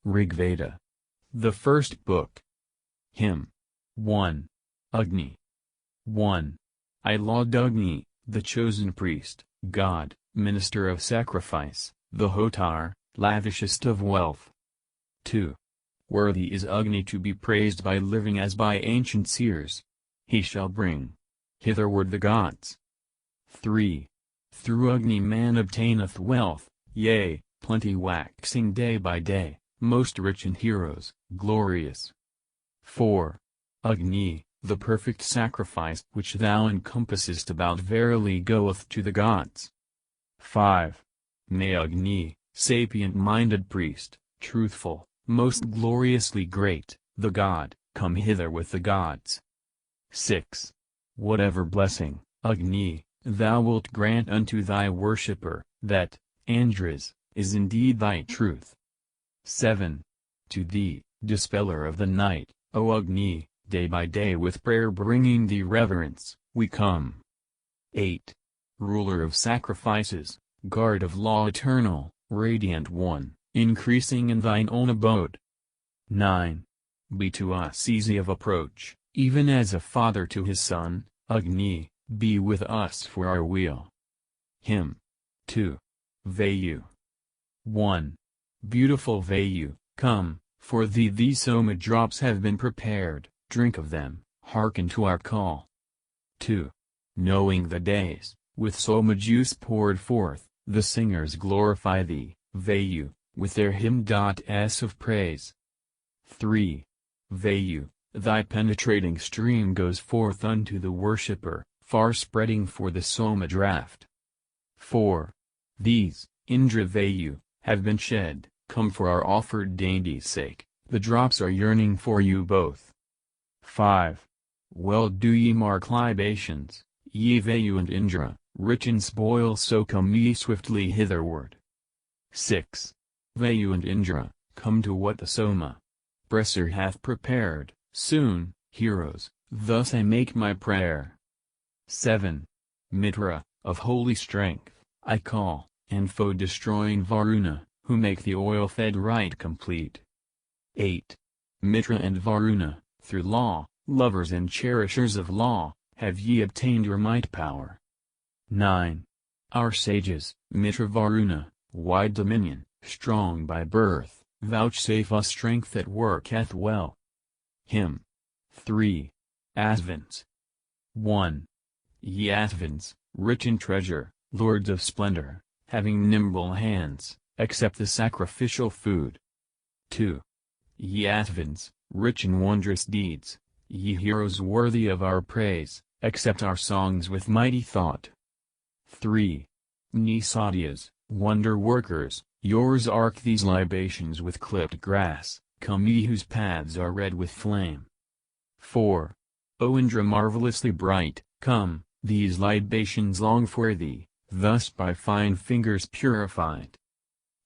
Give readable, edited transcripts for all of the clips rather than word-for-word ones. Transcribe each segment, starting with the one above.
Rigveda. The first book. Hymn. 1. Agni. 1. I laud Agni, the chosen priest, god, minister of sacrifice, the Hotar, lavishest of wealth. 2. Worthy is Agni to be praised by living as by ancient seers. He shall bring hitherward the gods. 3. Through Agni man obtaineth wealth, yea, plenty waxing day by day, most rich in heroes, glorious. 4. Agni, the perfect sacrifice which thou encompassest about verily goeth to the gods. 5. May Agni, sapient-minded priest, truthful, most gloriously great, the god, come hither with the gods. 6. Whatever blessing, Agni, thou wilt grant unto thy worshipper, that, Andras, is indeed thy truth. 7. To thee, dispeller of the night, O Agni, day by day with prayer bringing thee reverence, we come. 8. Ruler of sacrifices, guard of law eternal, radiant one, increasing in thine own abode. 9. Be to us easy of approach, even as a father to his son, Agni, be with us for our weal. Hymn. 2. Vayu. 1. Beautiful Vayu, come, for thee these soma drops have been prepared, drink of them, hearken to our call. 2. Knowing the days, with soma juice poured forth, the singers glorify thee, Vayu, with their hymn.s of praise. 3. Vayu, thy penetrating stream goes forth unto the worshipper, far spreading for the soma draught. 4. These, Indra Vayu, have been shed, come for our offered deities' sake, the drops are yearning for you both. 5. Well do ye mark libations, ye Vayu and Indra, rich in spoil so come ye swiftly hitherward. 6. Vayu and Indra, come to what the soma presser hath prepared, soon, heroes, thus I make my prayer. 7. Mitra, of holy strength, I call, and foe-destroying Varuna, who make the oil-fed rite complete. 8. Mitra and Varuna, through law, lovers and cherishers of law, have ye obtained your might-power. 9. Our sages, Mitra Varuna, wide dominion, strong by birth, vouchsafe us strength that worketh well. Hymn. 3. Asvins. 1. Ye Asvins, rich in treasure, lords of splendor, having nimble hands, accept the sacrificial food. 2. Ye Asvins, rich in wondrous deeds, ye heroes worthy of our praise, accept our songs with mighty thought. 3. Ye Satyas, wonder-workers, yours arc these libations with clipped grass, come ye whose paths are red with flame. 4. O Indra marvelously bright, come, these libations long for thee, thus by fine fingers purified.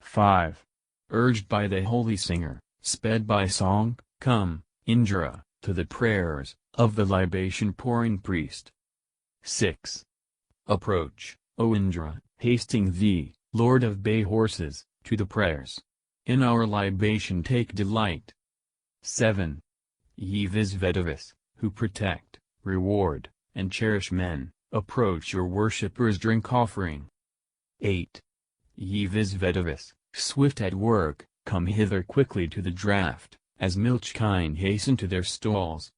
5. Urged by the holy singer, sped by song, come, Indra, to the prayers of the libation-pouring priest. 6. Approach, O Indra, hasting thee, lord of bay horses, to the prayers. In our libation take delight. 7. Ye Visvedavas, who protect, reward, and cherish men, approach your worshippers' drink offering. 8. Ye Visvedavas, swift at work, come hither quickly to the draught, as milch kine hasten to their stalls.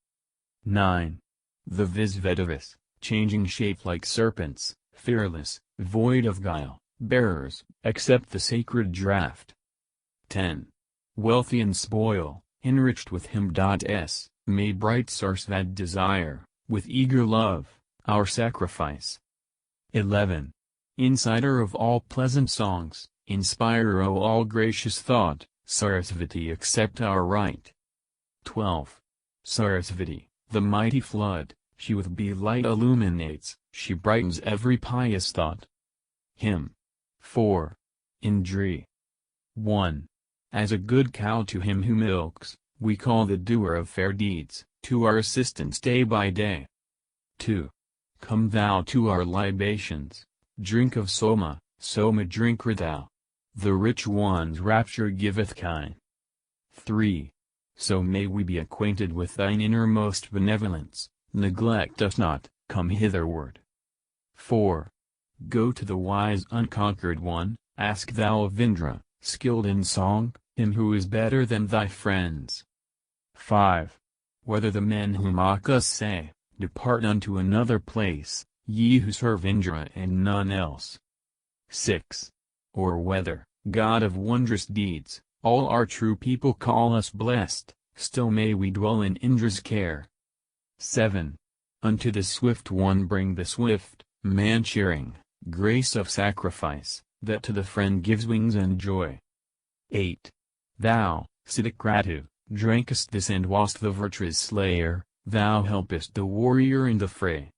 9. The Visvedavas, changing shape like serpents, fearless, void of guile, bearers, accept the sacred draught. 10. Wealthy in spoil, enriched with hymn.s, may bright Sarsvad desire, with eager love, our sacrifice. 11. Insider of all pleasant songs, inspire O all gracious thought, Sarasvati accept our rite. 12. Sarasvati, the mighty flood, she with bee light illuminates, she brightens every pious thought. Hymn. 4. Indri. 1. As a good cow to him who milks, we call the doer of fair deeds, to our assistance day by day. 2. Come thou to our libations, drink of soma, soma drinker thou. The rich one's rapture giveth kine. 3. So may we be acquainted with thine innermost benevolence, neglect us not, come hitherward. 4. Go to the wise unconquered one, ask thou of Indra, skilled in song, him who is better than thy friends. 5. Whether the men who mock us say, depart unto another place, ye who serve Indra and none else. 6. Or whether, God of wondrous deeds, all our true people call us blessed, still may we dwell in Indra's care. 7. Unto the swift one bring the swift, man-cheering, grace of sacrifice, that to the friend gives wings and joy. 8. Thou, Siddhikratu, drankest this and wast the Vrtra's slayer, thou helpest the warrior in the fray.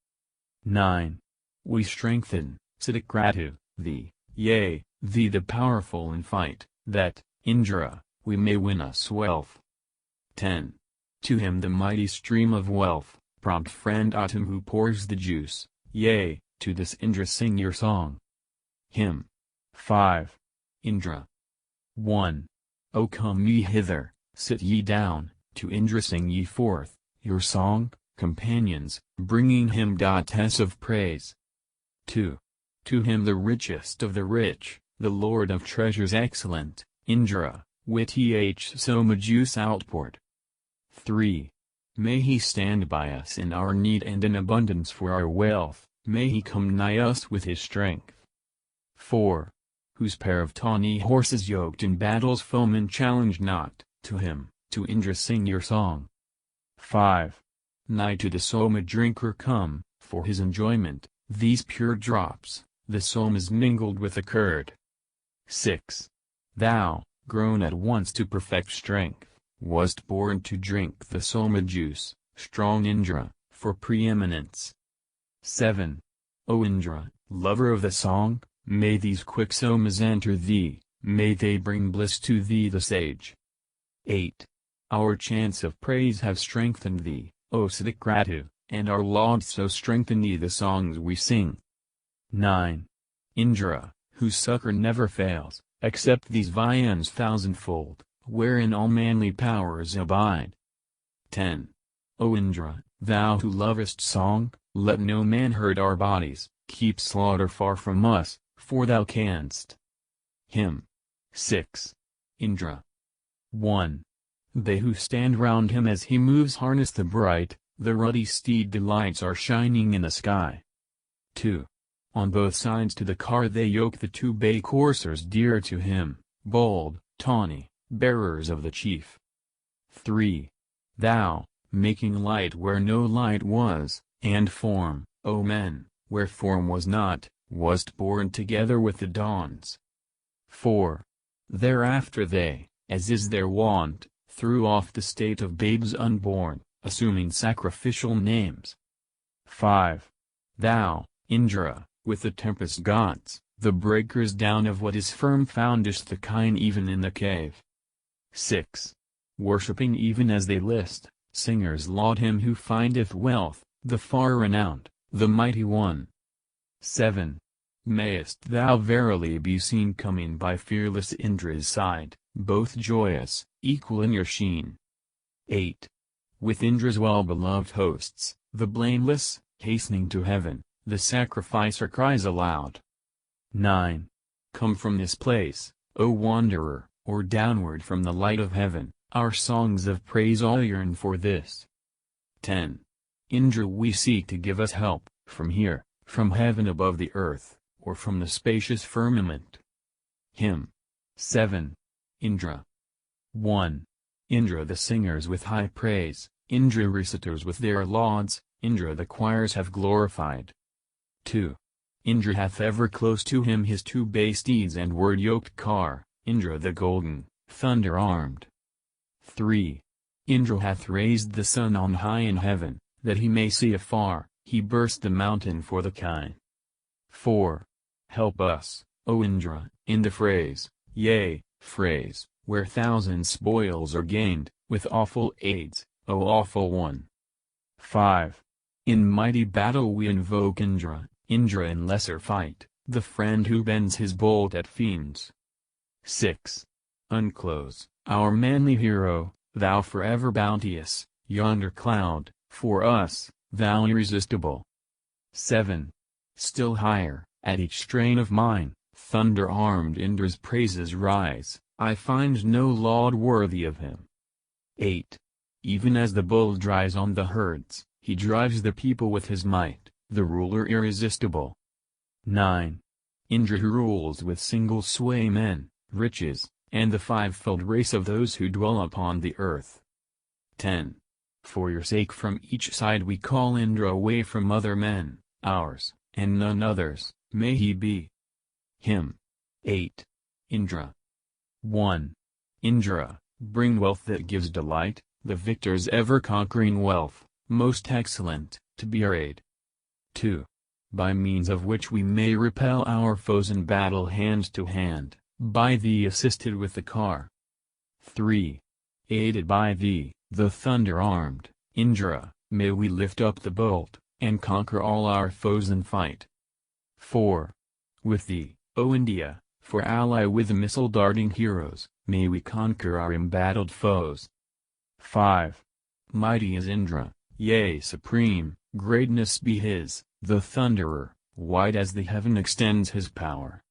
9. We strengthen, Siddhikratu, thee, yea, thee the powerful in fight, that, Indra, we may win us wealth. 10. To him the mighty stream of wealth, prompt friend Autumn who pours the juice, yea, to this Indra sing your song. Hymn. 5. Indra. 1. O come ye hither, sit ye down, to Indra sing ye forth, your song, companions, bringing him dates of praise. 2. To him the richest of the rich, the lord of treasures excellent, Indra, witty soma juice outpoured. 3. May he stand by us in our need and in abundance for our wealth, may he come nigh us with his strength. 4. Whose pair of tawny horses yoked in battle's foemen challenge not, to him, to Indra sing your song. 5. Nigh to the soma drinker come, for his enjoyment, these pure drops, the somas mingled with the curd. 6. Thou, grown at once to perfect strength, wast born to drink the soma juice, strong Indra, for preeminence. 7. O Indra, lover of the song, may these quick somas enter thee, may they bring bliss to thee the sage. 8. Our chants of praise have strengthened thee, O Siddhikratu, and our lauds so strengthen thee the songs we sing. 9. Indra, whose succor never fails, accept these viands thousandfold, wherein all manly powers abide. 10. O Indra, thou who lovest song, let no man hurt our bodies, keep slaughter far from us, for thou canst. Hymn. 6. Indra. 1. They who stand round him as he moves harness the bright, the ruddy steed delights are shining in the sky. 2. On both sides to the car they yoke the two bay coursers dear to him, bold, tawny, bearers of the chief. 3. Thou, making light where no light was, and form, O men, where form was not, wast born together with the dawns. 4. Thereafter they, as is their wont, threw off the state of babes unborn, assuming sacrificial names. 5. Thou, Indra, with the tempest gods, the breakers down of what is firm foundest the kine even in the cave. 6. Worshipping even as they list, singers laud him who findeth wealth, the far-renowned, the mighty one. 7. Mayest thou verily be seen coming by fearless Indra's side, both joyous, equal in your sheen. 8. With Indra's well-beloved hosts, the blameless, hastening to heaven, the sacrificer cries aloud. 9. Come from this place, O wanderer, or downward from the light of heaven, our songs of praise all yearn for this. 10. Indra we seek to give us help, from here, from heaven above the earth, or from the spacious firmament. Hymn. 7. Indra. 1. Indra the singers with high praise, Indra reciters with their lauds, Indra the choirs have glorified. 2. Indra hath ever close to him his two bay steeds and word-yoked car, Indra the golden, thunder-armed. 3. Indra hath raised the sun on high in heaven, that he may see afar, he burst the mountain for the kine. 4. Help us, O Indra, in the phrase, yea, phrase, where thousand spoils are gained, with awful aids, O awful one. 5. In mighty battle we invoke Indra, Indra in lesser fight, the friend who bends his bolt at fiends. 6. Unclose, our manly hero, thou forever bounteous, yonder cloud, for us, thou irresistible. 7. Still higher, at each strain of mine, thunder-armed Indra's praises rise, I find no laud worthy of him. 8. Even as the bull drives on the herds, he drives the people with his might, the ruler irresistible. 9. Indra who rules with single sway men, riches, and the fivefold race of those who dwell upon the earth. 10. For your sake from each side we call Indra away from other men, ours, and none others, may he be. Hymn. 8. Indra. 1. Indra, bring wealth that gives delight, the victor's ever-conquering wealth, most excellent, to be our aid. 2. By means of which we may repel our foes in battle hand to hand, by thee assisted with the car. 3. Aided by thee, the thunder-armed, Indra, may we lift up the bolt, and conquer all our foes in fight. 4. With thee, O India, for ally with the missile-darting heroes, may we conquer our embattled foes. 5. Mighty is Indra, yea supreme, greatness be his, the thunderer, wide as the heaven extends his power.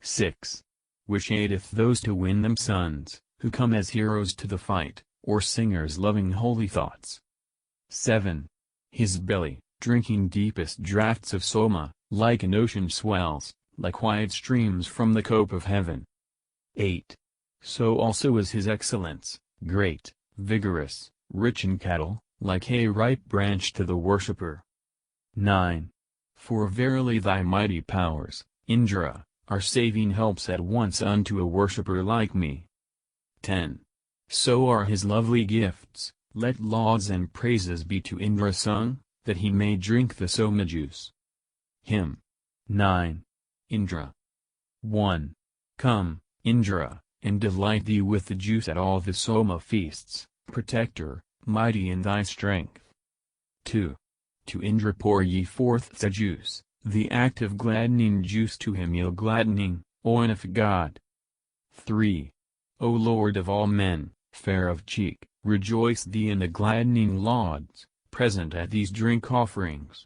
6. Which aideth those to win them sons, who come as heroes to the fight, or singers loving holy thoughts. 7. His belly, drinking deepest draughts of soma, like an ocean swells, like quiet streams from the cope of heaven. 8. So also is his excellence, great, vigorous, rich in cattle, like a ripe branch to the worshipper. 9. For verily thy mighty powers, Indra, are saving helps at once unto a worshipper like me. 10. So are his lovely gifts, let lauds and praises be to Indra sung, that he may drink the soma juice. Hymn. 9. Indra. 1. Come, Indra, and delight thee with the juice at all the soma feasts, protector, mighty in thy strength. 2. To Indra pour ye forth the juice, the active gladdening juice to him yield gladdening, oin of God. 3. O Lord of all men, fair of cheek, rejoice thee in the gladdening lauds, present at these drink offerings.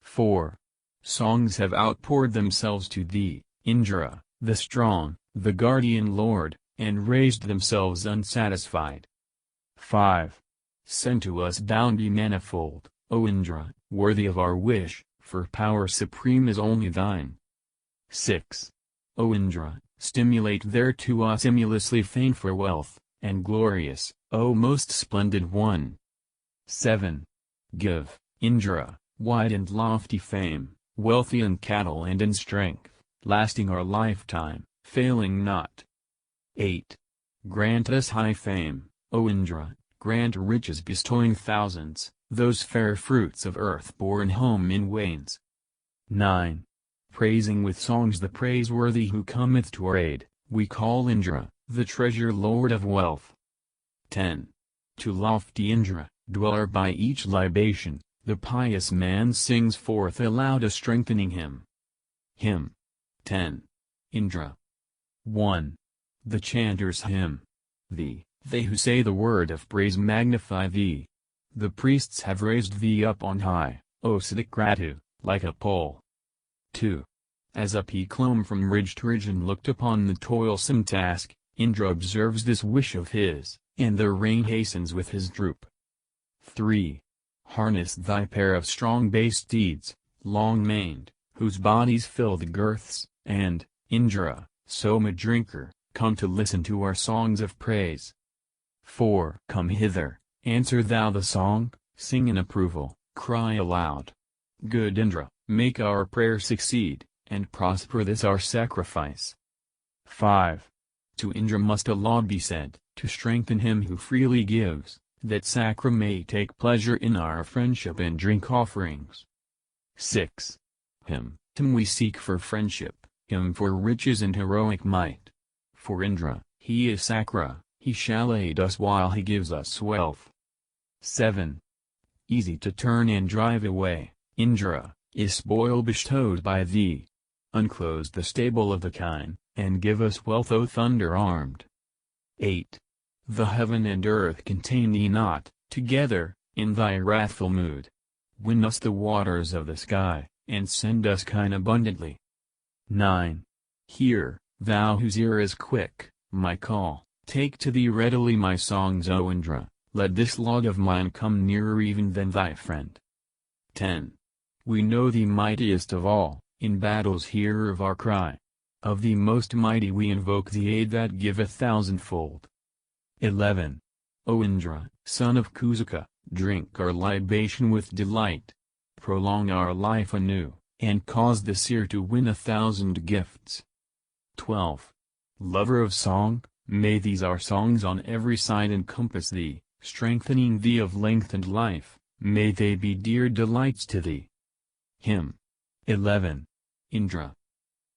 4. Songs have outpoured themselves to thee, Indra, the strong, the guardian Lord, and raised themselves unsatisfied. 5. Send to us bounty manifold, O Indra, worthy of our wish, for power supreme is only thine. 6. O Indra, stimulate thereto us emulously fain for wealth, and glorious, O most splendid one. 7. Give, Indra, wide and lofty fame, wealthy in cattle and in strength, lasting our lifetime, failing not. 8. Grant us high fame, O Indra, grant riches bestowing thousands, those fair fruits of earth borne home in wains. 9. Praising with songs the praiseworthy who cometh to our aid, we call Indra, the treasure lord of wealth. 10. To lofty Indra, dweller by each libation, the pious man sings forth aloud a strengthening hymn. Hymn. 10. Indra. 1. The chanter's hymn. They who say the word of praise magnify thee. The priests have raised thee up on high, O Siddhikratu, like a pole. 2. As up he clomb from ridge to ridge and looked upon the toilsome task, Indra observes this wish of his, and the rain hastens with his droop. 3. Harness thy pair of strong bay steeds, long-maned, whose bodies fill the girths, and, Indra, soma drinker, come to listen to our songs of praise. 4. Come hither, answer thou the song, sing in approval, cry aloud. Good Indra, make our prayer succeed, and prosper this our sacrifice. 5. To Indra must a laud be said, to strengthen him who freely gives, that Sakra may take pleasure in our friendship and drink offerings. 6. Him we seek for friendship, him for riches and heroic might. For Indra, he is Sakra, he shall aid us while he gives us wealth. 7. Easy to turn and drive away, Indra, is spoil bestowed by thee. Unclose the stable of the kine, and give us wealth, O thunder-armed. 8. the heaven and earth contain thee not, together, in thy wrathful mood. Win us the waters of the sky, and send us kine abundantly. 9. Hear, thou whose ear is quick, my call, take to thee readily my songs, O Indra, let this lord of mine come nearer even than thy friend. 10. We know thee mightiest of all, in battles hearer of our cry. Of thee most mighty we invoke the aid that giveth thousandfold. 11. O Indra, son of Kusaka, drink our libation with delight. Prolong our life anew, and cause the seer to win 1,000 gifts. 12. Lover of song, may these our songs on every side encompass thee, strengthening thee of lengthened life, may they be dear delights to thee. Hymn. 11. Indra.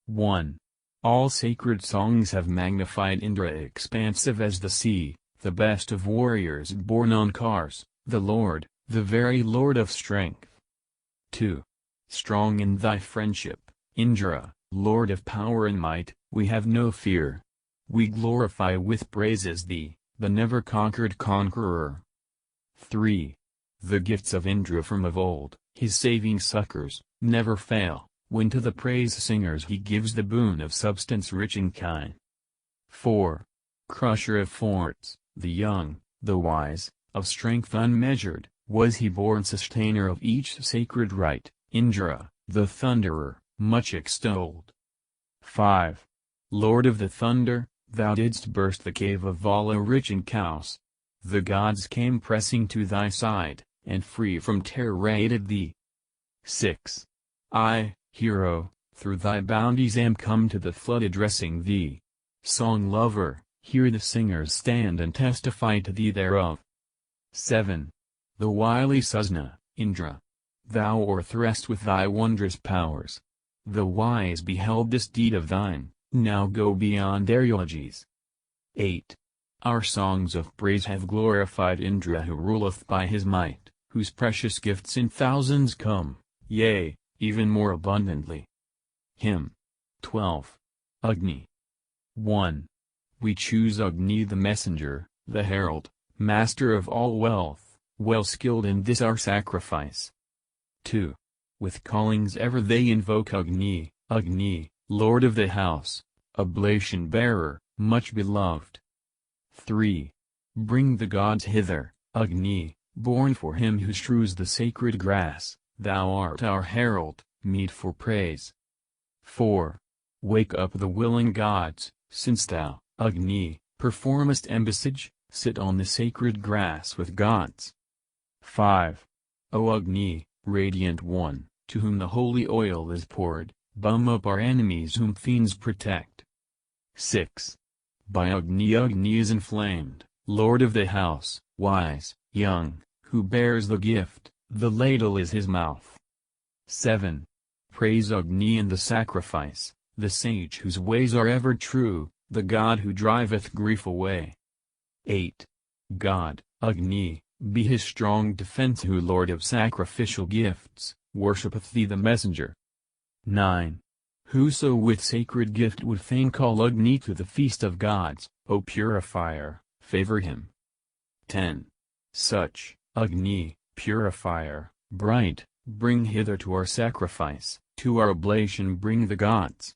1. All sacred songs have magnified Indra, expansive as the sea, the best of warriors born on cars, the Lord, the very Lord of strength. 2. Strong in thy friendship, Indra, Lord of power and might, we have no fear. We glorify with praises thee, the never-conquered conqueror. 3. The gifts of Indra from of old, his saving succors, never fail, when to the praise singers he gives the boon of substance rich in kine. 4. Crusher of forts, the young, the wise, of strength unmeasured, was he born sustainer of each sacred rite, Indra, the thunderer, much extolled. 5. Lord of the thunder, thou didst burst the cave of Vala rich in chaos. The gods came pressing to thy side, and free from terror aided thee. 6. I, hero, through thy bounties am come to the flood addressing thee. Song lover, hear the singers stand and testify to thee thereof. 7. The wily Susna, Indra. Thou o'erthrust with thy wondrous powers. The wise beheld this deed of thine, now go beyond their eulogies. 8. Our songs of praise have glorified Indra who ruleth by his might, whose precious gifts in thousands come, yea, even more abundantly. Hymn. 12. Agni. 1. We choose Agni the messenger, the herald, master of all wealth, well skilled in this our sacrifice. 2. With callings ever they invoke Agni, Agni, Lord of the house, oblation bearer, much beloved. 3. Bring the gods hither, Agni, born for him who strews the sacred grass, thou art our herald, meet for praise. 4. Wake up the willing gods, since thou, Agni, performest embassage, sit on the sacred grass with gods. 5. O Agni, radiant one, to whom the holy oil is poured, bum up our enemies whom fiends protect. 6. By Agni Agni is inflamed, Lord of the house, wise, young, who bears the gift, the ladle is his mouth. 7. Praise Agni in the sacrifice, the sage whose ways are ever true, the god who driveth grief away. 8. God, Agni, be his strong defense who Lord of sacrificial gifts, worshippeth thee the messenger. 9. Whoso with sacred gift would fain call Agni to the feast of gods, O purifier, favor him. 10. Such, Agni, purifier, bright, bring hither to our sacrifice, to our oblation bring the gods.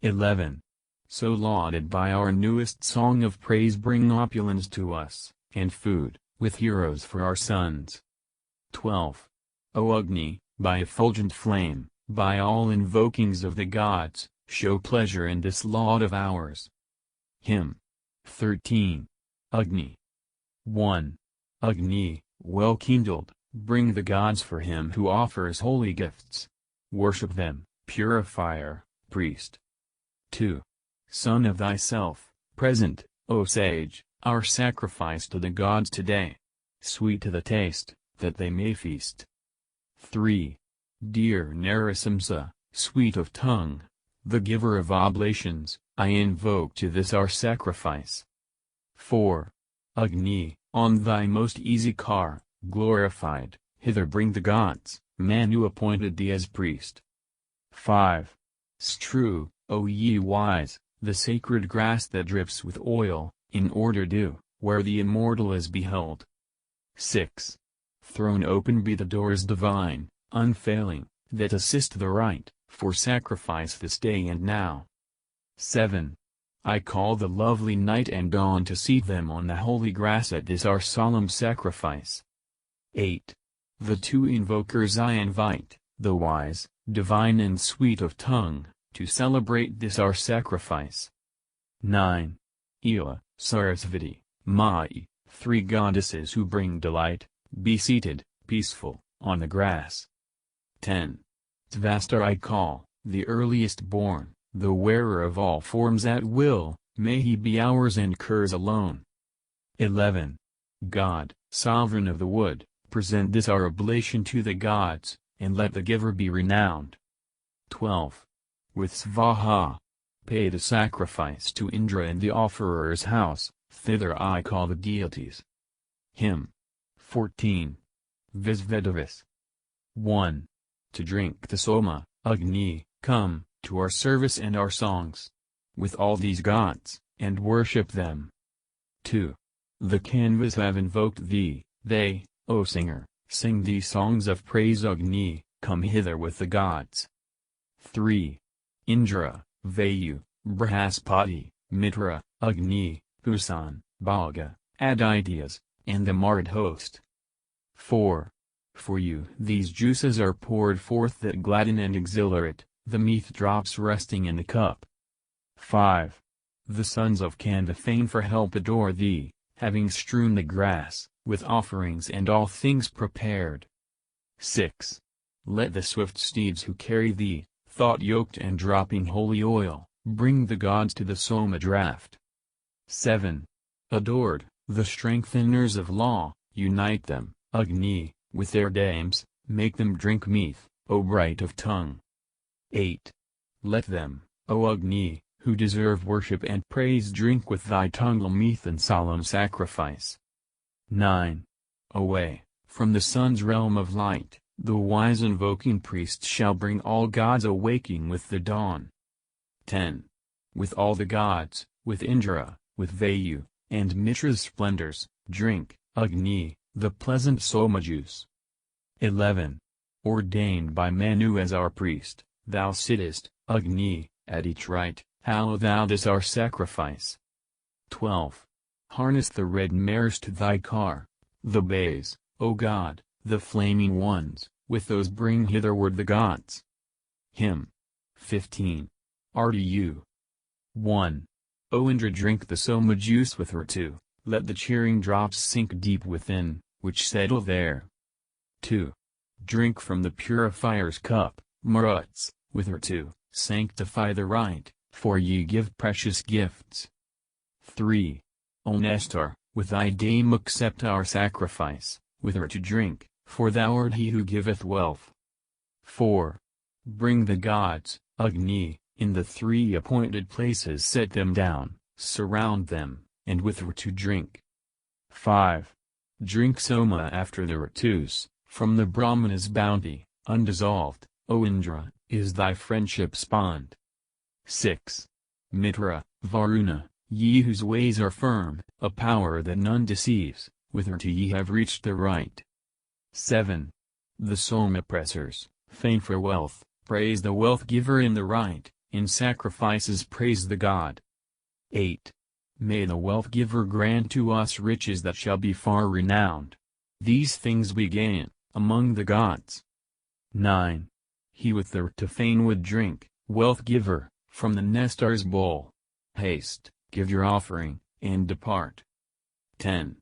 11. So lauded by our newest song of praise bring opulence to us, and food, with heroes for our sons. 12. O Agni, by effulgent flame, by all invokings of the gods, show pleasure in this laud of ours. Hymn. 13. Agni. 1. Agni, well kindled, bring the gods for him who offers holy gifts. Worship them, purifier, priest. 2. Son of thyself, present, O sage, our sacrifice to the gods today. Sweet to the taste, that they may feast. 3. Dear Narasimsa, sweet of tongue, the giver of oblations, I invoke to this our sacrifice. 4. Agni, on thy most easy car, glorified, hither bring the gods, Manu appointed thee as priest. 5. Strew, O ye wise, the sacred grass that drips with oil, in order do, where the immortal is beheld. 6. Thrown open be the doors divine, unfailing, that assist the right, for sacrifice this day and now. 7. I call the lovely night and dawn to seat them on the holy grass at this our solemn sacrifice. 8. The two invokers I invite, the wise, divine and sweet of tongue, to celebrate this our sacrifice. 9. Ila, Sarasvati, Mai, three goddesses who bring delight, be seated, peaceful, on the grass. 10. Tvastar I call, the earliest born, the wearer of all forms at will, may he be ours and curse alone. 11. God, sovereign of the wood, present this our oblation to the gods, and let the giver be renowned. 12. With Svaha, pay the sacrifice to Indra in the offerer's house, thither I call the deities. Hymn 14. Visvedavis. 1. To drink the Soma, Agni, come, to our service and our songs. With all these gods, and worship them. 2. The canvas have invoked thee, they, O singer, sing these songs of praise Agni, come hither with the gods. 3. Indra, Vayu, Brihaspati, Mitra, Agni, Husan, Bhaga, Adityas, and the Marid host. 4. For you these juices are poured forth that gladden and exhilarate, the meath drops resting in the cup. 5. The sons of Kanda fain for help adore thee, having strewn the grass, with offerings and all things prepared. 6. Let the swift steeds who carry thee, thought-yoked and dropping holy oil, bring the gods to the Soma draught. 7. Adored, the strengtheners of law, unite them, Agni, with their dames, make them drink meath, O bright of tongue. 8. Let them, O Agni, who deserve worship and praise drink with thy tongue meath and solemn sacrifice. 9. Away, from the sun's realm of light, the wise invoking priest shall bring all gods awaking with the dawn. 10. With all the gods, with Indra, with Vayu, and Mitra's splendors, drink, Agni, the pleasant Soma juice. 11. Ordained by Manu as our priest, thou sittest, Agni, at each rite, hallow thou this our sacrifice. 12. Harness the red mares to thy car, the bays, O God, the flaming ones, with those bring hitherward the gods. Hymn 15. RDU 1. O Indra, drink the Soma juice with her too, let the cheering drops sink deep within, which settle there. 2. Drink from the purifier's cup, Maruts, with her too, sanctify the rite, for ye give precious gifts. 3. O Nestor, with thy dame accept our sacrifice, with her to drink, for thou art he who giveth wealth. 4. Bring the gods, Agni, in the 3 appointed places set them down, surround them, and with her to drink. 5. Drink Soma after the ritus, from the Brahmanas' bounty, undissolved, O Indra, is thy friendship spawned. 6. Mitra, Varuna, ye whose ways are firm, a power that none deceives, with her to ye have reached the right. 7. The Soma pressers, fain for wealth, praise the wealth giver in the right, in sacrifices praise the god. 8. May the wealth giver grant to us riches that shall be far renowned. These things we gain, among the gods. 9. He with the to fain would drink, wealth giver, from the Nestor's bowl. Haste, give your offering, and depart. 10.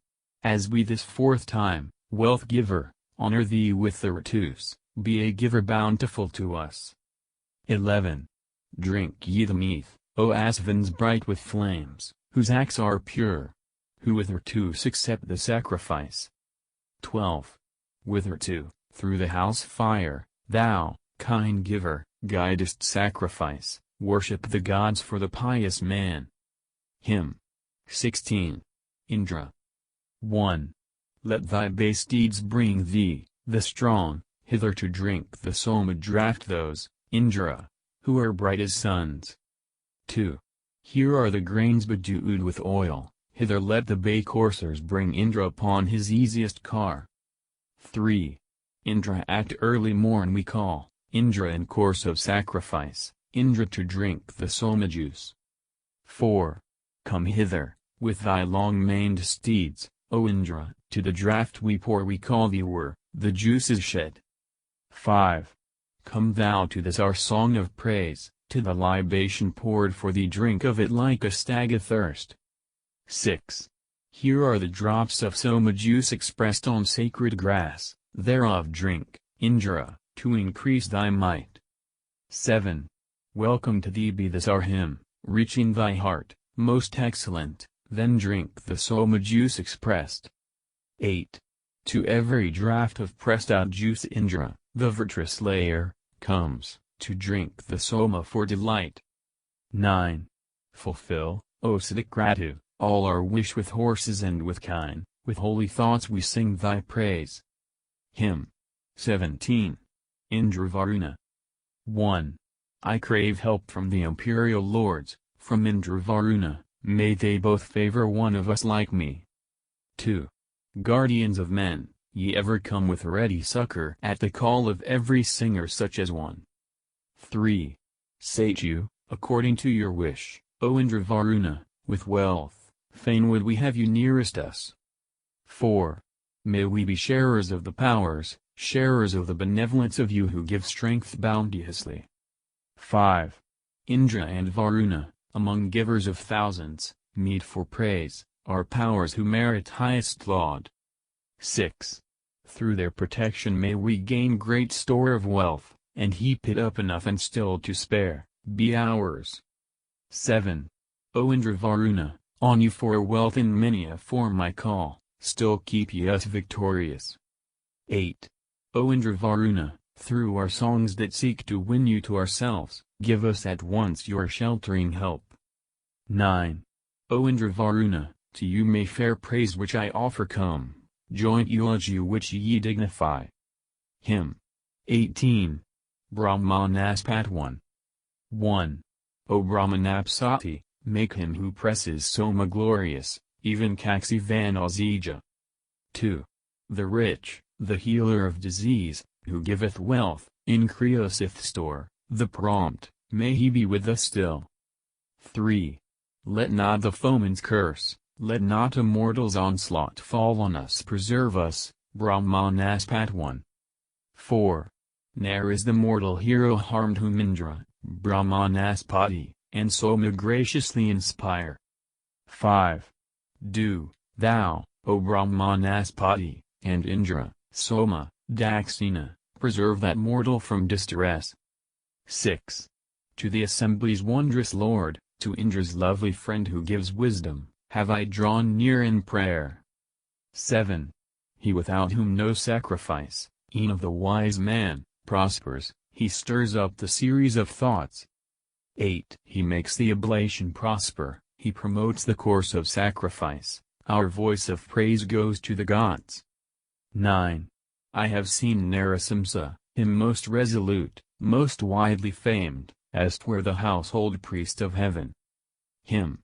As we this 4th time, wealth giver, honor thee with the ritus, be a giver bountiful to us. 11. Drink ye the meath, O Asvins bright with flames, whose acts are pure, who with ritus accept the sacrifice. 12. With ritu, through the house fire, thou, kind giver, guidest sacrifice, worship the gods for the pious man. Hymn 16. Indra 1. Let thy base deeds bring thee, the strong, hither to drink the Soma draught those, Indra, who are bright as suns. 2. Here are the grains bedewed with oil, Hither let the bay coursers bring Indra upon his easiest car. 3. Indra at early morn we call, Indra in course of sacrifice, Indra to drink the soma juice. 4. Come hither, with thy long-maned steeds, O Indra, to the draught we pour we call thee were, the juice is shed. 5. Come thou to this our song of praise, to the libation poured for thee drink of it like a stag athirst. 6. Here are the drops of soma juice expressed on sacred grass, thereof drink, Indra, to increase thy might. 7. Welcome to thee be this our hymn, reaching thy heart, most excellent, then drink the soma juice expressed. 8. To every draught of pressed out juice Indra, the virtuous slayer, comes, to drink the soma for delight. 9. Fulfill, O Siddhikratu, all our wish with horses and with kine, with holy thoughts we sing thy praise. Hymn 17. Indra Varuna. 1. I crave help from the imperial lords, from Indra Varuna, may they both favor one of us like me. 2. Guardians of men, ye ever come with ready succor at the call of every singer such as one. 3. Sate you, according to your wish, O Indra Varuna, with wealth, fain would we have you nearest us. 4. May we be sharers of the powers, sharers of the benevolence of you who give strength bounteously. 5. Indra and Varuna, among givers of thousands, meet for praise, are powers who merit highest laud. 6. Through their protection may we gain great store of wealth, and heap it up enough and still to spare, be ours. 7. O Indra Varuna, on you for wealth in many a form I call, still keep ye us victorious. 8. O Indra Varuna, through our songs that seek to win you to ourselves, give us at once your sheltering help. 9. O Indra Varuna, to you may fair praise which I offer come, joint eulogy which ye dignify. Hymn 18. Brahmanas Part 1. 1. O Brahmanapsati, make him who presses soma glorious, even Kaksivanasija. 2. The rich, the healer of disease, who giveth wealth, increaseth store, the prompt, may he be with us still. 3. Let not the foeman's curse, let not a mortal's onslaught fall on us preserve us, Brahmanas Part 1. 4. Ne'er is the mortal hero harmed whom Indra, Brahmanaspati, and soma graciously inspire. 5. Do, thou, O Brahmanaspati, and Indra, Soma, Daksina, preserve that mortal from distress. 6. To the assembly's wondrous Lord, to Indra's lovely friend who gives wisdom, have I drawn near in prayer. 7. He without whom no sacrifice, e'en of the wise man, prospers, he stirs up the series of thoughts. 8. He makes the oblation prosper, he promotes the course of sacrifice, our voice of praise goes to the gods. 9. I have seen Narasimsa, him most resolute, most widely famed, as 'twere the household priest of heaven. Hymn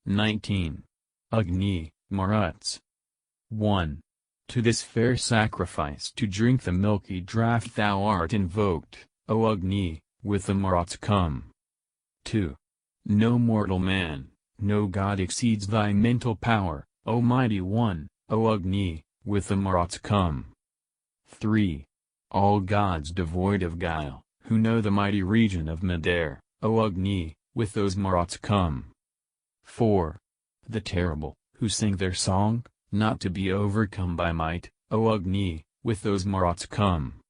19. Agni, Maruts. 1. To this fair sacrifice to drink the milky draught thou art invoked, O Agni, with the Maruts come. 2. No mortal man, no god exceeds thy mental power, O mighty one, O Agni, with the Maruts come. 3. All gods devoid of guile, who know the mighty region of mid-air, O Agni, with those Maruts come. 4. The terrible, who sing their song, not to be overcome by might, O Agni, with those Maruts come.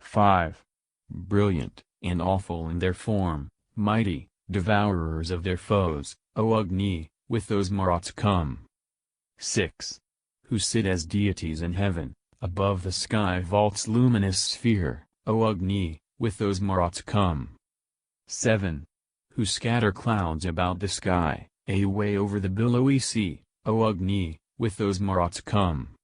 5. Brilliant, and awful in their form, mighty, devourers of their foes, O Agni, with those Maruts come. 6. Who sit as deities in heaven, above the sky vault's luminous sphere, O Agni, with those Maruts come. 7. Who scatter clouds about the sky, away over the billowy sea, O Agni, with those Maruts come.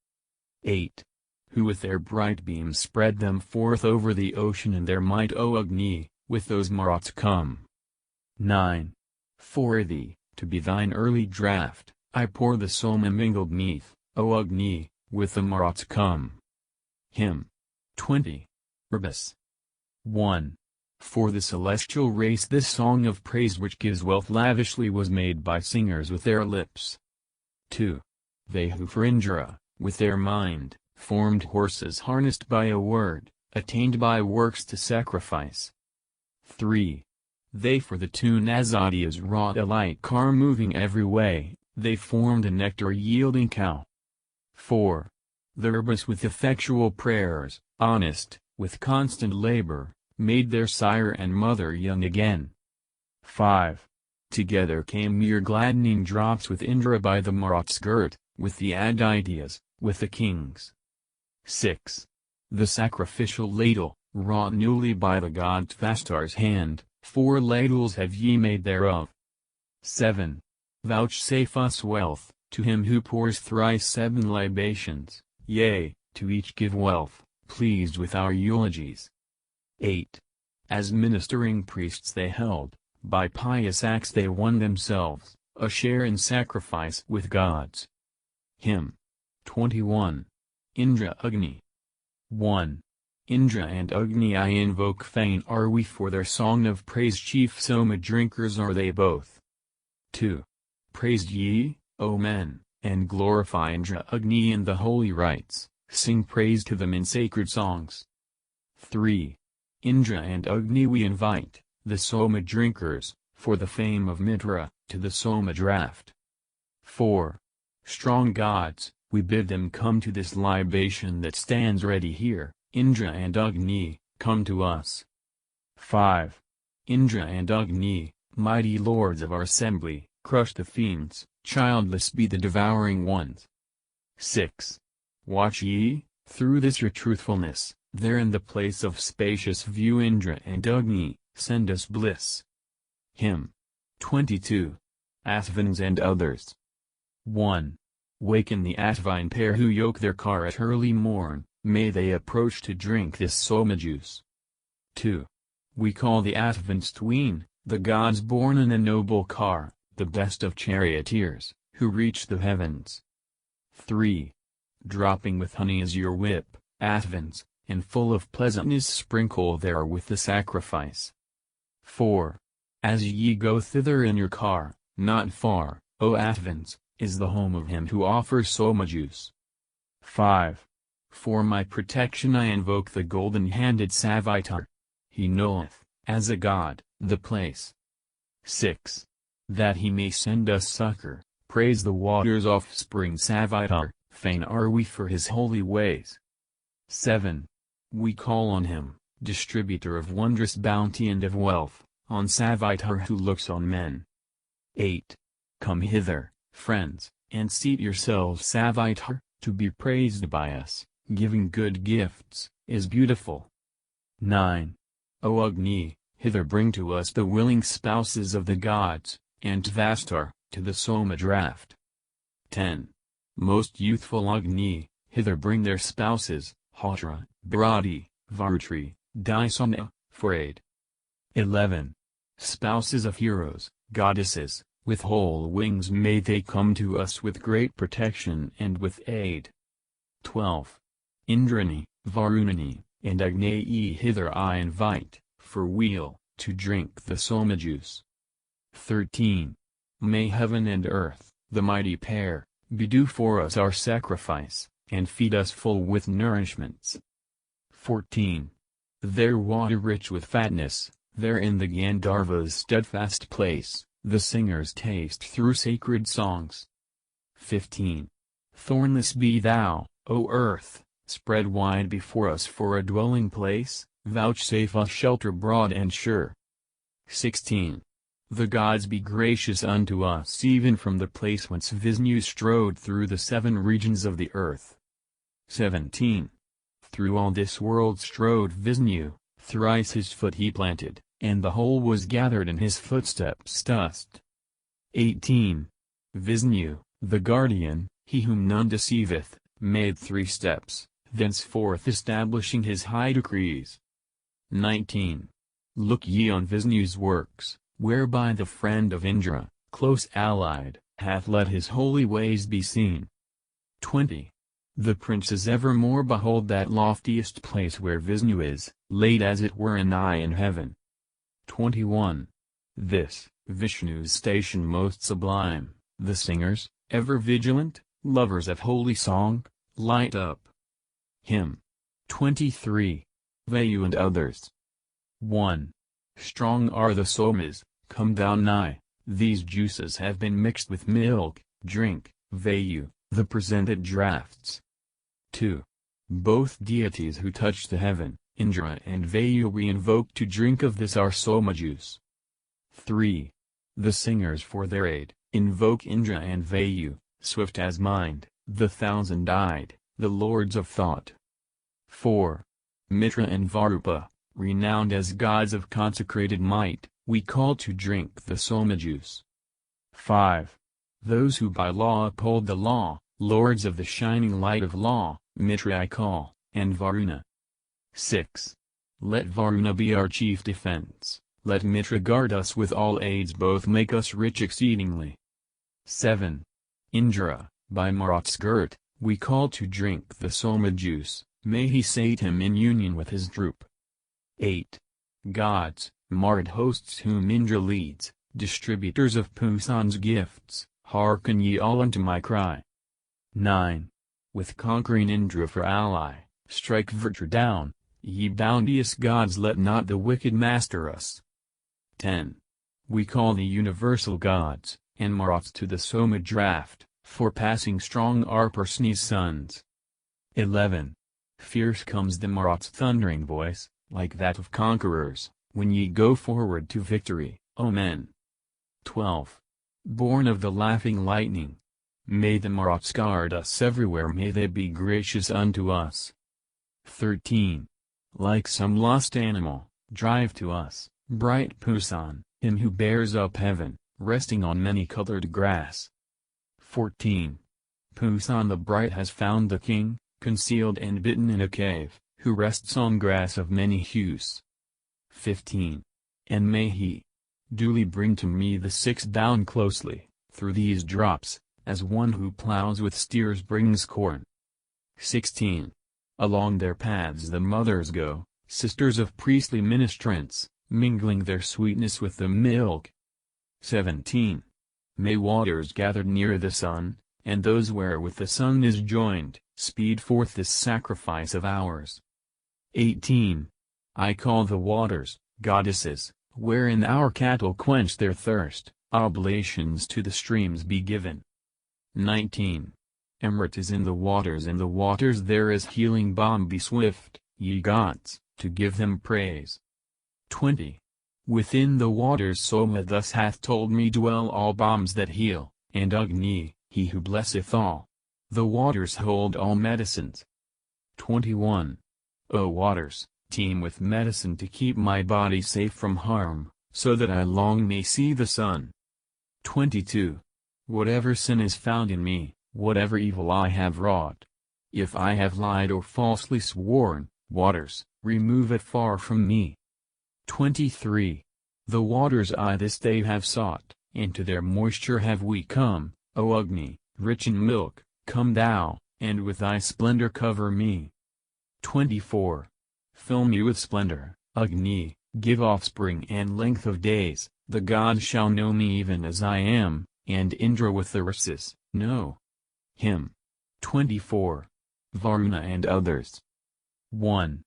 8. Who with their bright beams spread them forth over the ocean in their might, O Agni, with those Maruts come. 9. For thee, to be thine early draught, I pour the soma mingled neath, O Agni, with the marats come. Hymn 20. Rbis 1. For the celestial race this song of praise which gives wealth lavishly was made by singers with their lips. 2. They who for Indra, with their mind, formed horses harnessed by a word, attained by works to sacrifice. 3. They for the tune Azadias wrought a light car moving every way, they formed a nectar-yielding cow. 4. The Rbis with effectual prayers, honest, with constant labor, made their sire and mother young again. 5. Together came mere gladdening drops with Indra by the marats girt, with the deities, with the kings. 6. The sacrificial ladle, wrought newly by the god Tvastar's hand, 4 ladles have ye made thereof. 7. Vouchsafe us wealth, to him who pours thrice 7 libations, yea, to each give wealth, pleased with our eulogies. 8. As ministering priests they held, by pious acts they won themselves, a share in sacrifice with gods. Hymn 21. Indra Agni 1. Indra and Agni I invoke fain are we for their song of praise chief soma drinkers are they both. 2. Praise ye, O men, and glorify Indra Agni in the holy rites, sing praise to them in sacred songs. 3. Indra and Agni we invite, the soma drinkers, for the fame of Mitra, to the soma draught. 4. Strong gods, we bid them come to this libation that stands ready here, Indra and Agni, come to us. 5. Indra and Agni, mighty lords of our assembly, crush the fiends, childless be the devouring ones. 6. Watch ye, through this your truthfulness, there in the place of spacious view Indra and Agni, send us bliss. Hymn 22. Athvins and others. 1. Waken the Atvine pair who yoke their car at early morn, may they approach to drink this soma juice. 2. We call the Atvins tween, the gods born in a noble car, the best of charioteers, who reach the heavens. 3. Dropping with honey is your whip, Athvins, and full of pleasantness sprinkle there with the sacrifice. 4. As ye go thither in your car, not far, O Athvins, is the home of him who offers soma juice. 5. For my protection I invoke the golden-handed Savitar. He knoweth, as a god, the place. 6. That he may send us succor, praise the water's offspring Savitar, fain are we for his holy ways. 7. We call on him, distributor of wondrous bounty and of wealth, on Savitar who looks on men. 8. Come hither, friends, and seat yourselves Savitar, to be praised by us, giving good gifts, is beautiful. 9. O Agni, hither bring to us the willing spouses of the gods, and Tvastar, to the soma draught. 10. Most youthful Agni, hither bring their spouses, Hotra, Bharati, Varutri, Dāsana, for aid. 11. Spouses of heroes, goddesses, with whole wings may they come to us with great protection and with aid. 12. Indrani, Varunani, and Agni hither I invite, for weal, to drink the soma juice. 13. May heaven and earth, the mighty pair, bedew for us our sacrifice, and feed us full with nourishments. 14. Their water rich with fatness, there in the Gandharva's steadfast place, the singers taste through sacred songs. 15. Thornless be thou, O earth, spread wide before us for a dwelling place, vouchsafe us shelter broad and sure. 16. The gods be gracious unto us even from the place whence Vishnu strode through the 7 regions of the earth. 17. Through all this world strode Vishnu, thrice his foot he planted, and the whole was gathered in his footsteps dust. 18. Vishnu, the guardian, he whom none deceiveth, made 3 steps, thenceforth establishing his high decrees. 19. Look ye on Vishnu's works, whereby the friend of Indra, close allied, hath let his holy ways be seen. 20. The princes evermore behold that loftiest place where Vishnu is, laid as it were an eye in heaven. 21. This, Vishnu's station most sublime, the singers, ever vigilant, lovers of holy song, light up. Hymn. 23. Vayu and others. 1. Strong are the somas, come thou nigh, these juices have been mixed with milk, drink, Vayu, the presented draughts. 2. Both deities who touch the heaven, Indra and Vayu we invoke to drink of this our soma juice. 3. The singers for their aid, invoke Indra and Vayu, swift as mind, the thousand-eyed, the lords of thought. 4. Mitra and Varupa, renowned as gods of consecrated might, we call to drink the soma juice. 5. Those who by law uphold the law, lords of the shining light of law, Mitra I call, and Varuna. 6. Let Varuna be our chief defense, let Mitra guard us with all aids, both make us rich exceedingly. 7. Indra, by Marat's girt, we call to drink the soma juice, may he sate him in union with his droop. 8. Gods, Marat hosts whom Indra leads, distributors of Pusan's gifts, hearken ye all unto my cry. 9. With conquering Indra for ally, strike Vritra down, ye bounteous gods, let not the wicked master us. 10. We call the universal gods, and Marats to the soma draught, for passing strong are Persni's sons. 11. Fierce comes the Marat's thundering voice, like that of conquerors, when ye go forward to victory, O men. 12. Born of the laughing lightning, may the Marats guard us everywhere, may they be gracious unto us. 13. Like some lost animal, drive to us, bright Pusan, him who bears up heaven, resting on many-colored grass. 14. Pusan the bright has found the king, concealed and bitten in a cave, who rests on grass of many hues. 15. And may he duly bring to me the six bound closely, through these drops, as one who plows with steers brings corn. 16. Along their paths the mothers go, sisters of priestly ministrants, mingling their sweetness with the milk. 17. May waters gathered near the sun, and those wherewith the sun is joined, speed forth this sacrifice of ours. 18. I call the waters, goddesses, wherein our cattle quench their thirst, oblations to the streams be given. 19. Erect is in the waters, there is healing balm, be swift, ye gods, to give them praise. 20. Within the waters Soma thus hath told me dwell all balms that heal, and Agni, he who blesseth all. The waters hold all medicines. 21. O waters, teem with medicine to keep my body safe from harm, so that I long may see the sun. 22. Whatever sin is found in me, whatever evil I have wrought, if I have lied or falsely sworn, waters, remove it far from me. 23. The waters I this day have sought, and to their moisture have we come, O Agni, rich in milk, come thou, and with thy splendor cover me. 24. Fill me with splendor, Agni, give offspring and length of days, the gods shall know me even as I am, and Indra with the races, know. Hymn. 24. Varuna and others. 1.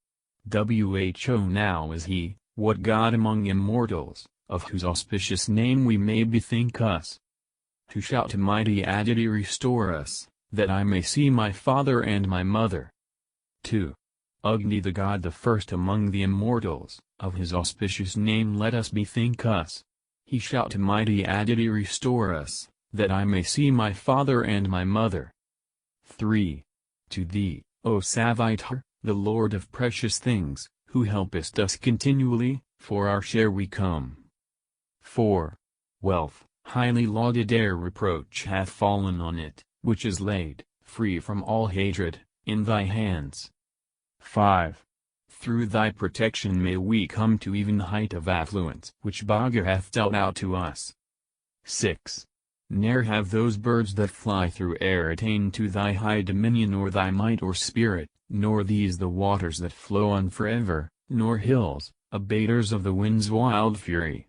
Who now is he, what god among immortals, of whose auspicious name we may bethink us? Who shall to mighty Aditi restore us, that I may see my father and my mother? 2. Agni the god the first among the immortals, of his auspicious name let us bethink us. He shall to mighty Aditi restore us, that I may see my father and my mother. 3. To thee, O Savitar, the Lord of precious things, who helpest us continually, for our share we come. 4. Wealth, highly lauded ere reproach hath fallen on it, which is laid, free from all hatred, in thy hands. 5. Through thy protection may we come to even height of affluence which Bhaga hath dealt out to us. 6. Ne'er have those birds that fly through air attained to thy high dominion or thy might or spirit, nor these the waters that flow on forever, nor hills, abaters of the wind's wild fury.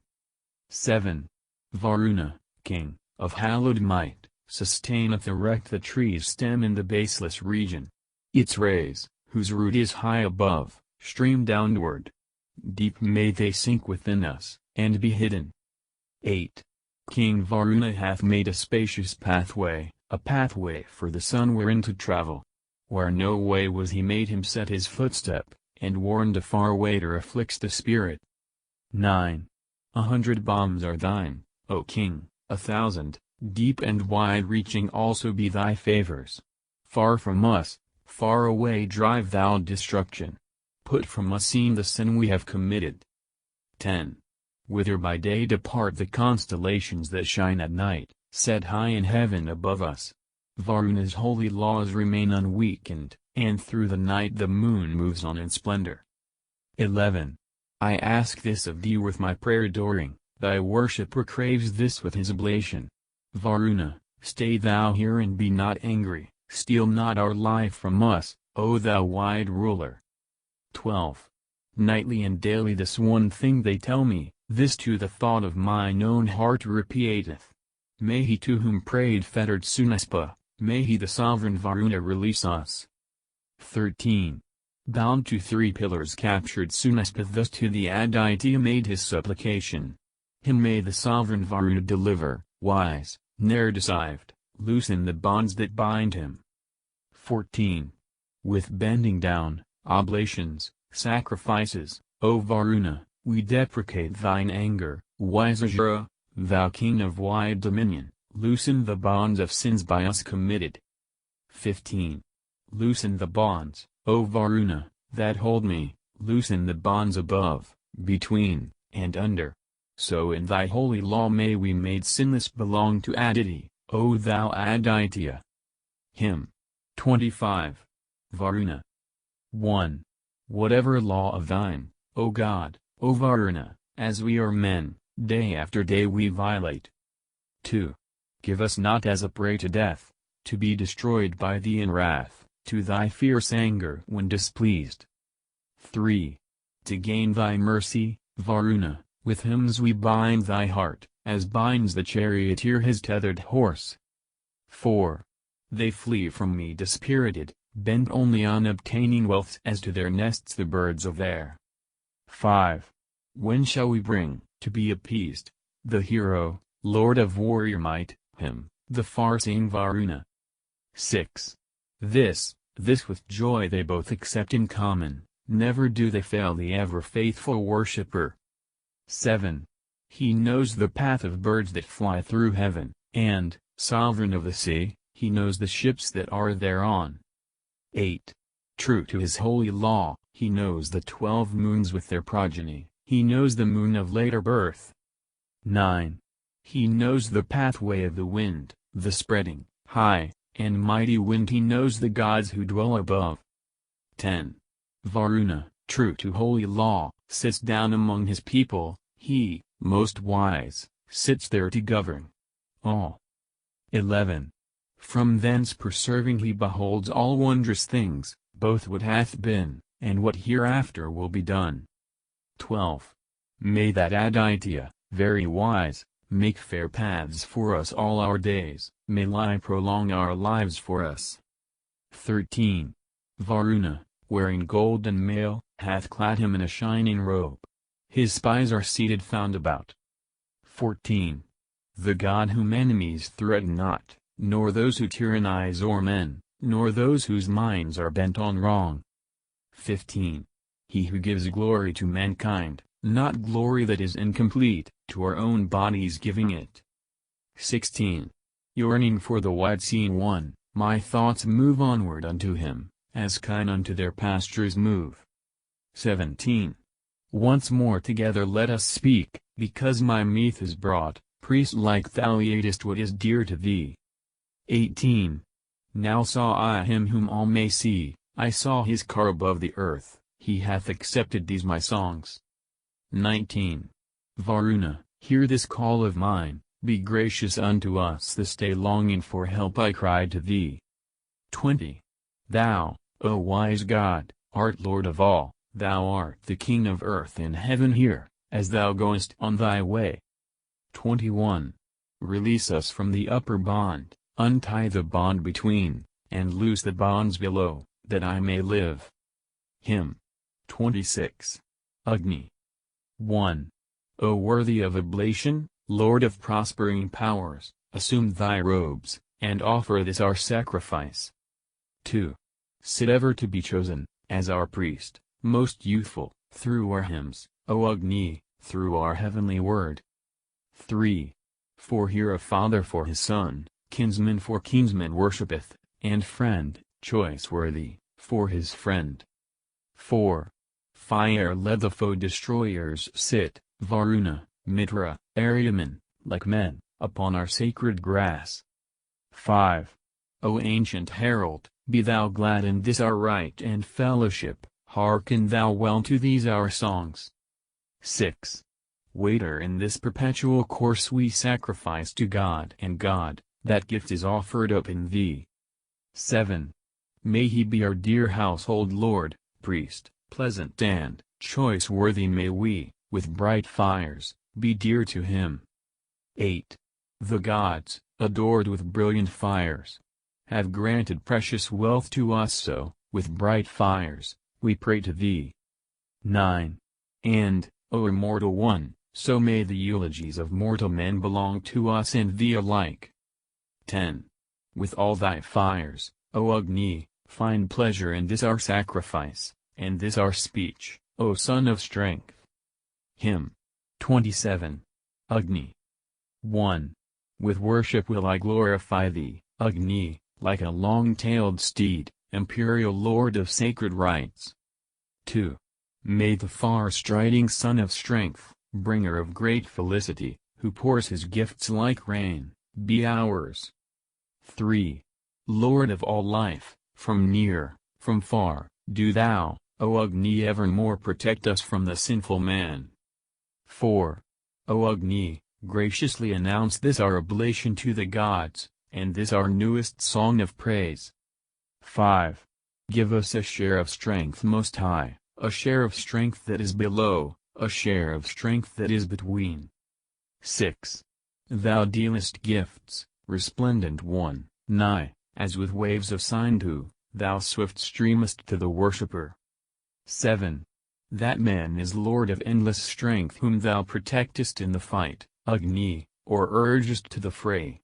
7. Varuna, king, of hallowed might, sustaineth erect the tree's stem in the baseless region. Its rays, whose root is high above, stream downward. Deep may they sink within us, and be hidden. 8. King Varuna hath made a spacious pathway, a pathway for the sun wherein to travel. Where no way was he made him set his footstep, and warned a far waiter afflicts the spirit. 9. 100 bombs are thine, O king, 1,000, deep and wide-reaching also be thy favors. Far from us, far away drive thou destruction. Put from us seen the sin we have committed. 10. Whither by day depart the constellations that shine at night, set high in heaven above us. Varuna's holy laws remain unweakened, and through the night the moon moves on in splendor. 11. I ask this of thee with my prayer adoring, thy worshipper craves this with his oblation. Varuna, stay thou here and be not angry, steal not our life from us, O thou wide ruler. 12. Nightly and daily this one thing they tell me, this to the thought of mine own heart repeateth. May he to whom prayed fettered Sunaspa, may he the sovereign Varuna release us. 13. Bound to 3 pillars captured Sunaspa thus to the Aditya made his supplication. Him may the sovereign Varuna deliver, wise, ne'er deceived, loosen the bonds that bind him. 14. With bending down, oblations, sacrifices, O Varuna, we deprecate thine anger, wise Asura, thou king of wide dominion, loosen the bonds of sins by us committed. 15. Loosen the bonds, O Varuna, that hold me, loosen the bonds above, between, and under. So in thy holy law may we made sinless belong to Aditi, O thou Aditya. Hymn 25. Varuna. 1. Whatever law of thine, O God, O Varuna, as we are men, day after day we violate. 2. Give us not as a prey to death, to be destroyed by thee in wrath, to thy fierce anger when displeased. 3. To gain thy mercy, Varuna, with hymns we bind thy heart, as binds the charioteer his tethered horse. 4. They flee from me dispirited, bent only on obtaining wealth as to their nests the birds of air. 5. When shall we bring, to be appeased, the hero, lord of warrior might, him, the far-seeing Varuna? 6. This with joy they both accept in common, never do they fail the ever-faithful worshipper. 7. He knows the path of birds that fly through heaven, and, sovereign of the sea, he knows the ships that are thereon. 8. True to his holy law, he knows the 12 moons with their progeny, he knows the moon of later birth. 9. He knows the pathway of the wind, the spreading, high, and mighty wind, he knows the gods who dwell above. 10. Varuna, true to holy law, sits down among his people, he, most wise, sits there to govern all. 11. From thence preserving he beholds all wondrous things, both what hath been, and what hereafter will be done. 12. May that Aditya, very wise, make fair paths for us all our days, may lie prolong our lives for us. 13. Varuna, wearing golden mail, hath clad him in a shining robe. His spies are seated found about. 14. The god whom enemies threaten not, nor those who tyrannize o'er men, nor those whose minds are bent on wrong. 15. He who gives glory to mankind, not glory that is incomplete, to our own bodies giving it. 16. Yearning for the wide-seen one, my thoughts move onward unto him, as kine unto their pastures move. 17. Once more together let us speak, because my meath is brought, priest-like thou eatest what is dear to thee. 18. Now saw I him whom all may see, I saw his car above the earth, he hath accepted these my songs. 19. Varuna, hear this call of mine, be gracious unto us this day. Longing for help I cried to thee. 20. Thou, O wise God, art Lord of all, thou art the King of earth and heaven. Hear, as thou goest on thy way. 21. Release us from the upper bond, untie the bond between, and loose the bonds below, that I may live. Hymn. 26. Agni. 1. O worthy of oblation, Lord of prospering powers, assume thy robes, and offer this our sacrifice. 2. Sit ever to be chosen, as our priest, most youthful, through our hymns, O Agni, through our heavenly word. 3. For here a father for his son, kinsman for kinsman worshippeth, and friend, choice-worthy, for his friend. 4. Fire let the foe destroyers sit, Varuna, Mitra, Aryaman, like men, upon our sacred grass. 5. O ancient herald, be thou glad in this our right and fellowship, hearken thou well to these our songs. 6. Waiter in this perpetual course we sacrifice to God, and God, that gift is offered up in thee. 7. May he be our dear household lord, priest, pleasant and choice-worthy. May we, with bright fires, be dear to him. 8. The gods, adored with brilliant fires, have granted precious wealth to us, so, with bright fires, we pray to thee. 9. And, O immortal one, so may the eulogies of mortal men belong to us and thee alike. 10. With all thy fires, O Agni, find pleasure in this our sacrifice, and this our speech, O Son of Strength. Hymn. 27. Agni. 1. With worship will I glorify thee, Agni, like a long-tailed steed, imperial lord of sacred rites. 2. May the far-striding Son of Strength, bringer of great felicity, who pours his gifts like rain, be ours. 3. Lord of all life, from near, from far, do thou, O Agni, evermore protect us from the sinful man. 4. O Agni, graciously announce this our oblation to the gods, and this our newest song of praise. 5. Give us a share of strength most high, a share of strength that is below, a share of strength that is between. 6. Thou dealest gifts, resplendent one, nigh, as with waves of Sindhu, thou swift streamest to the worshipper. 7. That man is Lord of endless strength whom thou protectest in the fight, Agni, or urgest to the fray.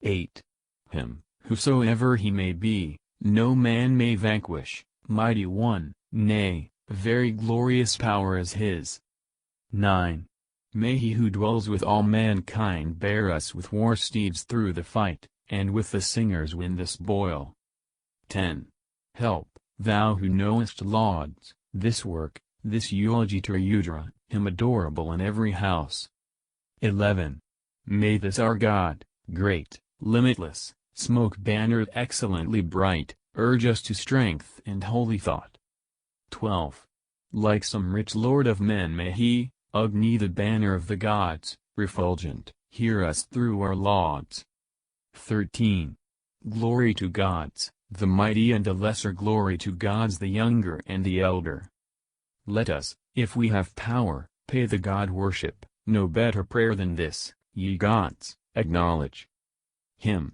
8. Him, whosoever he may be, no man may vanquish, mighty one, nay, very glorious power is his. 9. May he who dwells with all mankind bear us with war steeds through the fight, and with the singers win the spoil. 10. Help, thou who knowest lauds, this work, this eulogy to Indra, him adorable in every house. 11. May this our God, great, limitless, smoke-bannered excellently bright, urge us to strength and holy thought. 12. Like some rich lord of men may he, Agni the banner of the gods, refulgent, hear us through our lauds. 13. Glory to gods, the mighty, and a lesser glory to gods the younger and the elder. Let us, if we have power, pay the god worship, no better prayer than this, ye gods, acknowledge. Hymn.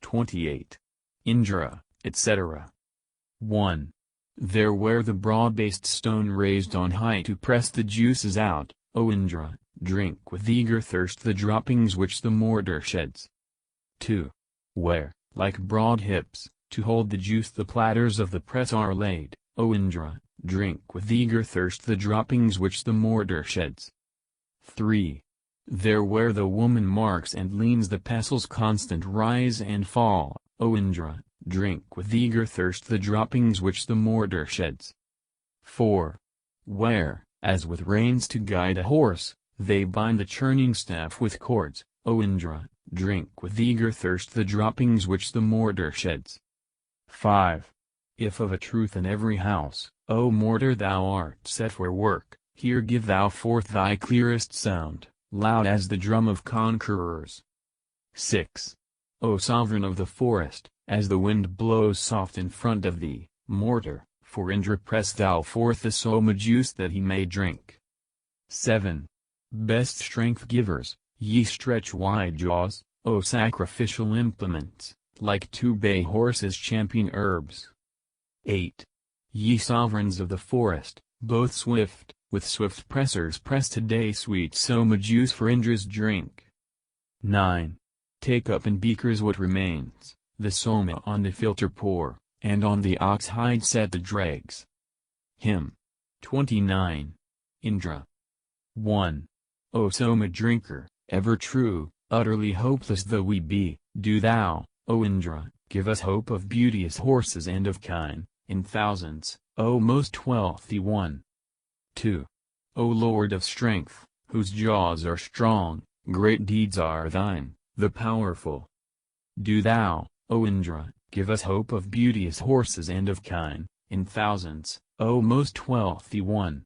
28. Indra, etc. 1. There where the broad-based stone raised on high to press the juices out, O Indra, drink with eager thirst the droppings which the mortar sheds. 2. Where, like broad hips, to hold the juice the platters of the press are laid, O Indra, drink with eager thirst the droppings which the mortar sheds. 3. There where the woman marks and leans the pestles constant rise and fall, O Indra, drink with eager thirst the droppings which the mortar sheds. 4. Where, as with reins to guide a horse, they bind the churning staff with cords, O Indra, drink with eager thirst the droppings which the mortar sheds. 5. If of a truth in every house, O mortar, thou art set for work, here give thou forth thy clearest sound, loud as the drum of conquerors. 6. O sovereign of the forest, as the wind blows soft in front of thee, mortar, for Indra press thou forth the soma juice that he may drink. 7. Best strength givers, ye stretch wide jaws, O sacrificial implements, like two bay horses champing herbs. 8. Ye sovereigns of the forest, both swift, with swift pressers press today sweet soma juice for Indra's drink. 9. Take up in beakers what remains, the soma on the filter pour, and on the ox hide set the dregs. Hymn 29. Indra. 1. O soma drinker, ever true, utterly hopeless though we be, do thou, O Indra, give us hope of beauteous horses and of kine, in thousands, O most wealthy one. 2. O Lord of strength, whose jaws are strong, great deeds are thine, the powerful. Do thou, O Indra, give us hope of beauteous horses and of kine, in thousands, O most wealthy one.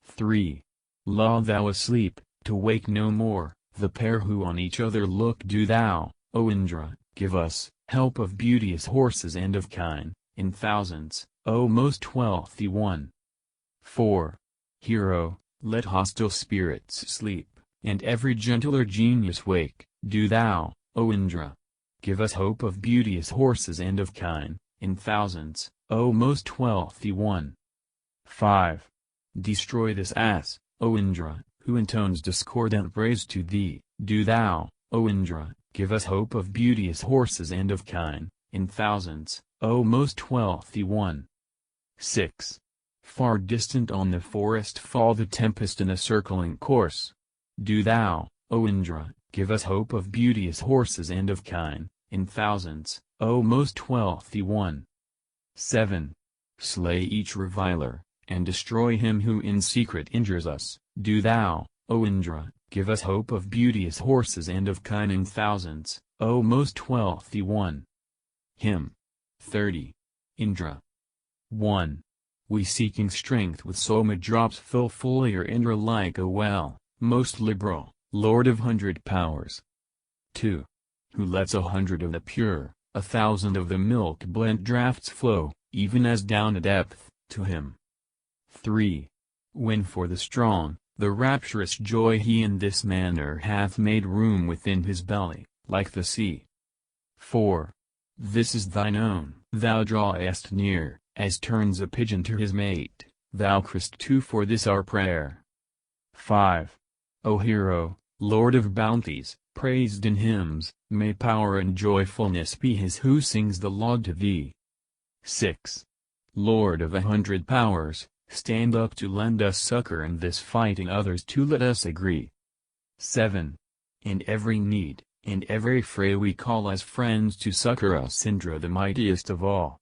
3. Lull thou asleep, to wake no more, the pair who on each other look. Do thou, O Indra, give us help of beauteous horses and of kine, in thousands, O most wealthy one. 4. Hero, let hostile spirits sleep, and every gentler genius wake. Do thou, O Indra, give us hope of beauteous horses and of kine, in thousands, O most wealthy one. 5. Destroy this ass, O Indra, who intones discordant praise to thee. Do thou, O Indra, give us hope of beauteous horses and of kine, in thousands, O most wealthy one. 6. Far distant on the forest fall the tempest in a circling course. Do thou, O Indra, give us hope of beauteous horses and of kine, in thousands, O most wealthy one. 7. Slay each reviler, and destroy him who in secret injures us. Do thou, O Indra, give us hope of beauteous horses and of kine in thousands, O most wealthy one. Hymn 30. Indra. 1. We seeking strength with soma drops fill fuller Indra like a well, most liberal, Lord of 100 powers. 2. Who lets 100 of the pure, 1,000 of the milk-blent draughts flow, even as down a depth, to him. 3. When for the strong, the rapturous joy he in this manner hath made room within his belly, like the sea. 4. This is thine own. Thou drawest near, as turns a pigeon to his mate, thou criest too for this our prayer. 5. O hero, Lord of bounties, praised in hymns, may power and joyfulness be his who sings the laud to thee. 6. Lord of 100 powers, stand up to lend us succor in this fighting others to let us agree. 7. In every need, in every fray we call as friends to succor us Indra the mightiest of all.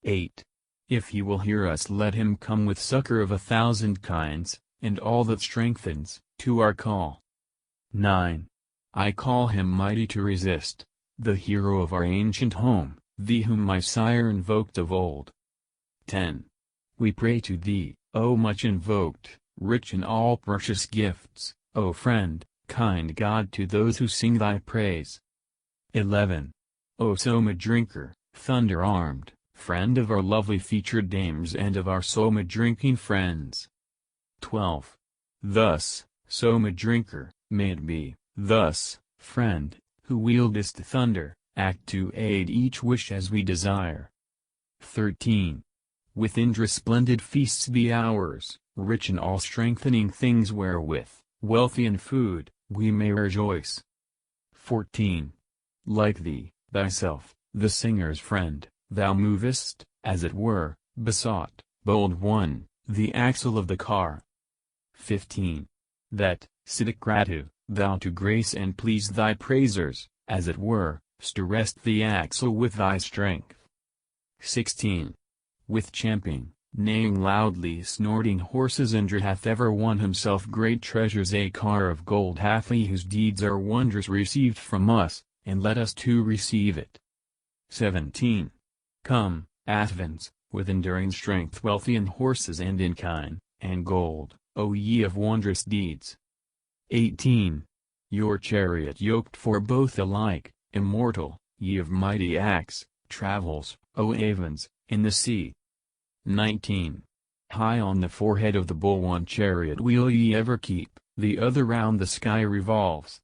8. If he will hear us let him come with succor of 1,000 kinds, and all that strengthens, to our call. 9. I call him mighty to resist, the hero of our ancient home, thee whom my sire invoked of old. 10. We pray to thee, O much invoked, rich in all precious gifts, O friend, kind God to those who sing thy praise. 11. O soma drinker, thunder-armed, friend of our lovely featured dames and of our soma drinking friends. 12. Thus, soma drinker, may it be, thus, friend, who wieldest thunder, act to aid each wish as we desire. 13. With Indra's splendid feasts be ours, rich in all strengthening things wherewith, wealthy in food, we may rejoice. 14. Like thee, thyself, the singer's friend, thou movest, as it were, besought, bold one, the axle of the car. 15. That, Siddhikratu, thou to grace and please thy praisers, as it were, stirrest the axle with thy strength. 16. With champing, neighing loudly snorting horses Indra hath ever won himself great treasures, a car of gold hath he whose deeds are wondrous received from us, and let us too receive it. 17. Come, Athens, with enduring strength wealthy in horses and in kine, and gold, O ye of wondrous deeds. 18. Your chariot yoked for both alike, immortal, ye of mighty acts, travels, O Avens, in the sea. 19. High on the forehead of the bull one chariot wheel ye ever keep, the other round the sky revolves.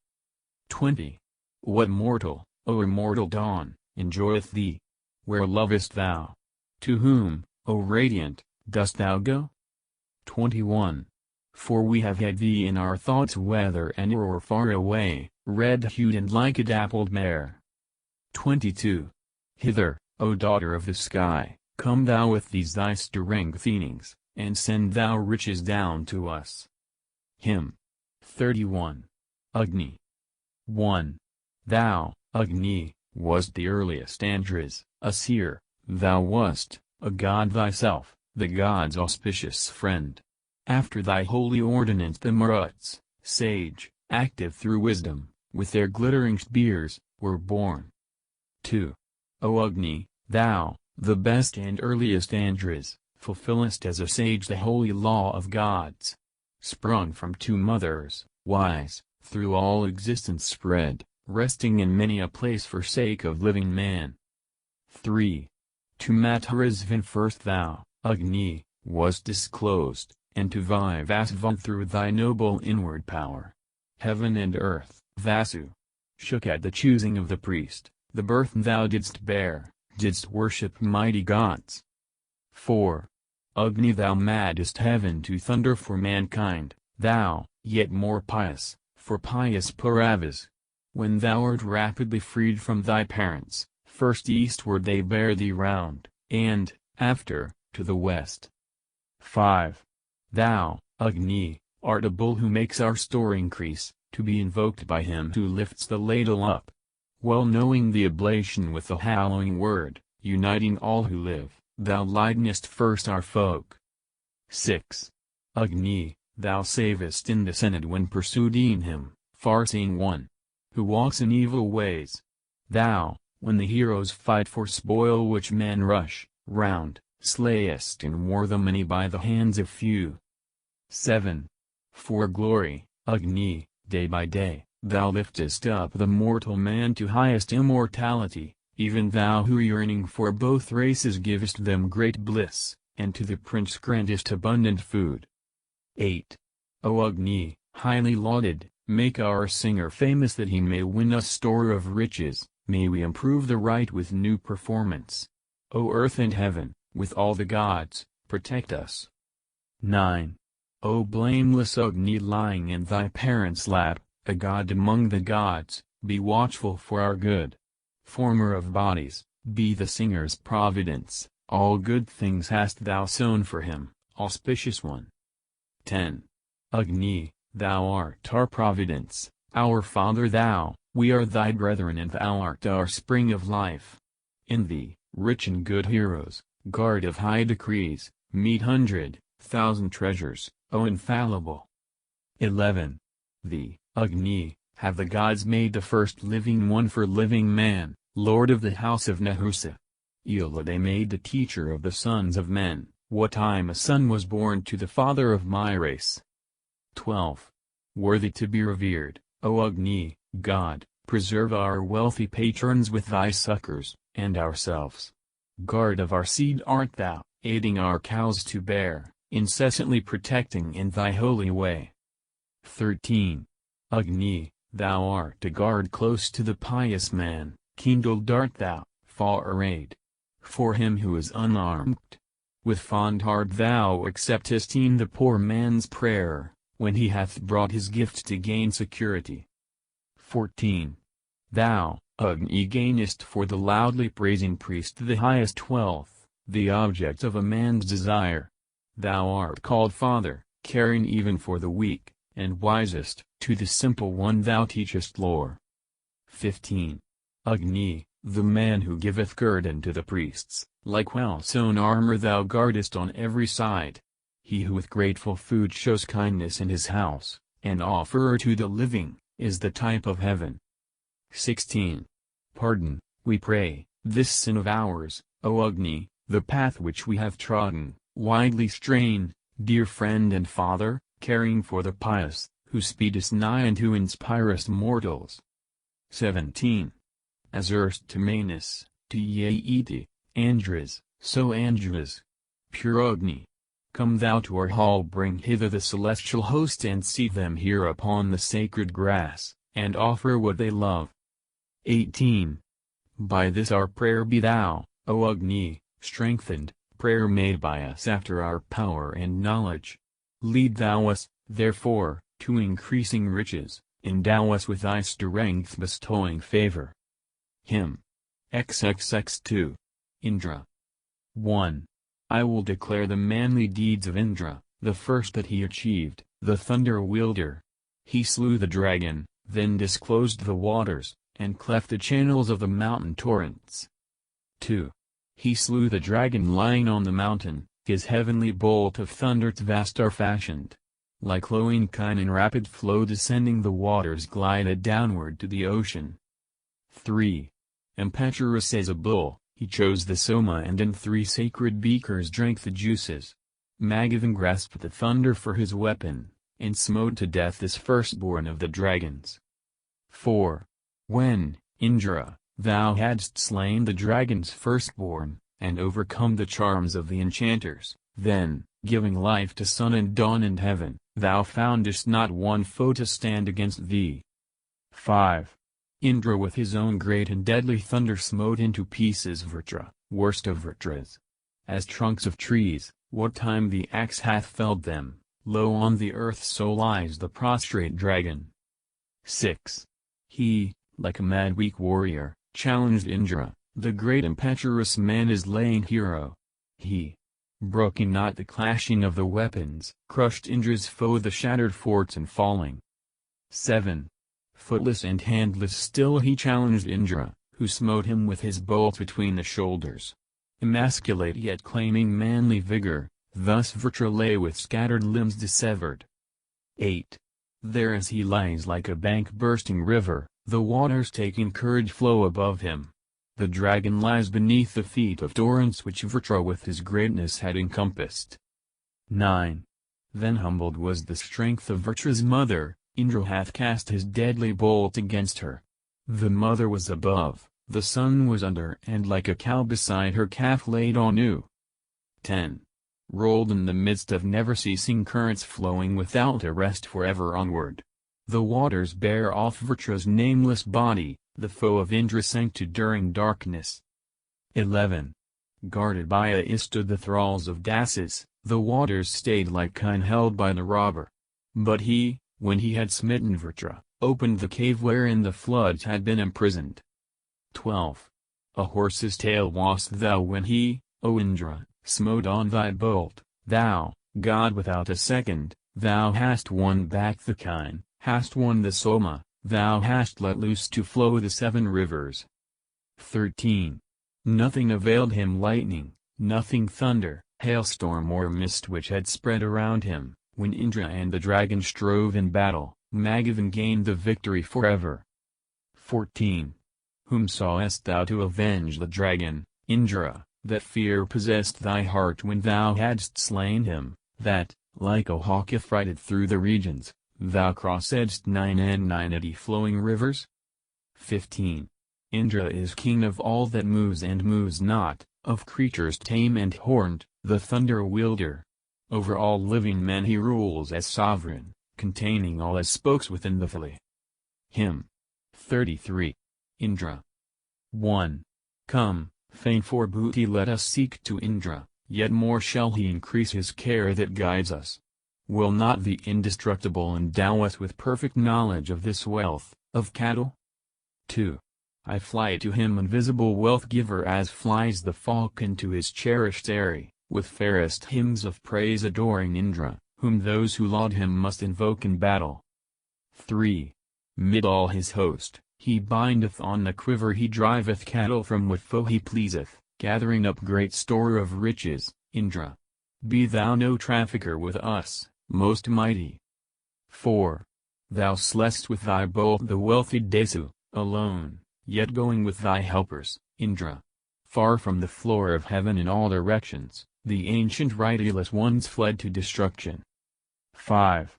20. What mortal, O immortal dawn, enjoyeth thee? Where lovest thou? To whom, O radiant, dost thou go? 21. For we have had thee in our thoughts whether near or far away, red-hued and like a dappled mare. 22. Hither, O daughter of the sky, come thou with these thy strength thinkings, and send thou riches down to us. Hymn 31. Agni. 1. Thou, Agni, wast the earliest Indras, a seer, thou wast, a god thyself, the god's auspicious friend. After thy holy ordinance the Maruts, sage, active through wisdom, with their glittering spears, were born. 2. O Agni, thou, the best and earliest Indras, fulfillest as a sage the holy law of gods. Sprung from two mothers, wise, through all existence spread, resting in many a place for sake of living man. 3. To Matarasvan first thou, Agni, was disclosed, and to Vivasvan through thy noble inward power. Heaven and earth, Vasu, shook at the choosing of the priest, the birth thou didst bear, didst worship mighty gods. 4. Agni, thou madest heaven to thunder for mankind, thou, yet more pious, for pious Pauravas. When thou art rapidly freed from thy parents, first eastward they bear thee round, and, after, to the west. 5. Thou, Agni, art a bull who makes our store increase, to be invoked by him who lifts the ladle up. Well knowing the oblation with the hallowing word, uniting all who live, thou lightenest first our folk. 6. Agni, thou savest in the Senate when pursued in him, far-seeing one, who walks in evil ways. Thou, when the heroes fight for spoil which men rush round, slayest in war the many by the hands of few. 7. For glory, Agni, day by day, thou liftest up the mortal man to highest immortality, even thou who yearning for both races givest them great bliss, and to the prince grantest abundant food. 8. O Agni, highly lauded, make our singer famous that he may win us store of riches, may we improve the right with new performance. O earth and heaven, with all the gods, protect us. 9. O blameless Agni lying in thy parents' lap, a god among the gods, be watchful for our good. Former of bodies, be the singer's providence, all good things hast thou sown for him, auspicious one. 10. Agni, thou art our providence, our father thou, we are thy brethren and thou art our spring of life. In thee, rich and good heroes, guard of high decrees, meet 100,000 treasures, O infallible. 11. Thee, Agni, have the gods made the first living one for living man, lord of the house of Nahusa. Ila they made the teacher of the sons of men, what time a son was born to the father of my race. 12. Worthy to be revered, O Agni, God, preserve our wealthy patrons with thy succors, and ourselves. Guard of our seed art thou, aiding our cows to bear, incessantly protecting in thy holy way. 13. Agni, thou art a guard close to the pious man, kindled art thou, far arrayed, for him who is unarmed. With fond heart thou acceptest e'en the poor man's prayer, when he hath brought his gift to gain security. 14. Thou, Agni, gainest for the loudly praising priest the highest wealth, the object of a man's desire. Thou art called Father, caring even for the weak, and wisest, to the simple one thou teachest lore. 15. Agni, the man who giveth guerdon to the priests, like well-sewn armor thou guardest on every side. He who with grateful food shows kindness in his house, and offerer to the living, is the type of heaven. 16. Pardon, we pray, this sin of ours, O Agni, the path which we have trodden, widely strain, dear friend and father, caring for the pious, who speedest nigh and who inspirest mortals. 17. As erst to Manus, to Yaeti, Andras, so Andras. Pure Agni. Come thou to our hall, bring hither the celestial host and seat them here upon the sacred grass, and offer what they love. 18. By this our prayer be thou, O Agni, strengthened, prayer made by us after our power and knowledge. Lead thou us, therefore, to increasing riches, endow us with thy strength bestowing favor. Hymn. XXX2. Indra. 1. I will declare the manly deeds of Indra, the first that he achieved, the thunder wielder. He slew the dragon, then disclosed the waters, and cleft the channels of the mountain torrents. 2. He slew the dragon lying on the mountain, his heavenly bolt of thunder Tvastar fashioned. Like flowing kine in rapid flow descending the waters glided downward to the ocean. 3. Impetuous as a bull, he chose the soma and in 3 sacred beakers drank the juices. Magavan grasped the thunder for his weapon, and smote to death this firstborn of the dragons. 4. When, Indra, thou hadst slain the dragon's firstborn, and overcome the charms of the enchanters, then, giving life to sun and dawn and heaven, thou foundest not one foe to stand against thee. 5. Indra with his own great and deadly thunder smote into pieces Vritra, worst of Vritras. As trunks of trees, what time the axe hath felled them, low on the earth so lies the prostrate dragon. 6. He, like a mad weak warrior, challenged Indra, the great impetuous man is laying hero. He, brooking not the clashing of the weapons, crushed Indra's foe the shattered forts and falling. 7. Footless and handless still he challenged Indra, who smote him with his bolt between the shoulders. Emasculate yet claiming manly vigor, thus Vritra lay with scattered limbs dissevered. 8. There as he lies like a bank-bursting river, the waters taking courage flow above him. The dragon lies beneath the feet of torrents which Vritra with his greatness had encompassed. 9. Then humbled was the strength of Vritra's mother, Indra hath cast his deadly bolt against her. The mother was above, the son was under, and like a cow beside her calf laid anew. 10. Rolled in the midst of never-ceasing currents flowing without a rest forever onward. The waters bear off Vritra's nameless body, the foe of Indra sank to during darkness. 11. Guarded by a stood the thralls of Dasas, the waters stayed like kine held by the robber. But he, when he had smitten Vritra, opened the cave wherein the floods had been imprisoned. 12. A horse's tail wast thou when he, O Indra, smote on thy bolt, thou, god without a second, thou hast won back the kine, hast won the soma, thou hast let loose to flow the 7 rivers. 13. Nothing availed him lightning, nothing thunder, hailstorm or mist which had spread around him. When Indra and the dragon strove in battle, Magavan gained the victory forever. 14. Whom sawest thou to avenge the dragon, Indra, that fear possessed thy heart when thou hadst slain him, that, like a hawk affrighted through the regions, thou crossedst 980 flowing rivers? 15. Indra is king of all that moves and moves not, of creatures tame and horned, the thunder wielder. Over all living men he rules as sovereign, containing all as spokes within the valley. Hymn. 33. Indra. 1. Come, fain for booty let us seek to Indra, yet more shall he increase his care that guides us. Will not the indestructible endow us with perfect knowledge of this wealth, of cattle? 2. I fly to him invisible wealth giver as flies the falcon to his cherished eyrie, with fairest hymns of praise adoring Indra, whom those who laud him must invoke in battle. 3. Mid all his host, he bindeth on the quiver he driveth cattle from what foe he pleaseth, gathering up great store of riches, Indra. Be thou no trafficker with us, most mighty. 4. Thou slest with thy bolt the wealthy Desu, alone, yet going with thy helpers, Indra. Far from the floor of heaven in all directions, the ancient righteous ones fled to destruction. 5.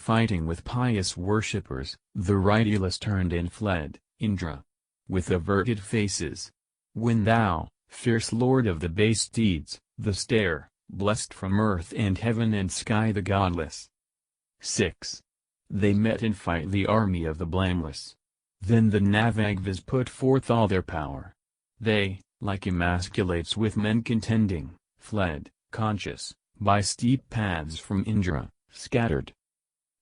fighting with pious worshippers, the righteous turned and fled, Indra. With averted faces. When thou, fierce lord of the base deeds, the stare, blessed from earth and heaven and sky the godless. 6. They met in fight the army of the blameless. Then the Navagvas put forth all their power. They, like emasculates with men contending, fled, conscious, by steep paths from Indra, scattered.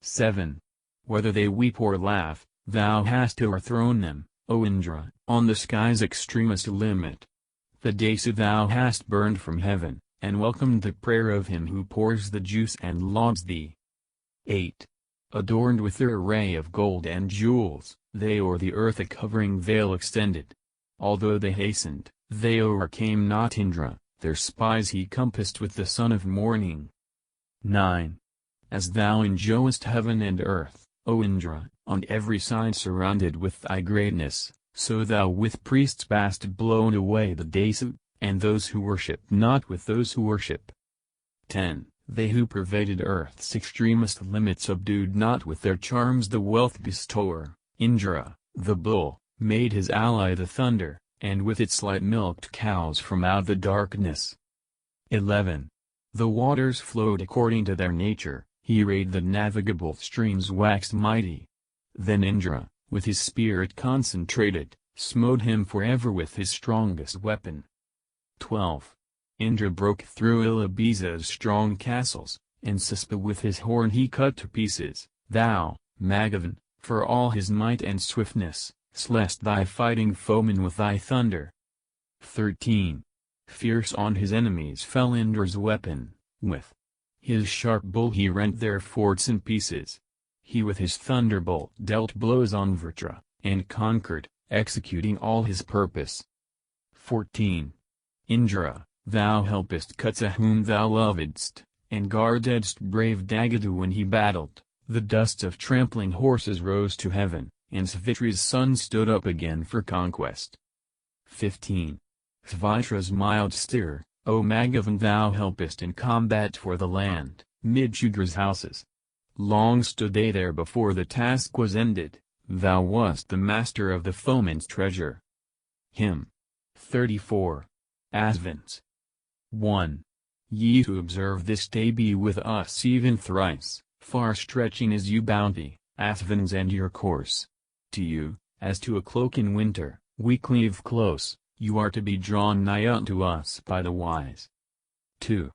7. Whether they weep or laugh, thou hast o'erthrown them, O Indra, on the sky's extremest limit. The deities thou hast burned from heaven, and welcomed the prayer of him who pours the juice and lauds thee. 8. Adorned with their array of gold and jewels, they o'er the earth a covering veil extended. Although they hastened, they o'ercame not Indra, their spies he compassed with the sun of morning. 9. As thou enjoyest heaven and earth, O Indra, on every side surrounded with thy greatness, so thou with priests hast blown away the deities, and those who worship not with those who worship. 10. They who pervaded earth's extremest limit subdued not with their charms the wealth bestower, Indra, the bull, made his ally the thunder, and with its light milked cows from out the darkness. 11. The waters flowed according to their nature, he rayed the navigable streams waxed mighty. Then Indra, with his spirit concentrated, smote him forever with his strongest weapon. 12. Indra broke through Ilabiza's strong castles, and Sispa with his horn he cut to pieces. Thou, Magavan, for all his might and swiftness, slayest thy fighting foemen with thy thunder. 13. Fierce on his enemies fell Indra's weapon, with his sharp bull he rent their forts in pieces. He with his thunderbolt dealt blows on Vritra, and conquered, executing all his purpose. 14. Indra, thou helpest Kutsa whom thou lovedst, and guardedst brave Dagadu when he battled. The dust of trampling horses rose to heaven, and Savitri's son stood up again for conquest. 15. Svitra's mild steer, O Magavan thou helpest in combat for the land, mid Shudra's houses. Long stood they there before the task was ended, thou wast the master of the foeman's treasure. Hymn 34. Asvins. 1. Ye who observe this day be with us even thrice, far-stretching is you bounty, Asvins and your course. To you, as to a cloak in winter, we cleave close, you are to be drawn nigh unto us by the wise. 2.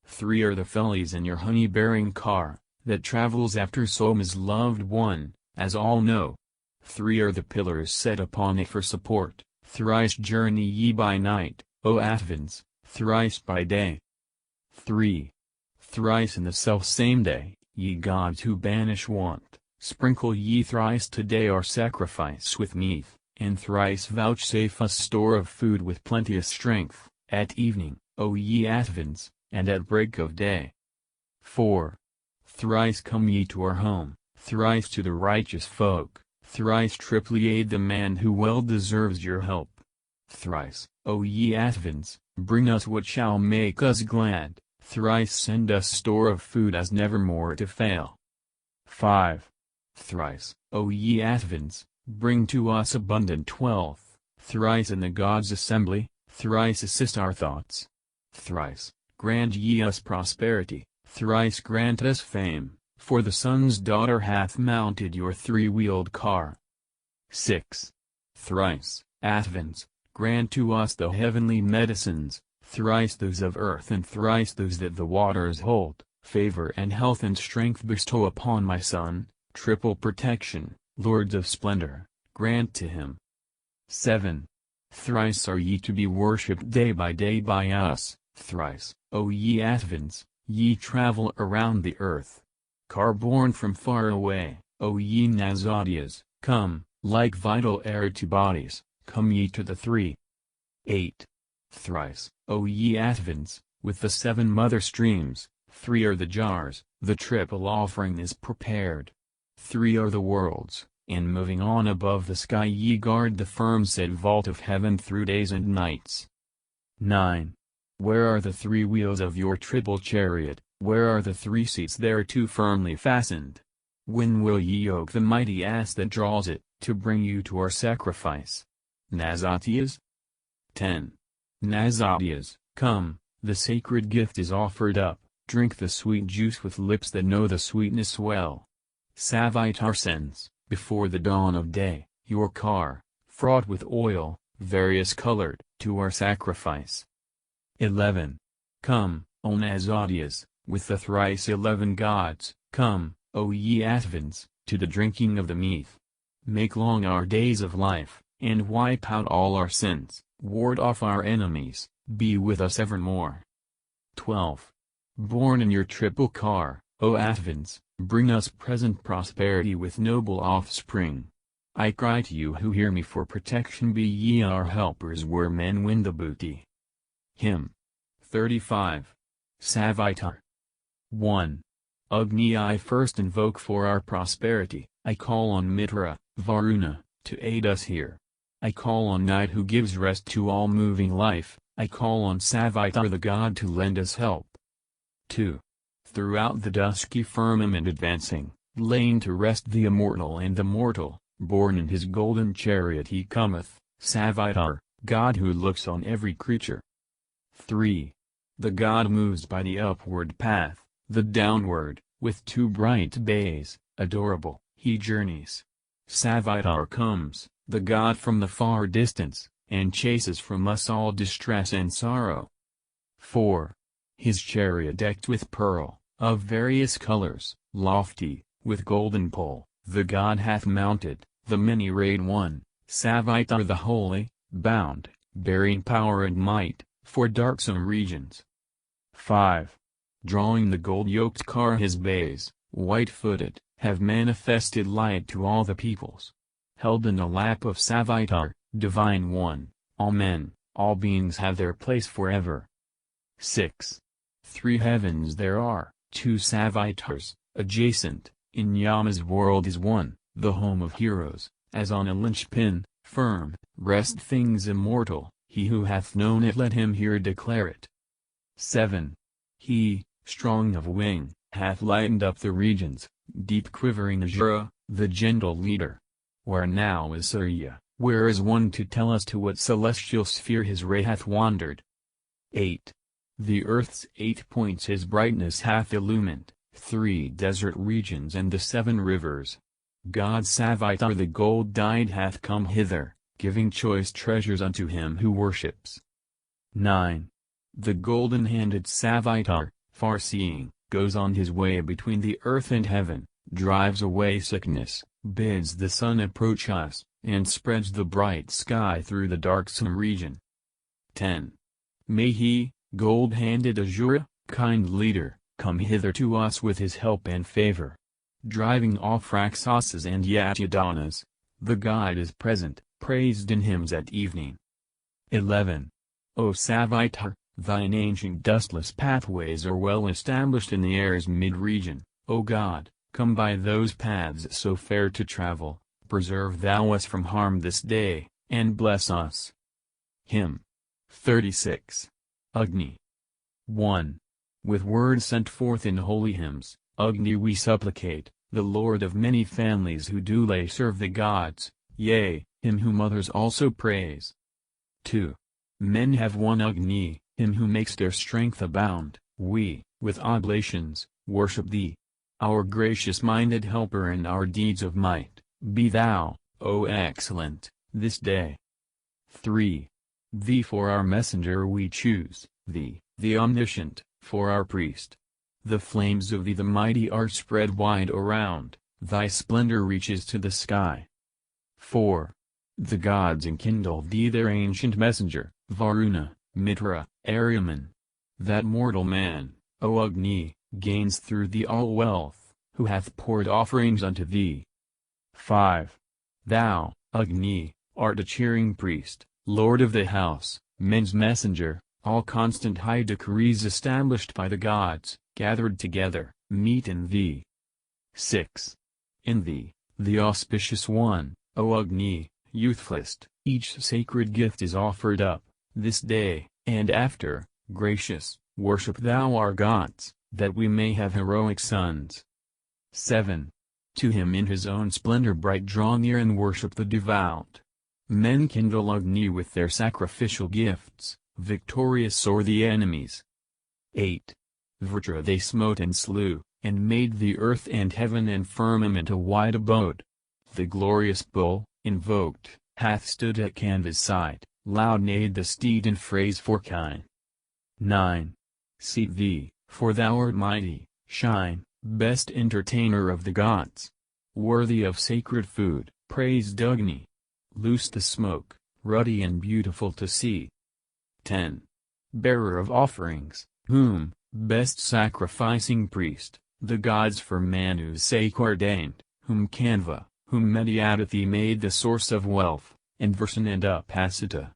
3 are the fellies in your honey-bearing car, that travels after Soma's loved one, as all know. 3 are the pillars set upon it for support, thrice journey ye by night, O Asvins, thrice by day. 3. Thrice in the self-same day, ye gods who banish want, sprinkle ye thrice today our sacrifice with meat, and thrice vouchsafe us store of food with plenteous strength, at evening, O ye Asvins, and at break of day. 4. Thrice come ye to our home, thrice to the righteous folk, thrice triply aid the man who well deserves your help. Thrice, O ye Asvins, bring us what shall make us glad, thrice send us store of food as nevermore to fail. 5. Thrice, O ye Asvins, bring to us abundant wealth, thrice in the gods' assembly, thrice assist our thoughts. Thrice, grant ye us prosperity, thrice grant us fame, for the sun's daughter hath mounted your 3-wheeled car. 6. Thrice, Asvins, grant to us the heavenly medicines, thrice those of earth and thrice those that the waters hold, favor and health and strength bestow upon my son, triple protection, lords of splendor, grant to him. 7. Thrice are ye to be worshipped day by us, thrice, O ye Asvins, ye travel around the earth. Car borne from far away, O ye Nazadias, come, like vital air to bodies, come ye to the 3. 8. Thrice, O ye Asvins, with the 7 mother streams, 3 are the jars, the triple offering is prepared. 3 are the worlds, and moving on above the sky ye guard the firm set vault of heaven through days and nights. 9. Where are the 3 wheels of your triple chariot, where are the 3 seats thereto firmly fastened? When will ye yoke the mighty ass that draws it, to bring you to our sacrifice? Nazatyas? 10. Nazatyas, come, the sacred gift is offered up, drink the sweet juice with lips that know the sweetness well. Savitar sends, before the dawn of day, your car, fraught with oil, various colored, to our sacrifice. 11. Come, O Nazatyas, with the thrice 11 gods, come, O ye Atvans, to the drinking of the meath. Make long our days of life, and wipe out all our sins, ward off our enemies, be with us evermore. 12. Born in your triple car, O Atvans, bring us present prosperity with noble offspring. I cry to you who hear me for protection, be ye our helpers where men win the booty. Hymn 35. Savitar. 1. Agni, I first invoke for our prosperity, I call on Mitra, Varuna, to aid us here. I call on Night who gives rest to all moving life, I call on Savitar the god to lend us help. 2. Throughout the dusky firmament advancing, laying to rest the immortal and the mortal, born in his golden chariot he cometh, Savitar, God who looks on every creature. 3. The god moves by the upward path, the downward, with two bright bays, adorable, he journeys. Savitar comes, the god from the far distance, and chases from us all distress and sorrow. 4. His chariot decked with pearl, of various colors, lofty, with golden pole, the god hath mounted, the many-rayed one, Savitar the holy, bound, bearing power and might, for darksome regions. 5. Drawing the gold-yoked car his bays, white-footed, have manifested light to all the peoples. Held in the lap of Savitar, divine one, all men, all beings have their place forever. 6. 3 heavens there are, 2 Savitars, adjacent, in Yama's world is one, the home of heroes, as on a linchpin, firm, rest things immortal, he who hath known it let him here declare it. 7. He, strong of wing, hath lightened up the regions, deep quivering Azura, the gentle leader. Where now is Surya, where is one to tell us to what celestial sphere his ray hath wandered? 8. The earth's 8 points his brightness hath illumined, 3 desert regions and the 7 rivers. God Savitar the gold-dyed hath come hither, giving choice treasures unto him who worships. 9. The golden-handed Savitar, far-seeing, goes on his way between the earth and heaven, drives away sickness, bids the sun approach us, and spreads the bright sky through the darksome region. 10. May he, gold-handed Azura, kind leader, come hither to us with his help and favor. Driving off Rakshasas and Yatyadanas, the god is present, praised in hymns at evening. 11. O Savitar, thine ancient dustless pathways are well established in the air's mid-region, O God, come by those paths so fair to travel, preserve thou us from harm this day, and bless us. Hymn 36. Agni. 1. With words sent forth in holy hymns, Agni we supplicate, the Lord of many families who do lay serve the gods, yea, him whom others also praise. 2. Men have one Agni, him who makes their strength abound, we, with oblations, worship thee. Our gracious-minded helper in our deeds of might, be thou, O excellent, this day. 3. Thee for our messenger we choose, thee, the omniscient, for our priest. The flames of thee the mighty are spread wide around, thy splendor reaches to the sky. 4. The gods enkindle thee their ancient messenger, Varuna, Mitra, Ahriman. That mortal man, O Agni, gains through thee all wealth, who hath poured offerings unto thee. 5. Thou, Agni, art a cheering priest, lord of the house, men's messenger, all constant high decrees established by the gods, gathered together, meet in thee. 6. In thee, the auspicious one, O Agni, youthfulest, each sacred gift is offered up, this day, and after, gracious, worship thou our gods, that we may have heroic sons. 7. To him in his own splendor bright draw near and worship the devout. Men kindle Agni with their sacrificial gifts, victorious o'er the enemies. 8. Vritra they smote and slew, and made the earth and heaven and firmament a wide abode. The glorious bull, invoked, hath stood at Canva's side, loud neighed the steed in phrase for kine. 9. Seat thee, for thou art mighty, shine, best entertainer of the gods. Worthy of sacred food, praised Agni. Loose the smoke, ruddy and beautiful to see. 10. Bearer of offerings, whom, best sacrificing priest, the gods for Manu's sake ordained, whom Canva, whom Mediadathi made the source of wealth, and Varuna and Upasita.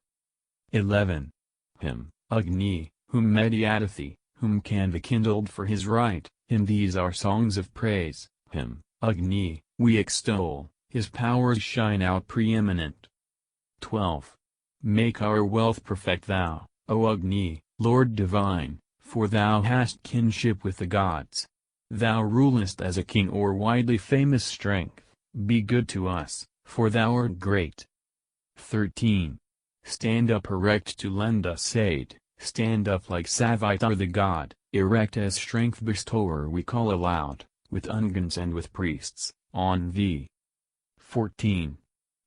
11. Him, Agni, whom Mediadathi, whom Canva kindled for his right, him these are songs of praise, him, Agni, we extol, his powers shine out preeminent. 12. Make our wealth perfect thou, O Agni, Lord divine, for thou hast kinship with the gods. Thou rulest as a king o'er widely famous strength, be good to us, for thou art great. 13. Stand up erect to lend us aid, stand up like Savitar the god, erect as strength bestower we call aloud, with ungans and with priests, on thee. 14.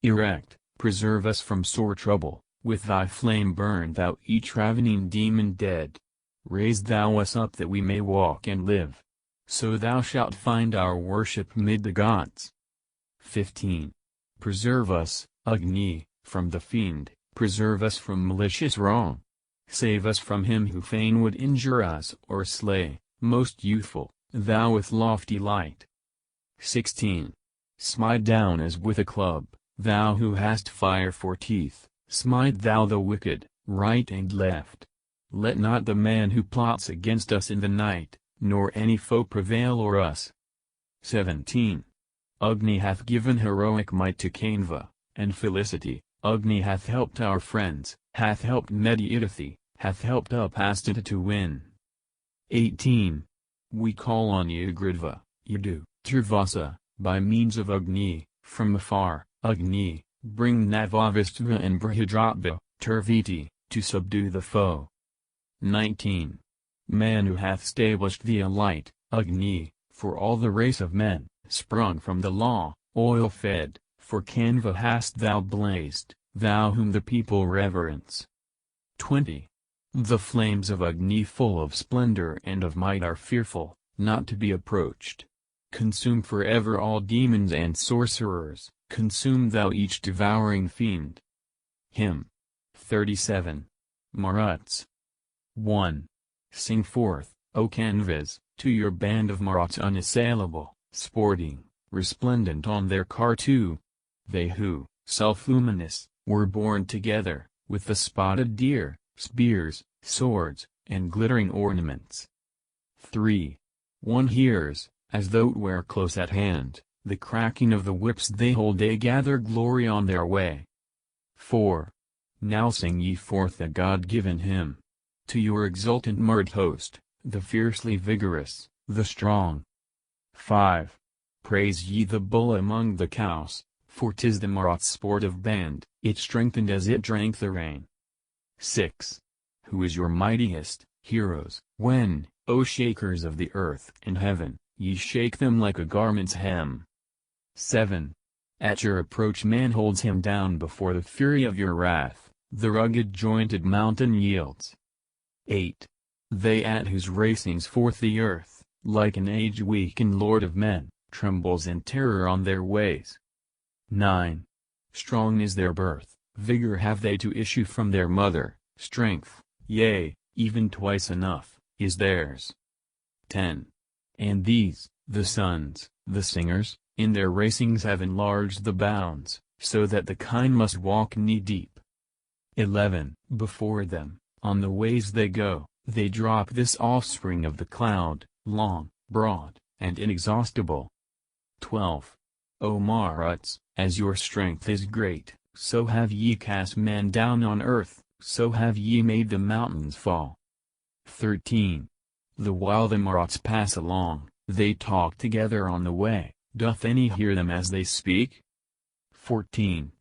Erect, preserve us from sore trouble, with thy flame burn thou each ravening demon dead. Raise thou us up that we may walk and live. So thou shalt find our worship mid the gods. 15. Preserve us, Agni, from the fiend, preserve us from malicious wrong. Save us from him who fain would injure us or slay, most youthful, thou with lofty light. 16. Smite down as with a club, thou who hast fire for teeth, smite thou the wicked, right and left. Let not the man who plots against us in the night, nor any foe prevail o'er us. 17. Agni hath given heroic might to Canva, and felicity, Agni hath helped our friends, hath helped Mediadathi, hath helped Upasita to win. 18. We call on ṛgveda, Yadu, Turvasa, by means of Agni, from afar, Agni, bring Navavistva and Brihadratva, Turviti, to subdue the foe. 19. Manu hath stablished thee a light, Agni, for all the race of men, sprung from the law, oil-fed, for Canva hast thou blazed, thou whom the people reverence. 20. The flames of Agni full of splendor and of might are fearful, not to be approached. Consume forever all demons and sorcerers, consume thou each devouring fiend. Hymn 37. Maruts. 1. Sing forth, O Canvas, to your band of Maruts unassailable, sporting, resplendent on their car too. They who, self-luminous, were born together, with the spotted deer, spears, swords, and glittering ornaments. 3. One hears, as though it were close at hand, the cracking of the whips they hold, they gather glory on their way. 4. Now sing ye forth a God-given hymn. To your exultant Mard host, the fiercely vigorous, the strong. 5. Praise ye the bull among the cows, for 'tis the Marat's sportive band, it strengthened as it drank the rain. 6. Who is your mightiest, heroes, when, O shakers of the earth and heaven, ye shake them like a garment's hem? 7. At your approach man holds him down before the fury of your wrath, the rugged-jointed mountain yields. 8. They at whose racings forth the earth, like an age-weakened lord of men, trembles in terror on their ways. 9. Strong is their birth, vigor have they to issue from their mother, strength, yea, even twice enough, is theirs. 10. And these, the sons, the singers, in their racings have enlarged the bounds, so that the kine must walk knee-deep. 11. Before them, on the ways they go, they drop this offspring of the cloud, long, broad, and inexhaustible. 12. O Maruts, as your strength is great, so have ye cast man down on earth, so have ye made the mountains fall. 13. The while the Maruts pass along, they talk together on the way, Doth any hear them as they speak? 14.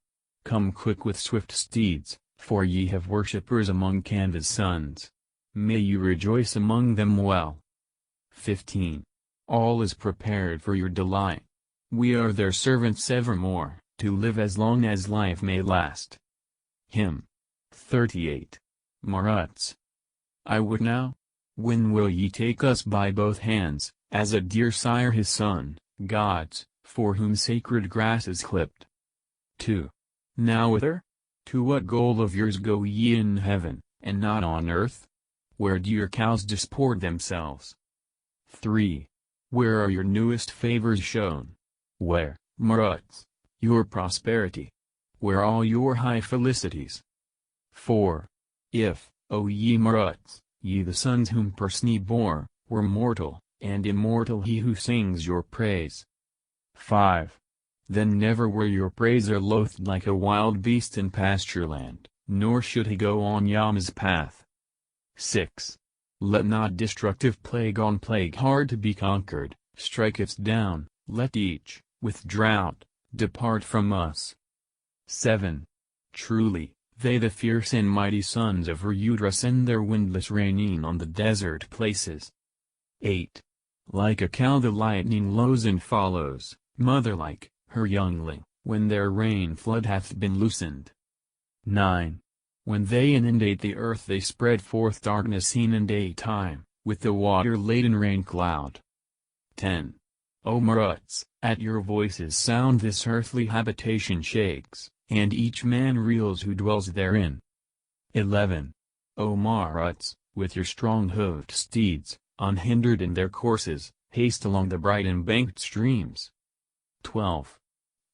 Come quick with swift steeds, for ye have worshippers among Canva's sons. May you rejoice among them well. 15. All is prepared for your delight. We are their servants evermore, to live as long as life may last. Hymn 38. Maruts. I would now. When will ye take us by both hands, as a dear sire his son, gods, for whom sacred grass is clipped? 2. Now whither? To what goal of yours go ye in heaven, and not on earth? Where do your cows disport themselves? 3. Where are your newest favors shown? Where, Maruts, your prosperity? Where all your high felicities? 4. If, O ye Maruts, ye the sons whom Persni bore, were mortal, and immortal he who sings your praise. 5. Then never were your praiser loathed like a wild beast in pastureland, nor should he go on Yama's path. 6. Let not destructive plague on plague hard to be conquered, strike us down, let each, with drought, depart from us. 7. Truly, they the fierce and mighty sons of Rudra send their windless raining on the desert places. 8. Like a cow the lightning lows and follows, mother-like, her youngling, when their rain flood hath been loosened. 9. When they inundate the earth they spread forth darkness seen in daytime, with the water-laden rain cloud. 10. O Maruts, at your voices sound this earthly habitation shakes, and each man reels who dwells therein. 11. O Maruts, with your strong-hoofed steeds, unhindered in their courses, haste along the bright embanked streams. 12.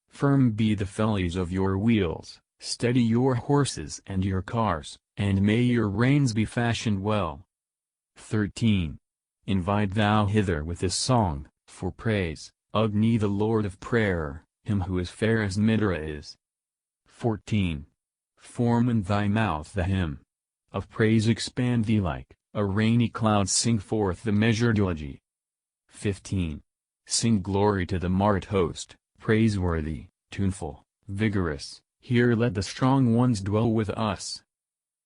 Firm be the fellies of your wheels, steady your horses and your cars, and may your reins be fashioned well. 13. Invite thou hither with this song, for praise, Agni the Lord of prayer, him who is fair as Mitra is. 14. Form in thy mouth the hymn of praise, expand thee like a rainy cloud, sing forth the measured eulogy. 15. Sing glory to the Marat host, praiseworthy, tuneful, vigorous, here let the strong ones dwell with us.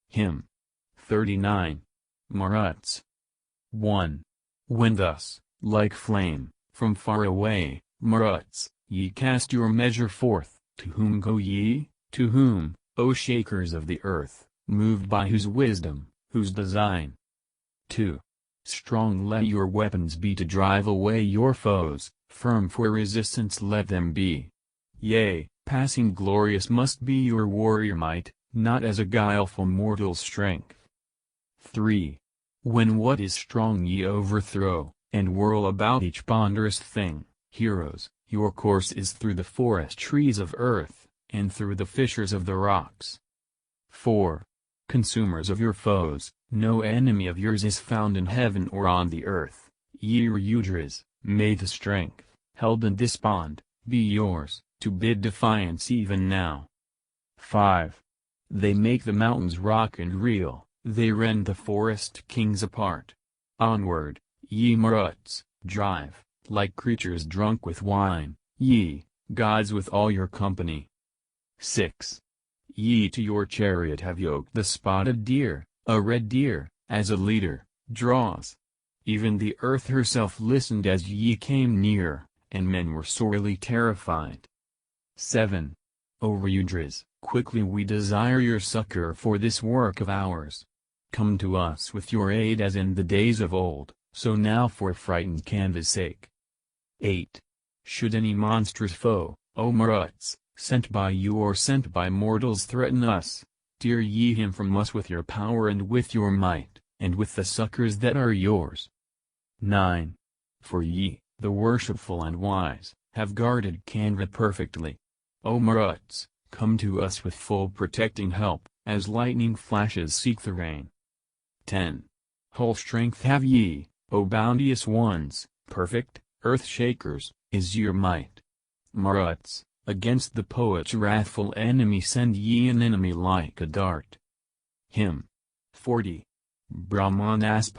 Hymn 39. Maruts. 1. When thus, like flame, from far away, Maruts, ye cast your measure forth, to whom go ye? To whom, O shakers of the earth, moved by whose wisdom, whose design? 2. Strong let your weapons be to drive away your foes, firm for resistance let them be. Yea, passing glorious must be your warrior might, not as a guileful mortal's strength. 3. When what is strong ye overthrow, and whirl about each ponderous thing, heroes, your course is through the forest trees of earth, and through the fissures of the rocks. 4. Consumers of your foes, no enemy of yours is found in heaven or on the earth, ye Rudras, may the strength, held in despond, be yours, to bid defiance even now. 5. They make the mountains rock and reel, they rend the forest kings apart. Onward, ye Maruts, drive, like creatures drunk with wine, ye, gods with all your company. 6. Ye to your chariot have yoked the spotted deer, a red deer, as a leader, draws. Even the earth herself listened as ye came near, and men were sorely terrified. 7. O Rudras, quickly we desire your succor for this work of ours. Come to us with your aid as in the days of old, so now for frightened Canva's sake. 8. Should any monstrous foe, O Maruts, sent by you or sent by mortals threaten us, steer ye him from us with your power and with your might, and with the succors that are yours. 9. For ye, the worshipful and wise, have guarded Canva perfectly. O Maruts, come to us with full protecting help, as lightning flashes seek the rain. 10. Whole strength have ye, O bounteous ones, perfect, earth-shakers, is your might. Maruts, against the poet's wrathful enemy send ye an enemy like a dart. Hymn 40. Brahmanas.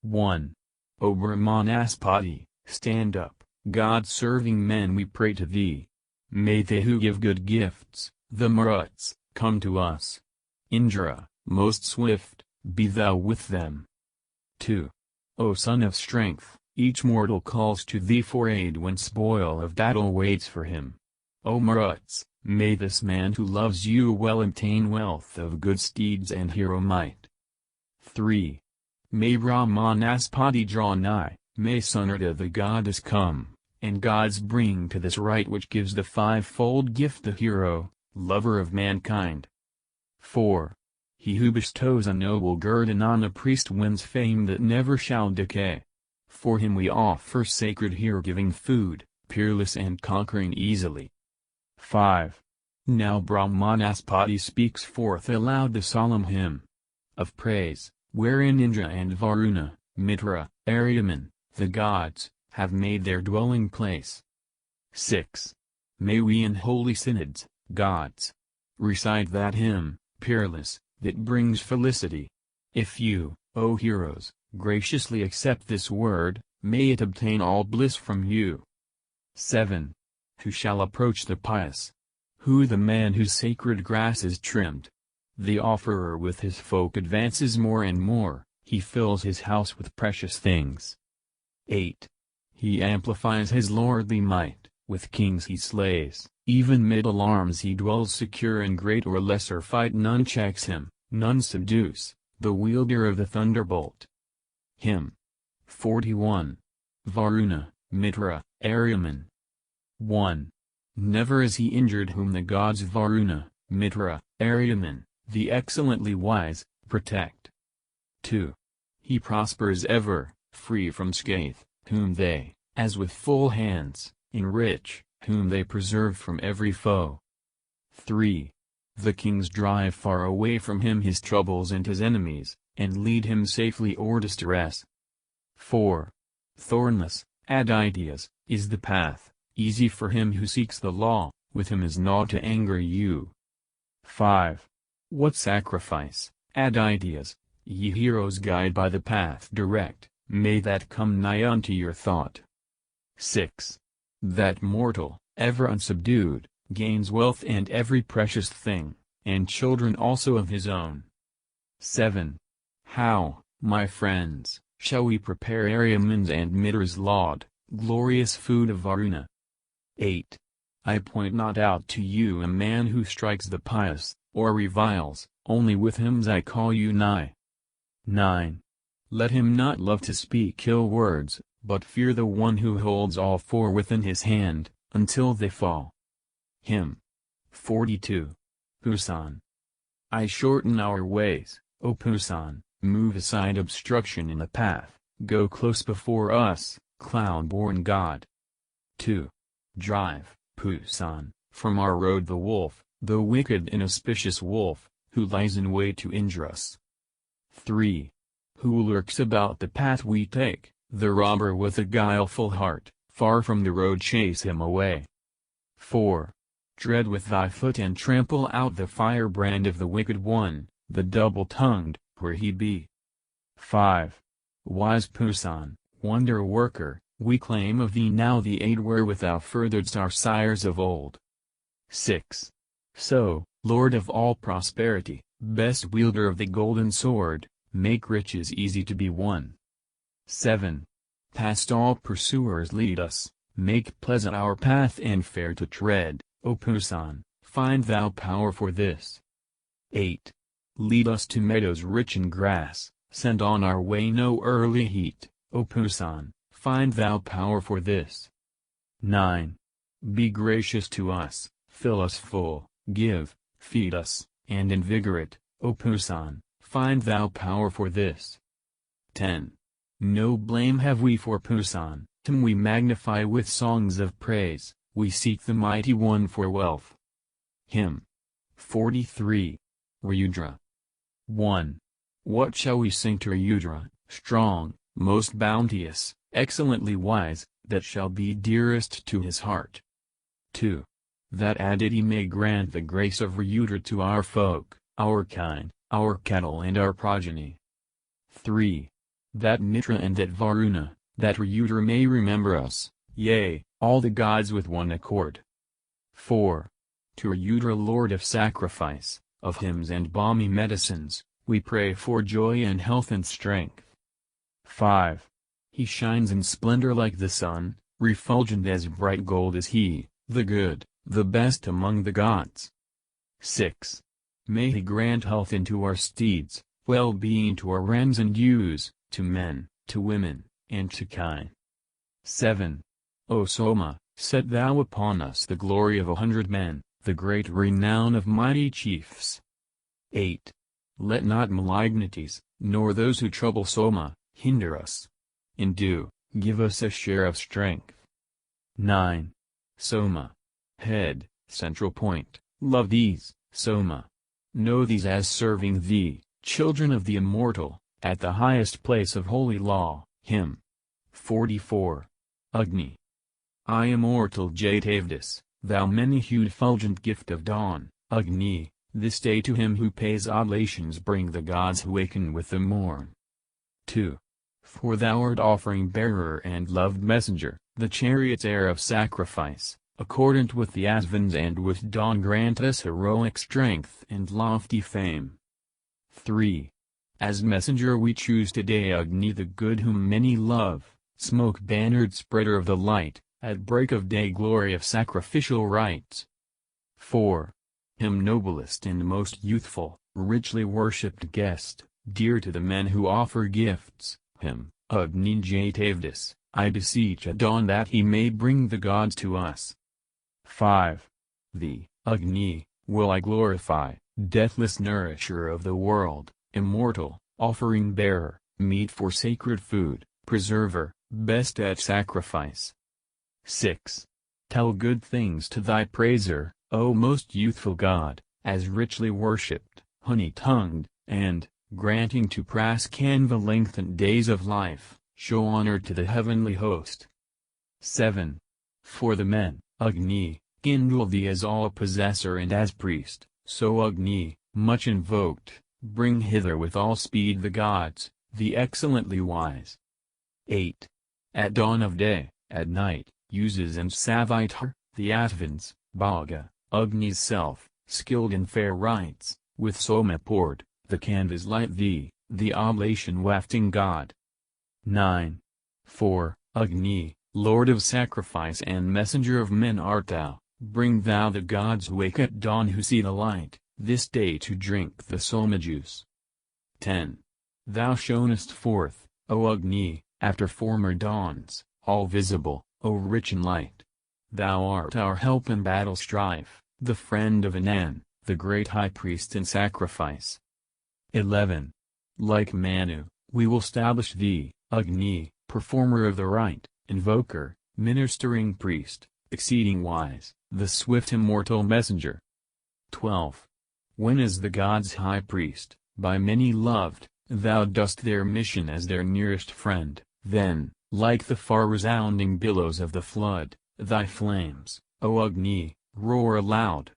1. O Brahmanas, stand up, God-serving men, we pray to thee. May they who give good gifts, the Maruts, come to us. Indra, most swift, be thou with them. 2. O son of strength, each mortal calls to thee for aid when spoil of battle waits for him. O Maruts, may this man who loves you well obtain wealth of good steeds and hero might. 3. May Brahmanas draw nigh, may Sunrata the goddess come, and gods bring to this rite which gives the fivefold gift the hero, lover of mankind. 4. He who bestows a noble guerdon on a priest wins fame that never shall decay. For him we offer sacred here-giving food, peerless and conquering easily. 5. Now Brahmanaspati speaks forth aloud the solemn hymn of praise, wherein Indra and Varuna, Mitra, Aryaman, the gods, have made their dwelling place. 6. May we in holy synods, gods, recite that hymn, peerless, that brings felicity. If you, O heroes, graciously accept this word, may it obtain all bliss from you. 7. Who shall approach the pious? Who the man whose sacred grass is trimmed? The offerer with his folk advances more and more, he fills his house with precious things. 8. He amplifies his lordly might, with kings he slays, even mid alarms he dwells secure, in great or lesser fight none checks him, none subdues, the wielder of the thunderbolt. Hymn 41. Varuna, Mitra, Aryaman. 1. Never is he injured whom the gods Varuna, Mitra, Aryaman, the excellently wise, protect. 2. He prospers ever, free from scathe, whom they, as with full hands, enrich, whom they preserve from every foe. 3. The kings drive far away from him his troubles and his enemies, and lead him safely o'er distress. 4. Thornless, deities, is the path, easy for him who seeks the law, with him is naught to anger you. 5. What sacrifice, deities, ye heroes guide by the path direct, may that come nigh unto your thought. 6. That mortal, ever unsubdued, gains wealth and every precious thing, and children also of his own. 7. How, my friends, shall we prepare Aryaman's and Mitra's laud, glorious food of Varuna? 8. I point not out to you a man who strikes the pious, or reviles, only with hymns I call you nigh. 9. Let him not love to speak ill words, but fear the one who holds all four within his hand, until they fall. Hymn 42. Pusan. I shorten our ways, O Pusan, move aside obstruction in the path, go close before us, cloud-born God. 2. Drive, Pusan, from our road the wolf, the wicked inauspicious wolf, who lies in wait to injure us. 3. Who lurks about the path we take, the robber with a guileful heart, far from the road chase him away. 4. Tread with thy foot and trample out the firebrand of the wicked one, the double-tongued, where he be. 5. Wise Pusan, wonder-worker, we claim of thee now the aid wherewith thou furtheredst our sires of old. 6. So, Lord of all prosperity, best wielder of the golden sword, make riches easy to be won. 7. Past all pursuers lead us, make pleasant our path and fair to tread, O Pusan, find thou power for this. 8. Lead us to meadows rich in grass, send on our way no early heat, O Pusan, find thou power for this. 9. Be gracious to us, fill us full, give, feed us, and invigorate, O Pusan, find thou power for this. 10. No blame have we for Pusan, whom we magnify with songs of praise, we seek the mighty one for wealth. Hymn 43. Rudra. 1. What shall we sing to Rudra, strong, most bounteous, excellently wise, that shall be dearest to his heart? 2. That deity may grant the grace of Rudra to our folk, our kind, our cattle and our progeny. 3. That Mitra and that Varuna, that Rudra may remember us, yea, all the gods with one accord. 4. To ṛgveda, Lord of sacrifice, of hymns and balmy medicines, we pray for joy and health and strength. 5. He shines in splendor like the sun, refulgent as bright gold is he, the good, the best among the gods. 6. May he grant health into our steeds, well-being to our rams and ewes, to men, to women, and to kine. 7. O Soma, set thou upon us the glory of 100 men, the great renown of mighty chiefs. 8. Let not malignities, nor those who trouble Soma, hinder us. In due, give us a share of strength. 9. Soma. Head, central point, love these, Soma. Know these as serving thee, children of the immortal, at the highest place of holy law, hymn. 44. Agni. I immortal Jatavdas, thou many-hued fulgent gift of dawn, Agni, this day to him who pays oblations bring the gods who waken with the morn. 2. For thou art offering-bearer and loved messenger, the chariot's heir of sacrifice, accordant with the Asvins and with dawn grant us heroic strength and lofty fame. 3. As messenger we choose today Agni the good whom many love, smoke-bannered spreader of the light, at break of day glory of sacrificial rites. 4. Him noblest and most youthful, richly worshipped guest, dear to the men who offer gifts, him, Agni Jatavdas, I beseech at dawn that he may bring the gods to us. 5. Thee, Agni, will I glorify, deathless nourisher of the world, immortal, offering-bearer, meet for sacred food, preserver, best at sacrifice. 6. Tell good things to thy praiser, O most youthful God, as richly worshipped, honey-tongued, and, granting to Praskanva lengthened days of life, show honor to the heavenly host. 7. For the men, Agni, kindle thee as all-possessor and as priest, so Agni, much invoked, bring hither with all speed the gods, the excellently wise. 8. At dawn of day, at night, uses and Savitar, the Asvins, Bhaga, Agni's self, skilled in fair rites, with Soma poured, the canvas light thee, the oblation wafting god. 9. For, Agni, Lord of sacrifice and messenger of men art thou, bring thou the gods who wake at dawn who see the light, this day to drink the Soma juice. 10. Thou shonest forth, O Agni, after former dawns, all visible, O rich in light. Thou art our help in battle strife, the friend of Anan, the great high priest in sacrifice. 11. Like Manu, we will stablish thee, Agni, performer of the rite, invoker, ministering priest, exceeding wise, the swift immortal messenger. 12. When as the gods' high priest, by many loved, thou dost their mission as their nearest friend, then, like the far-resounding billows of the flood, thy flames, O Agni, roar aloud.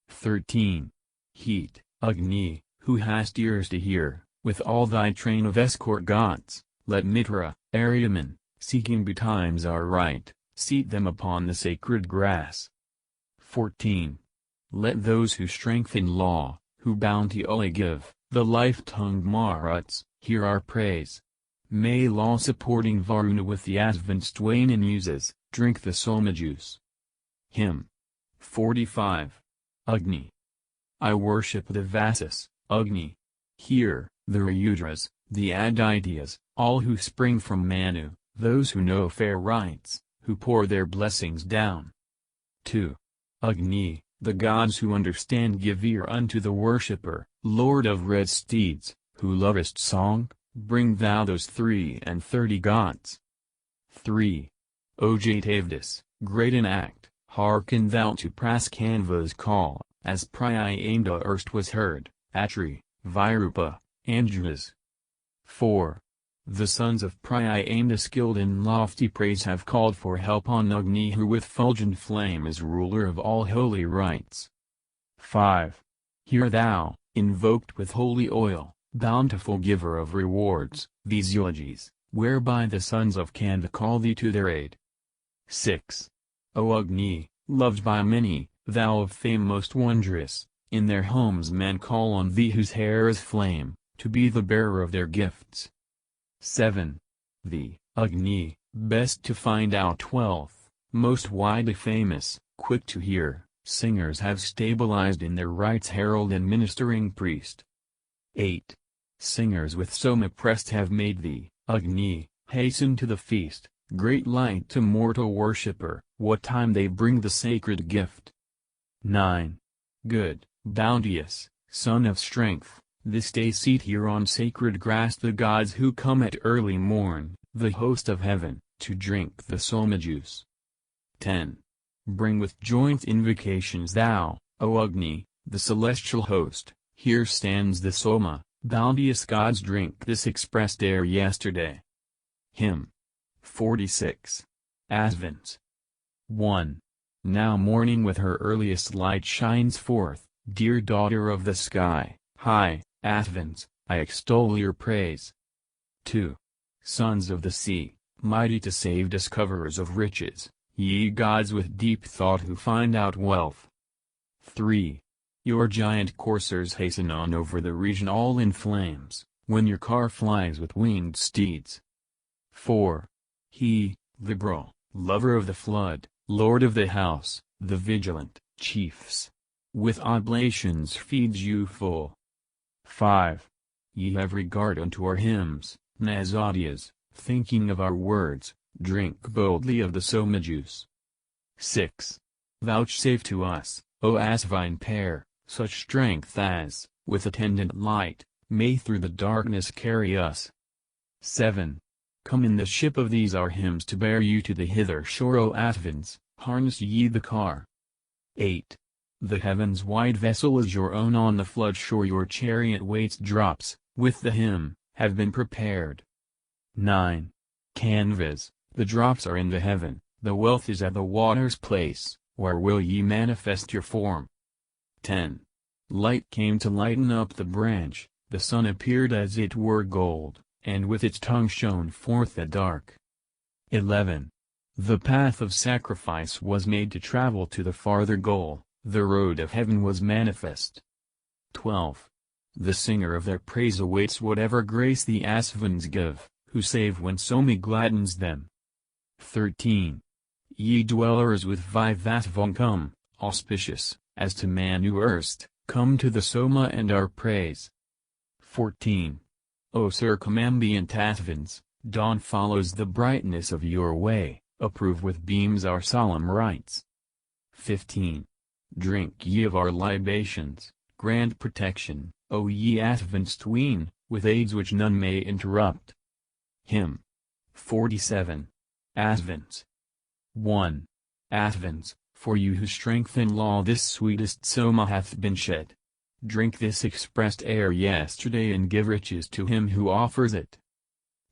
13. Heat, Agni, who hast ears to hear, with all thy train of escort gods, let Mitra, Aryaman, seeking betimes our right, seat them upon the sacred grass. 14. Let those who strengthen law, who bounty only give, the life-tongued Maruts, hear our praise. May law supporting Varuna with the Asvins twain and muses, drink the Soma juice. Hymn. 45. Agni. I worship the Vasas, Agni. Here, the Ryudras, the Aditya's, all who spring from Manu, those who know fair rites, who pour their blessings down. 2. Agni, the gods who understand give ear unto the worshipper, Lord of red steeds, who lovest song, bring thou those 33 gods. 3. O Jatavdas, great in act, hearken thou to Praskanva's call, as Prayamda erst was heard, Atri, Virupa, Andras. 4. The sons of Prayamda skilled in lofty praise have called for help on Agni who with fulgent flame is ruler of all holy rites. 5. Hear thou, invoked with holy oil, bountiful giver of rewards, these eulogies, whereby the sons of Kanva call thee to their aid. 6. O Agni, loved by many, thou of fame most wondrous, in their homes men call on thee whose hair is flame, to be the bearer of their gifts. 7. The Agni, best to find out wealth, most widely famous, quick to hear, singers have stabilized in their rites herald and ministering priest. 8. Singers with soma pressed have made thee, Agni, hasten to the feast, great light to mortal worshipper, what time they bring the sacred gift. 9. Good, bounteous, son of strength, this day seat here on sacred grass the gods who come at early morn, the host of heaven, to drink the soma juice. 10. Bring with joint invocations thou, O Agni, the celestial host, here stands the soma, bounteous gods drink this expressed air yesterday. Hymn 46. Asvins. 1. Now morning with her earliest light shines forth, dear daughter of the sky, high, Asvins, I extol your praise. 2. Sons of the sea, mighty to save discoverers of riches, ye gods with deep thought who find out wealth. 3. Your giant coursers hasten on over the region all in flames, when your car flies with winged steeds. 4. He, liberal, lover of the flood, lord of the house, the vigilant, chiefs, with oblations feeds you full. 5. Ye have regard unto our hymns, Nazadyas, thinking of our words, drink boldly of the soma juice. 6. Vouchsafe to us, O Asvine pair, such strength as, with attendant light, may through the darkness carry us. 7. Come in the ship of these our hymns to bear you to the hither shore, O Asvins, harness ye the car. 8. The heaven's wide vessel is your own, on the flood shore your chariot waits drops, with the hymn, have been prepared. 9. Canvas, the drops are in the heaven, the wealth is at the water's place, where will ye manifest your form. 10. Light came to lighten up the branch, the sun appeared as it were gold, and with its tongue shone forth the dark. 11. The path of sacrifice was made to travel to the farther goal, the road of heaven was manifest. 12. The singer of their praise awaits whatever grace the Asvins give, who save when soma gladdens them. 13. Ye dwellers with Vivatvang come, auspicious, as to man who erst, come to the soma and our praise. 14. O circumambient Asvins, dawn follows the brightness of your way, approve with beams our solemn rites. 15. Drink ye of our libations, grant protection, O ye Asvins tween, with aids which none may interrupt. Hymn 47. Asvins. 1. Asvins, for you who strengthen law this sweetest soma hath been shed. Drink this expressed air yesterday and give riches to him who offers it.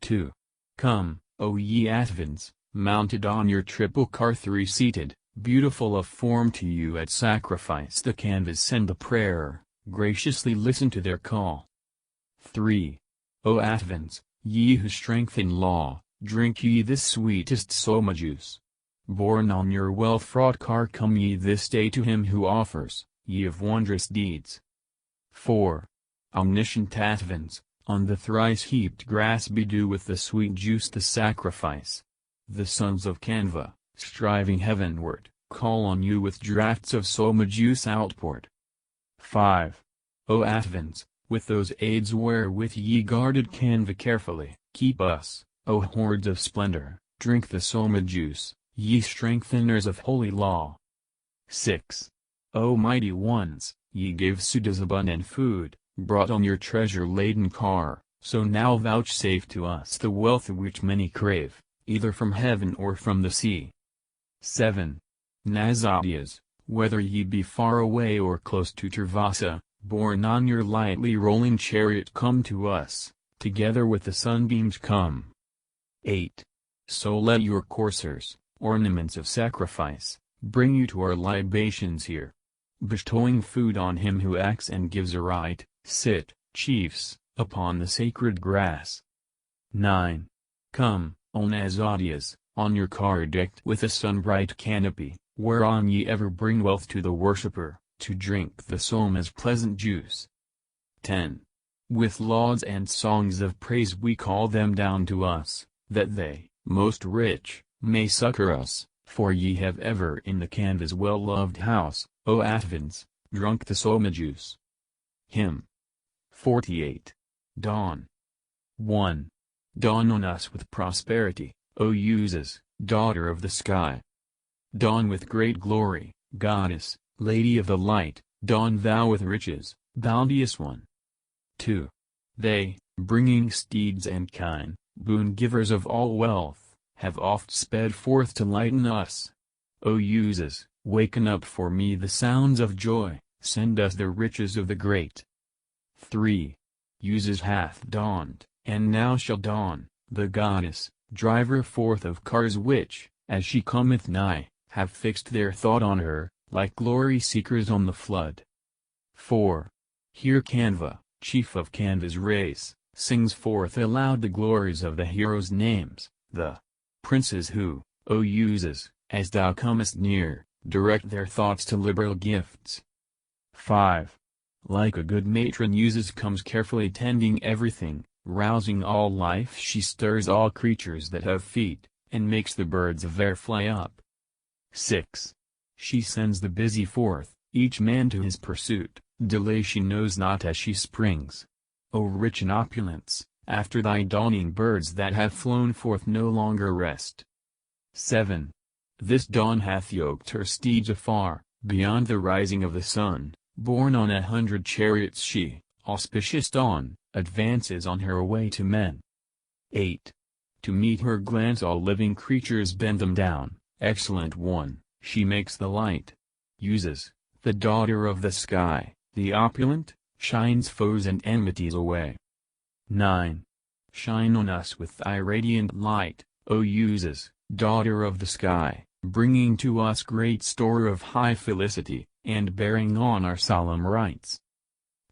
2. Come, O ye Asvins, mounted on your triple car three-seated, beautiful of form to you at sacrifice the canvas send the prayer, graciously listen to their call. 3. O Asvins, ye who strengthen law, drink ye this sweetest soma juice. Borne on your wealth-fraught car come ye this day to him who offers, ye of wondrous deeds. 4. Omniscient Asvins, on the thrice-heaped grass bedew with the sweet juice the sacrifice. The sons of Canva, striving heavenward, call on you with draughts of soma juice outpoured. 5. O Asvins, with those aids wherewith ye guarded Canva carefully, keep us, O hordes of splendor, drink the soma juice, ye strengtheners of holy law. 6. O mighty ones, ye gave sūktas abundant food, brought on your treasure-laden car, so now vouchsafe to us the wealth which many crave, either from heaven or from the sea. 7. Nazadyas, whether ye be far away or close to Turvasa, borne on your lightly rolling chariot come to us, together with the sunbeams come. 8. So let your coursers, ornaments of sacrifice, bring you to our libations here. Bestowing food on him who acts and gives aright, sit, chiefs, upon the sacred grass. 9. Come, Onazadias, on your car decked with a sun-bright canopy, whereon ye ever bring wealth to the worshipper, to drink the soma's pleasant juice. 10. With lauds and songs of praise we call them down to us, that they, most rich, may succor us, for ye have ever in the canvas well-loved house, O Athens, drunk the soma juice. Hymn 48. Dawn. 1. Dawn on us with prosperity, O Muses, daughter of the sky. Dawn with great glory, goddess, lady of the light, dawn thou with riches, bounteous one. 2. They, bringing steeds and kine, boon givers of all wealth, have oft sped forth to lighten us. O Muses, waken up for me the sounds of joy, send us the riches of the great. 3. Muses hath dawned, and now shall dawn, the goddess, driver forth of cars which, as she cometh nigh, have fixed their thought on her, like glory-seekers on the flood. 4. Here Canva, chief of Canva's race, sings forth aloud the glories of the heroes' names, the princes who, O Muses, as thou comest near, direct their thoughts to liberal gifts. 5. Like a good matron Muses comes carefully tending everything, rousing all life she stirs all creatures that have feet, and makes the birds of air fly up. 6. She sends the busy forth, each man to his pursuit, delay she knows not as she springs. O rich in opulence, after thy dawning birds that have flown forth no longer rest. 7. This dawn hath yoked her steeds afar, beyond the rising of the sun, borne on 100 chariots she, auspicious dawn, advances on her way to men. 8. To meet her glance all living creatures bend them down, excellent one, she makes the light. Muses, the daughter of the sky, the opulent, shines foes and enmities away. 9. Shine on us with thy radiant light, O Muses, daughter of the sky, bringing to us great store of high felicity, and bearing on our solemn rites.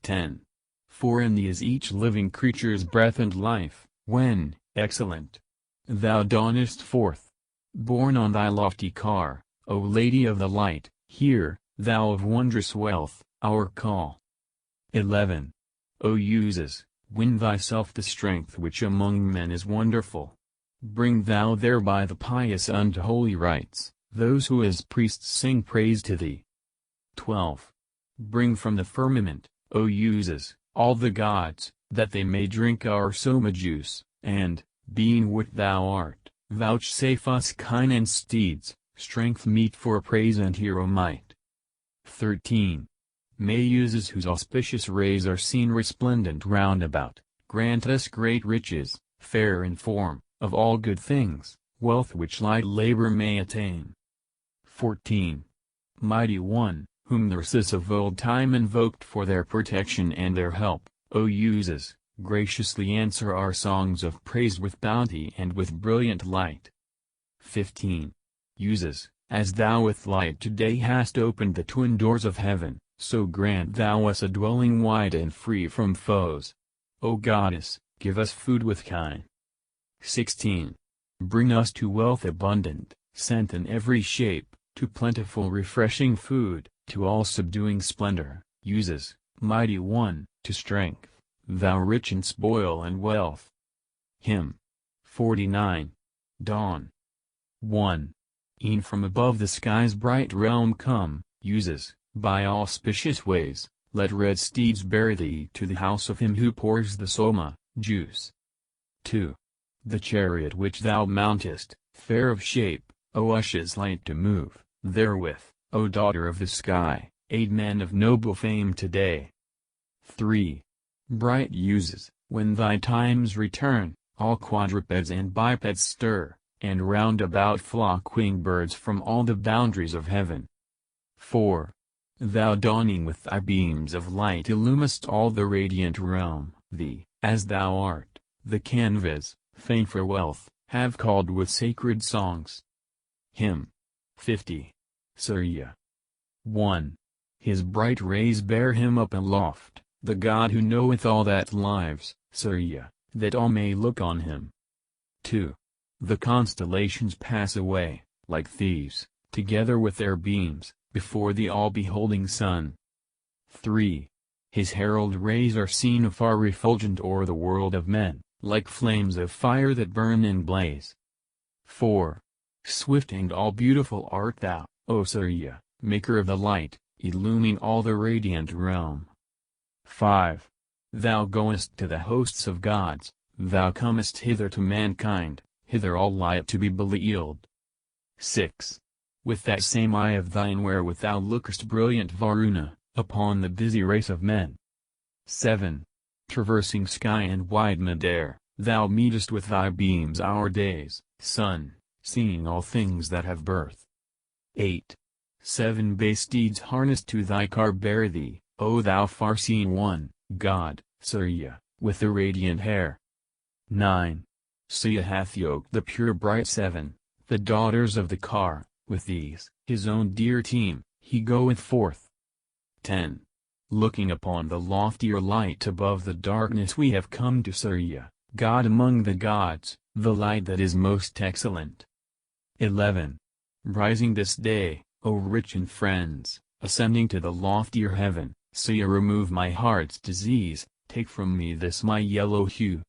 10. For in thee is each living creature's breath and life, when, excellent, thou dawnest forth. Borne on thy lofty car, O Lady of the Light, hear, thou of wondrous wealth, our call. 11. O Muses, win thyself the strength which among men is wonderful. Bring thou thereby the pious unto holy rites, those who as priests sing praise to thee. 12. Bring from the firmament, O Muses, all the gods, that they may drink our soma juice, and, being what thou art, vouchsafe us kine and steeds, strength meet for praise and hero might. 13. May Muses whose auspicious rays are seen resplendent round about, grant us great riches, fair in form, of all good things, wealth which light labor may attain. 14. Mighty One, whom the races of old time invoked for their protection and their help, O Muses, graciously answer our songs of praise with bounty and with brilliant light. 15. Muses, as thou with light today hast opened the twin doors of heaven, so grant thou us a dwelling wide and free from foes. O Goddess, give us food with kine. 16. Bring us to wealth abundant, sent in every shape, to plentiful refreshing food, to all subduing splendor, Muses, mighty one, to strength, thou rich in spoil and wealth. Hymn 49. Dawn. 1. E'en from above the sky's bright realm come, Muses, by auspicious ways, let red steeds bear thee to the house of him who pours the soma juice. 2. The chariot which thou mountest, fair of shape, O ushes light to move, therewith, O daughter of the sky, aid men of noble fame today. 3. Bright Muses, when thy times return, all quadrupeds and bipeds stir, and round about flock winged birds from all the boundaries of heaven. 4. Thou dawning with thy beams of light illumest all the radiant realm, thee, as thou art, the canvas, fain for wealth, have called with sacred songs. Hymn 50. Surya. 1. His bright rays bear him up aloft, the god who knoweth all that lives, Surya, that all may look on him. 2. The constellations pass away, like thieves, together with their beams, before the all-beholding sun. 3. His herald rays are seen afar refulgent o'er the world of men, like flames of fire that burn and blaze. 4. Swift and all-beautiful art thou, O Surya, maker of the light, illumining all the radiant realm. 5. Thou goest to the hosts of gods, thou comest hither to mankind, hither all light to be beguiled. 6. With that same eye of thine wherewith thou lookest brilliant Varuna, upon the busy race of men. 7. Traversing sky and wide mid-air, thou meetest with thy beams our days, sun, seeing all things that have birth. 8. 7 base steeds harnessed to thy car bear thee, O thou far-seeing one, God, Surya, with the radiant hair. 9. Surya hath yoked the pure bright 7, the daughters of the car, with these, his own dear team, he goeth forth. 10. Looking upon the loftier light above the darkness we have come to Surya, God among the gods, the light that is most excellent. 11. Rising this day, O rich in friends, ascending to the loftier heaven, Surya remove my heart's disease, take from me this my yellow hue.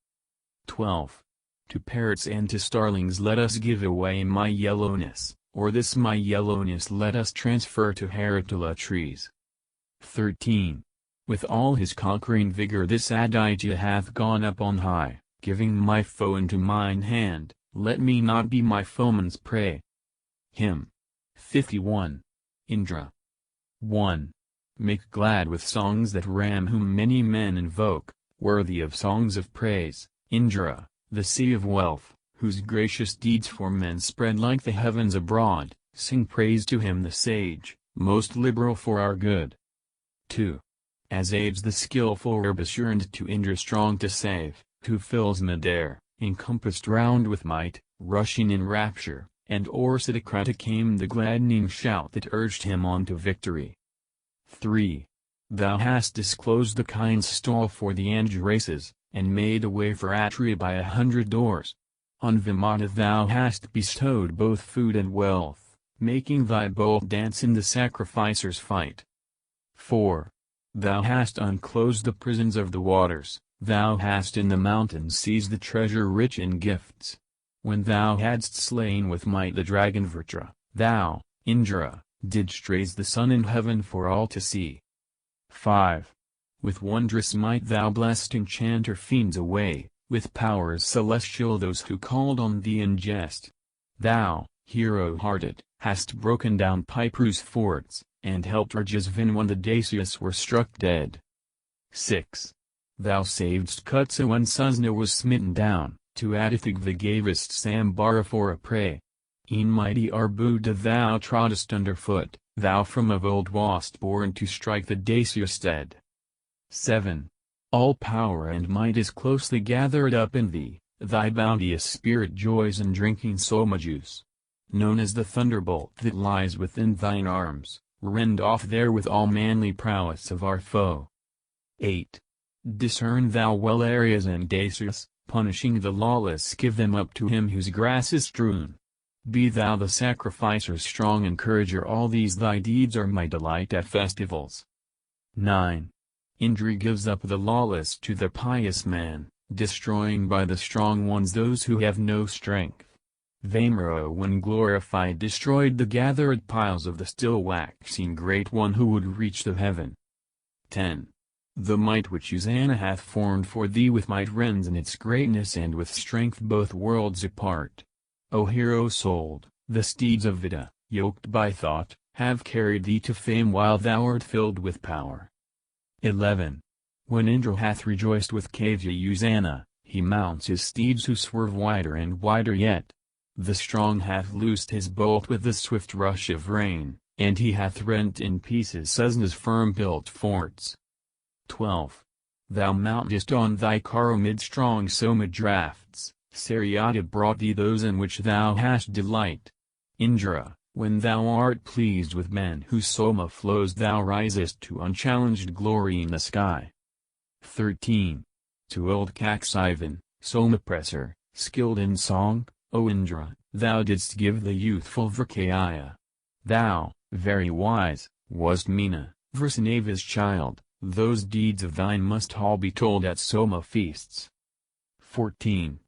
12. To parrots and to starlings let us give away my yellowness, or this my yellowness let us transfer to Haritala trees. 13. With all his conquering vigor this Aditya hath gone up on high, giving my foe into mine hand, let me not be my foeman's prey. Hymn 51. Indra. 1. Make glad with songs that Ram whom many men invoke, worthy of songs of praise, Indra, the sea of wealth, whose gracious deeds for men spread like the heavens abroad, sing praise to him the sage, most liberal for our good. 2. As aids the skillful Ṛgveda to Indra strong to save, who fills mid-air, encompassed round with might, rushing in rapture, and o'er Siddhakrata came the gladdening shout that urged him on to victory. 3. Thou hast disclosed the kind stall for the Andra races, and made a way for Atreya by 100 doors. On Vimana thou hast bestowed both food and wealth, making thy bold dance in the sacrificers' fight. 4. Thou hast unclosed the prisons of the waters, thou hast in the mountains seized the treasure rich in gifts. When thou hadst slain with might the dragon Vritra, thou, Indra, didst raise the sun in heaven for all to see. 5. With wondrous might thou blessed enchanter fiends away, with powers celestial those who called on thee in jest. Thou, hero-hearted, hast broken down Pipru's forts, and helped Rajasvin when the Dacians were struck dead. 6. Thou savedst Kutsa when Susna was smitten down, to Adithigva gavest Sambara for a prey. E'en mighty Arbuda thou troddest underfoot, thou from of old wast born to strike the Dacia stead. 7. All power and might is closely gathered up in thee, thy bounteous spirit joys in drinking soma juice. Known as the thunderbolt that lies within thine arms, rend off there with all manly prowess of our foe. 8. Discern thou well Aryas and Dacians, punishing the lawless give them up to him whose grass is strewn. Be thou the sacrificer's strong encourager, all these thy deeds are my delight at festivals. 9. Indra gives up the lawless to the pious man, destroying by the strong ones those who have no strength. Vaimara when glorified destroyed the gathered piles of the still waxing great one who would reach the heaven. 10. The might which Usana hath formed for thee with might rends in its greatness and with strength both worlds apart. O hero-souled, the steeds of Veda, yoked by thought, have carried thee to fame while thou art filled with power. 11. When Indra hath rejoiced with Kavya Usana, he mounts his steeds who swerve wider and wider yet. The strong hath loosed his bolt with the swift rush of rain, and he hath rent in pieces Susna's firm-built forts. 12. Thou mountest on thy car amid strong soma drafts, Saryata brought thee those in which thou hast delight. Indra, when thou art pleased with men whose soma flows thou risest to unchallenged glory in the sky. 13. To old Kaksivan, soma-presser, skilled in song, O Indra, thou didst give the youthful Vrkaya. Thou, very wise, wast Meena, Vrisneva's child. Those deeds of thine must all be told at Soma feasts. 14.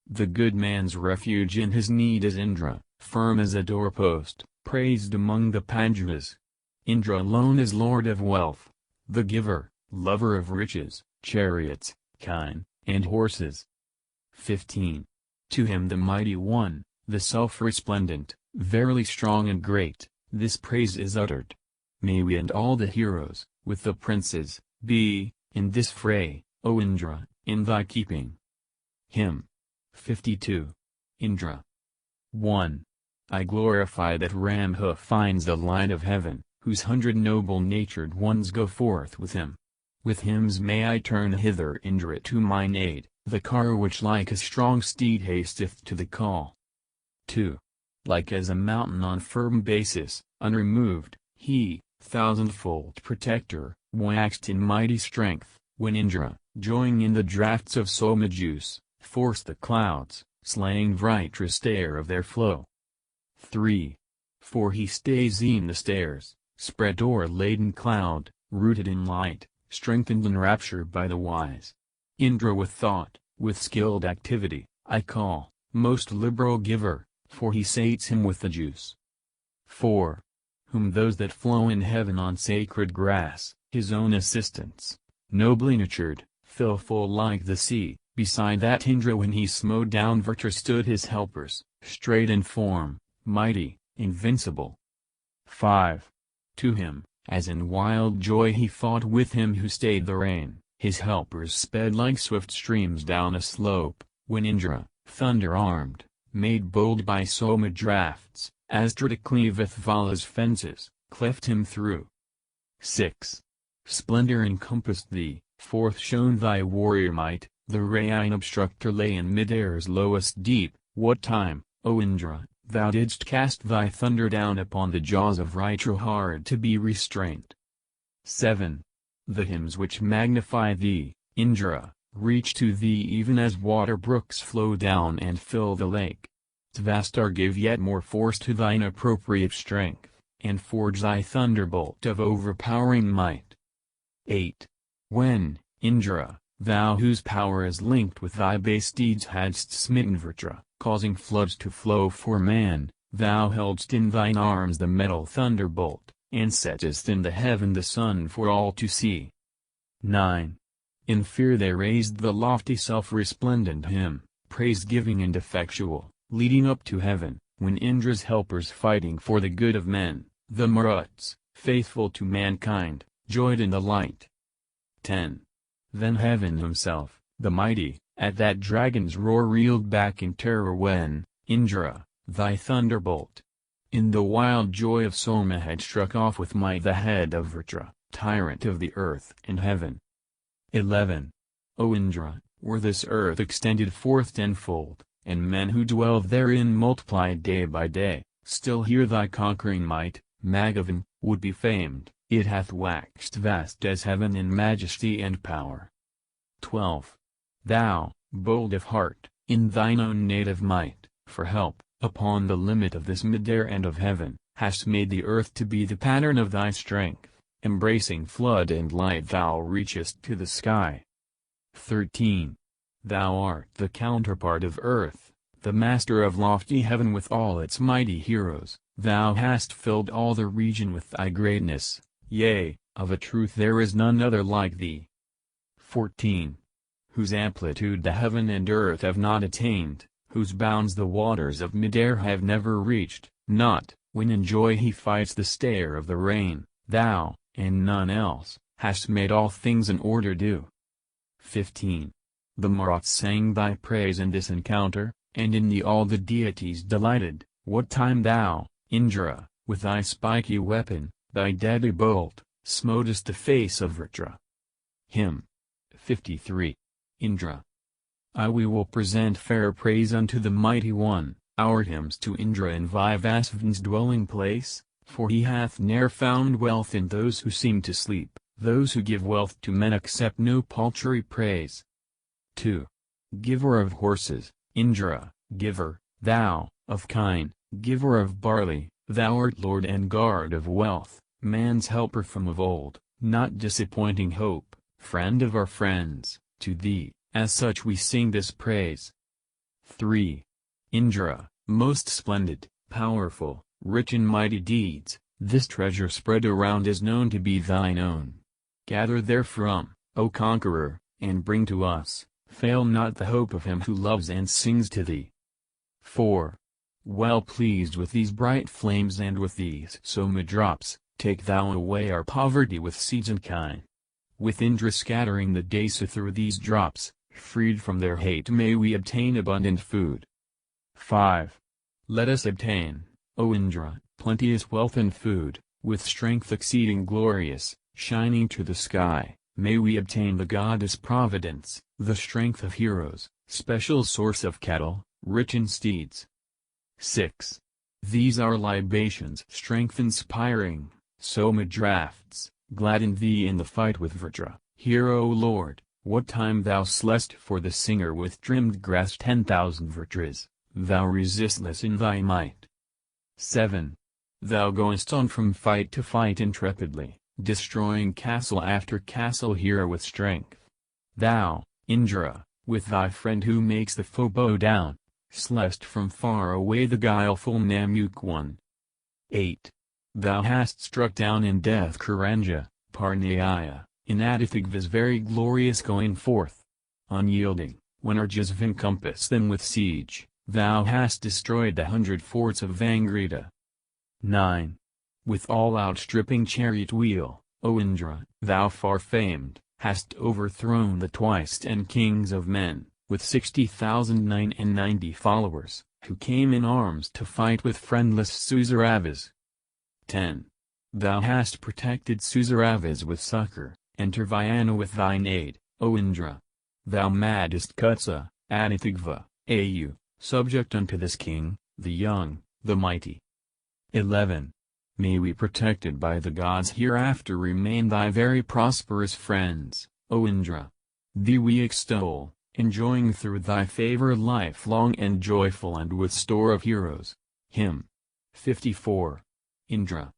The good man's refuge in his need is Indra, firm as a doorpost, praised among the Pandavas. Indra alone is lord of wealth, the giver, lover of riches, chariots, kine, and horses. 15. To him the mighty one, the self-resplendent, verily strong and great, this praise is uttered. May we and all the heroes, with the princes, be, in this fray, O Indra, in thy keeping. Hymn 52. Indra. 1. I glorify that Ram who finds the light of heaven, whose 100 noble-natured ones go forth with him. With hymns may I turn hither Indra to mine aid, the car which like a strong steed hasteth to the call. 2. Like as a mountain on firm basis, unremoved, he, thousandfold protector, waxed in mighty strength, when Indra, joying in the draughts of Soma juice, forced the clouds, slaying Vritrastare of their flow. 3. For he stays e'en the stairs, spread o'er laden cloud, rooted in light, strengthened in rapture by the wise. Indra with thought, with skilled activity, I call, most liberal giver, for he sates him with the juice. 4. Whom those that flow in heaven on sacred grass, his own assistants, nobly nurtured, fill full like the sea, beside that Indra when he smote down Vrtra stood his helpers, straight in form, mighty, invincible. 5. To him, as in wild joy he fought with him who stayed the rain, his helpers sped like swift streams down a slope, when Indra, thunder-armed, made bold by Soma draughts, as to cleaveth Vala's fences, cleft him through. 6. Splendor encompassed thee, forth shone thy warrior might, the ray unobstructed lay in mid-air's lowest deep, what time, O Indra, thou didst cast thy thunder down upon the jaws of Vritra hard to be restrained. 7. The hymns which magnify thee, Indra, reach to thee even as water brooks flow down and fill the lake. Tvastar give yet more force to thine appropriate strength, and forge thy thunderbolt of overpowering might. 8. When, Indra, thou whose power is linked with thy base deeds hadst smitten Vritra, causing floods to flow for man, thou heldst in thine arms the metal thunderbolt, and settest in the heaven the sun for all to see. 9. In fear they raised the lofty self-resplendent hymn, praise-giving and effectual, leading up to heaven, when Indra's helpers fighting for the good of men, the Maruts, faithful to mankind, joyed in the light. 10. Then heaven himself, the mighty, at that dragon's roar reeled back in terror when, Indra, thy thunderbolt, in the wild joy of Soma had struck off with might the head of Vritra, tyrant of the earth and heaven. 11. O Indra, were this earth extended forth tenfold, and men who dwell therein multiplied day by day, still here thy conquering might, Maghavan, would be famed, it hath waxed vast as heaven in majesty and power. 12. Thou, bold of heart, in thine own native might, for help, upon the limit of this mid-air and of heaven, hast made the earth to be the pattern of thy strength, embracing flood and light thou reachest to the sky. 13. Thou art the counterpart of earth, the master of lofty heaven with all its mighty heroes, thou hast filled all the region with thy greatness, yea, of a truth there is none other like thee. 14. Whose amplitude the heaven and earth have not attained, whose bounds the waters of mid-air have never reached, not, when in joy he fights the stare of the rain, thou, and none else, hast made all things in order due. 15. The Maruts sang thy praise in this encounter, and in thee all the deities delighted, what time thou, Indra, with thy spiky weapon, thy deadly bolt, smotest the face of Vritra. Hymn 53. Indra. We will present fair praise unto the Mighty One, our hymns to Indra in Vivasvan's dwelling place, for he hath ne'er found wealth in those who seem to sleep, those who give wealth to men accept no paltry praise. 2. Giver of horses, Indra, giver, Thou, of kine, giver of barley, thou art lord and guard of wealth, man's helper from of old, not disappointing hope, friend of our friends, to thee, as such we sing this praise. 3. Indra, most splendid, powerful, rich in mighty deeds, this treasure spread around is known to be thine own. Gather therefrom, O conqueror, and bring to us, fail not the hope of him who loves and sings to thee. 4. Well pleased with these bright flames and with these soma drops, take thou away our poverty with seeds and kine. With Indra scattering the dasa through these drops, freed from their hate may we obtain abundant food. 5. Let us obtain, O Indra, plenteous wealth and food, with strength exceeding glorious, shining to the sky, may we obtain the goddess Providence, the strength of heroes, special source of cattle, rich in steeds. 6. These are libations strength-inspiring, soma draughts, gladden thee in the fight with Vajra. Hear O Lord, what time thou slest for the singer with trimmed grass 10,000 Vajras, thou resistless in thy might. 7. Thou goest on from fight to fight intrepidly, destroying castle after castle here with strength. Thou, Indra, with thy friend who makes the foe bow down, slest from far away the guileful Namuk one. 8. Thou hast struck down in death Karanja, Parnaya, in Adithigva's very glorious going forth. Unyielding, when Arjas encompass them with siege, thou hast destroyed the 100 forts of Vangrida. 9. With all outstripping chariot wheel, O Indra, thou far famed, hast overthrown the twice 10 kings of men, with 60,990 followers, who came in arms to fight with friendless Susaravas. 10. Thou hast protected Susaravas with succor, and Turvayana with thine aid, O Indra. Thou madest Kutsa, Adithigva, Au, subject unto this king, the young, the mighty. 11. May we protected by the gods hereafter remain thy very prosperous friends, O Indra. Thee we extol, enjoying through thy favor lifelong and joyful and with store of heroes. Hymn 54. Indra.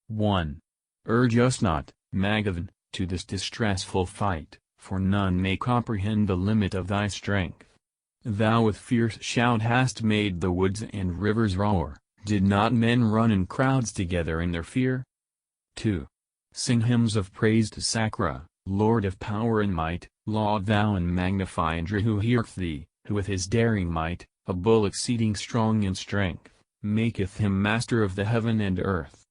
1. Urge us not, Magavan, to this distressful fight, for none may comprehend the limit of thy strength. Thou with fierce shout hast made the woods and rivers roar, did not men run in crowds together in their fear? 2. Sing hymns of praise to Sakra, Lord of power and might, laud thou and magnify Indra who heareth thee, who with his daring might, a bull exceeding strong in strength, maketh him master of the heaven and earth.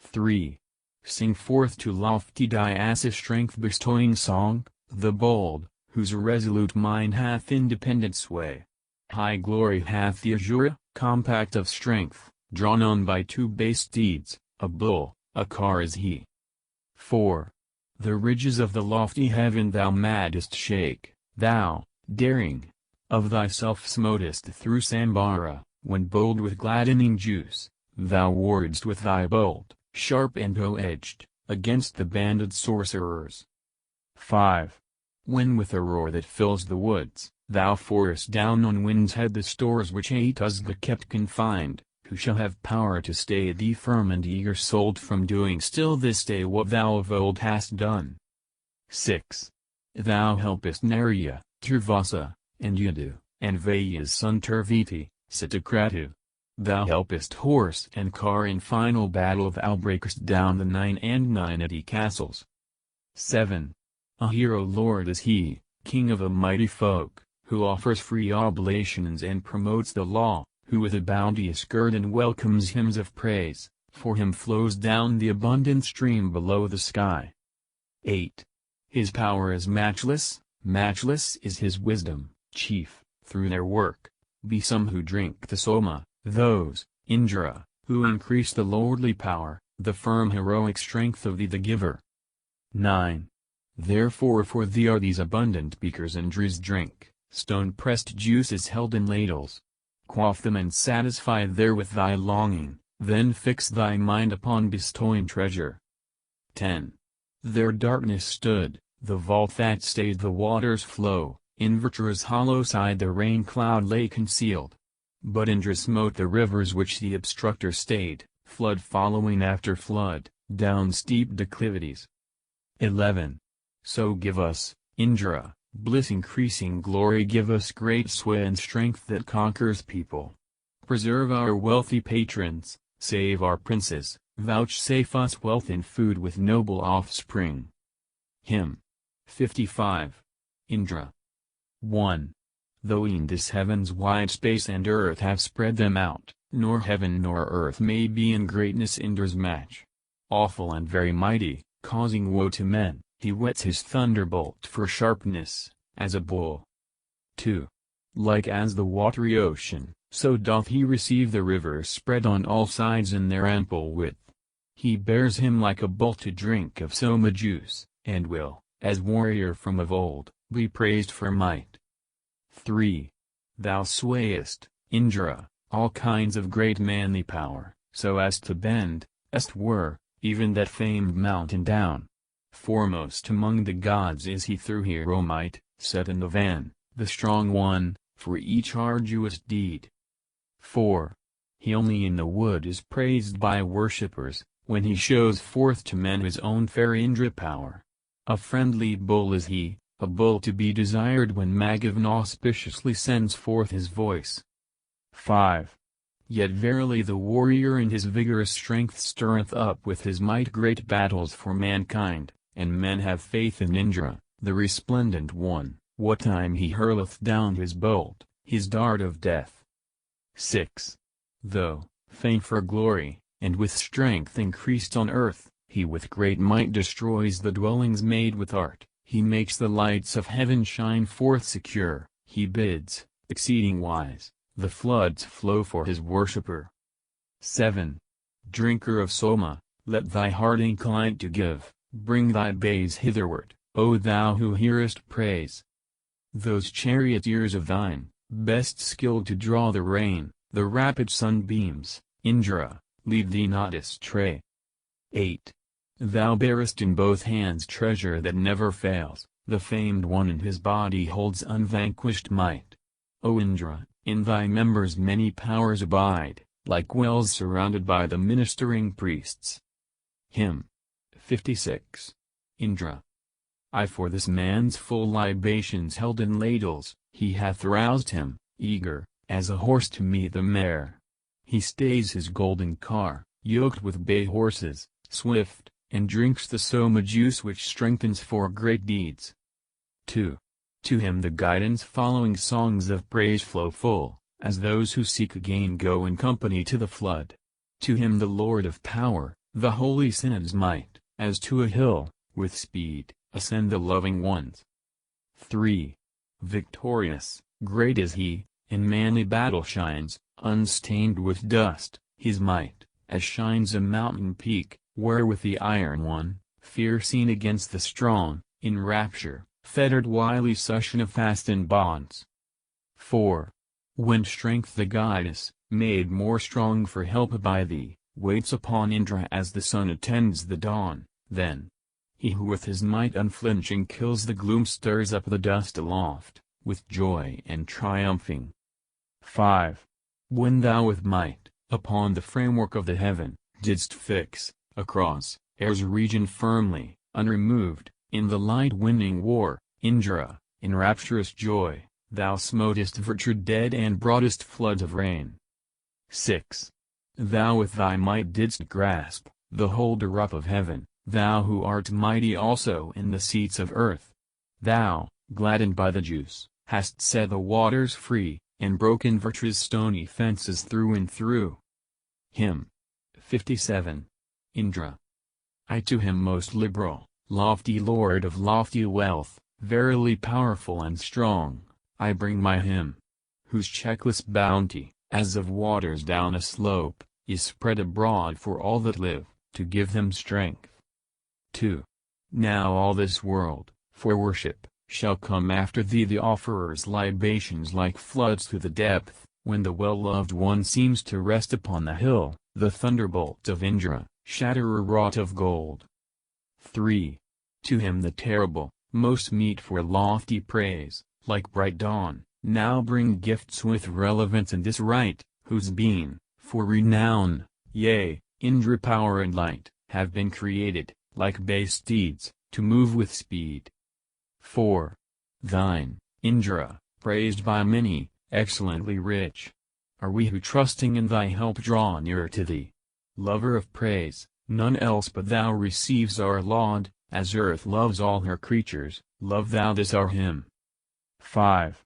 3. Sing forth to lofty Dyasa strength bestowing song, the bold, whose resolute mind hath independent sway. High glory hath the Azura, compact of strength, drawn on by 2 base steeds, a bull, a car is he. 4. The ridges of the lofty heaven thou madest shake, thou, daring, of thyself smotest through Sambara, when bold with gladdening juice, thou wardest with thy bolt, sharp and bow-edged, against the banded sorcerers. 5. When with a roar that fills the woods, thou forest down on wind's head the stores which Atuzga kept confined, who shall have power to stay thee firm and eager-souled from doing still this day what thou of old hast done? 6. Thou helpest Narya, Turvasa, and Yadu, and Vaya's son Turviti, Sitakratu. Thou helpest horse and car in final battle thou breakest down the 99 castles. 7. A hero lord is he, king of a mighty folk, who offers free oblations and promotes the law, who with a bounteous guerdon welcomes hymns of praise, for him flows down the abundant stream below the sky. 8. His power is matchless, matchless is his wisdom, chief, through their work, be some who drink the soma, those, Indra, who increase the lordly power, the firm heroic strength of thee the giver. 9. Therefore for thee are these abundant beakers Indra's drink, stone-pressed juices held in ladles. Quaff them and satisfy therewith thy longing, then fix thy mind upon bestowing treasure. 10. There darkness stood, the vault that stayed the water's flow, in Vrtra's hollow side the rain cloud lay concealed. But Indra smote the rivers which the obstructor stayed, flood following after flood, down steep declivities. 11. So give us, Indra, bliss increasing glory, give us great sway and strength that conquers people. Preserve our wealthy patrons, save our princes, vouchsafe us wealth and food with noble offspring. Hymn 55. Indra. 1. Though in this heaven's wide space and earth have spread them out, nor heaven nor earth may be in greatness Indra's match. Awful and very mighty, causing woe to men, he whets his thunderbolt for sharpness, as a bull. 2. Like as the watery ocean, so doth he receive the rivers spread on all sides in their ample width. He bears him like a bull to drink of soma juice, and will, as warrior from of old, be praised for might. 3. Thou swayest, Indra, all kinds of great manly power, so as to bend, as 'twere, even that famed mountain down. Foremost among the gods is he through hero might, set in the van, the strong one, for each arduous deed. 4. He only in the wood is praised by worshippers, when he shows forth to men his own fair Indra power. A friendly bull is he, a bull to be desired when Maghavan auspiciously sends forth his voice. 5. Yet verily the warrior in his vigorous strength stirreth up with his might great battles for mankind, and men have faith in Indra, the resplendent one, what time he hurleth down his bolt, his dart of death. 6. Though, faint for glory, and with strength increased on earth, he with great might destroys the dwellings made with art, he makes the lights of heaven shine forth secure, he bids, exceeding wise, the floods flow for his worshipper. 7. Drinker of soma, let thy heart incline to give, bring thy bays hitherward, O thou who hearest praise. Those charioteers of thine, best skilled to draw the rain, the rapid sunbeams, Indra, lead thee not astray. 8. Thou bearest in both hands treasure that never fails, the famed one in his body holds unvanquished might. O Indra, in thy members many powers abide, like wells surrounded by the ministering priests. Hymn 56. Indra. I for this man's full libations held in ladles, he hath roused him, eager, as a horse to meet the mare. He stays his golden car, yoked with bay horses, swift, and drinks the soma juice which strengthens for great deeds. 2. To him the guidance following songs of praise flow full, as those who seek a gain go in company to the flood. To him the Lord of power, the holy synods might, as to a hill, with speed, ascend the loving ones. 3. Victorious, great is he, in manly battle shines, unstained with dust, his might, as shines a mountain peak, wherewith the iron one, fear seen against the strong, in rapture, fettered wily Sushna fast in bonds. 4. When strength the goddess, made more strong for help by thee, waits upon Indra as the sun attends the dawn, then he who with his might unflinching kills the gloom stirs up the dust aloft, with joy and triumphing. 5. When thou with might, upon the framework of the heaven, didst fix, across, air's region firmly, unremoved, in the light-winning war, Indra, in rapturous joy, thou smotest virtue dead and broughtest floods of rain. 6. Thou with thy might didst grasp, the holder up of heaven, thou who art mighty also in the seats of earth. Thou, gladdened by the juice, hast set the waters free, and broken virtue's stony fences through and through. Hymn 57. Indra. I to him most liberal, lofty lord of lofty wealth, verily powerful and strong, I bring my hymn, whose checkless bounty, as of waters down a slope, is spread abroad for all that live, to give them strength. 2. Now all this world, for worship, shall come after thee the offerer's libations like floods to the depth, when the well-loved one seems to rest upon the hill, the thunderbolt of Indra, shatterer wrought of gold. 3. To him the terrible, most meet for lofty praise, like bright dawn, Now bring gifts with relevance in this rite, whose being, for renown, yea, Indra power and light, have been created, like base steeds, to move with speed. 4. Thine, Indra, praised by many, excellently rich, are we who trusting in thy help draw nearer to thee. Lover of praise, none else but thou receives our laud, as earth loves all her creatures, love thou this our hymn. 5.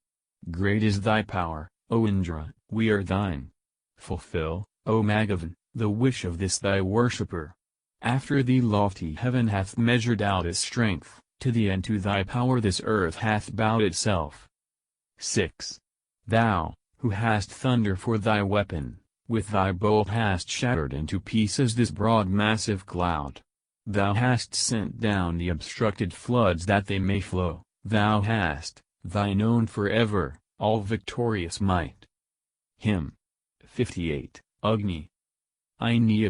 Great is thy power, O Indra, we are thine. Fulfill, O Maghavan, the wish of this thy worshipper. After thee lofty heaven hath measured out its strength, to thee and to thy power this earth hath bowed itself. 6. Thou, who hast thunder for thy weapon, with thy bolt hast shattered into pieces this broad massive cloud. Thou hast sent down the obstructed floods that they may flow, thou hast, thine own forever, all victorious might. Hymn 58, Agni. Ini'.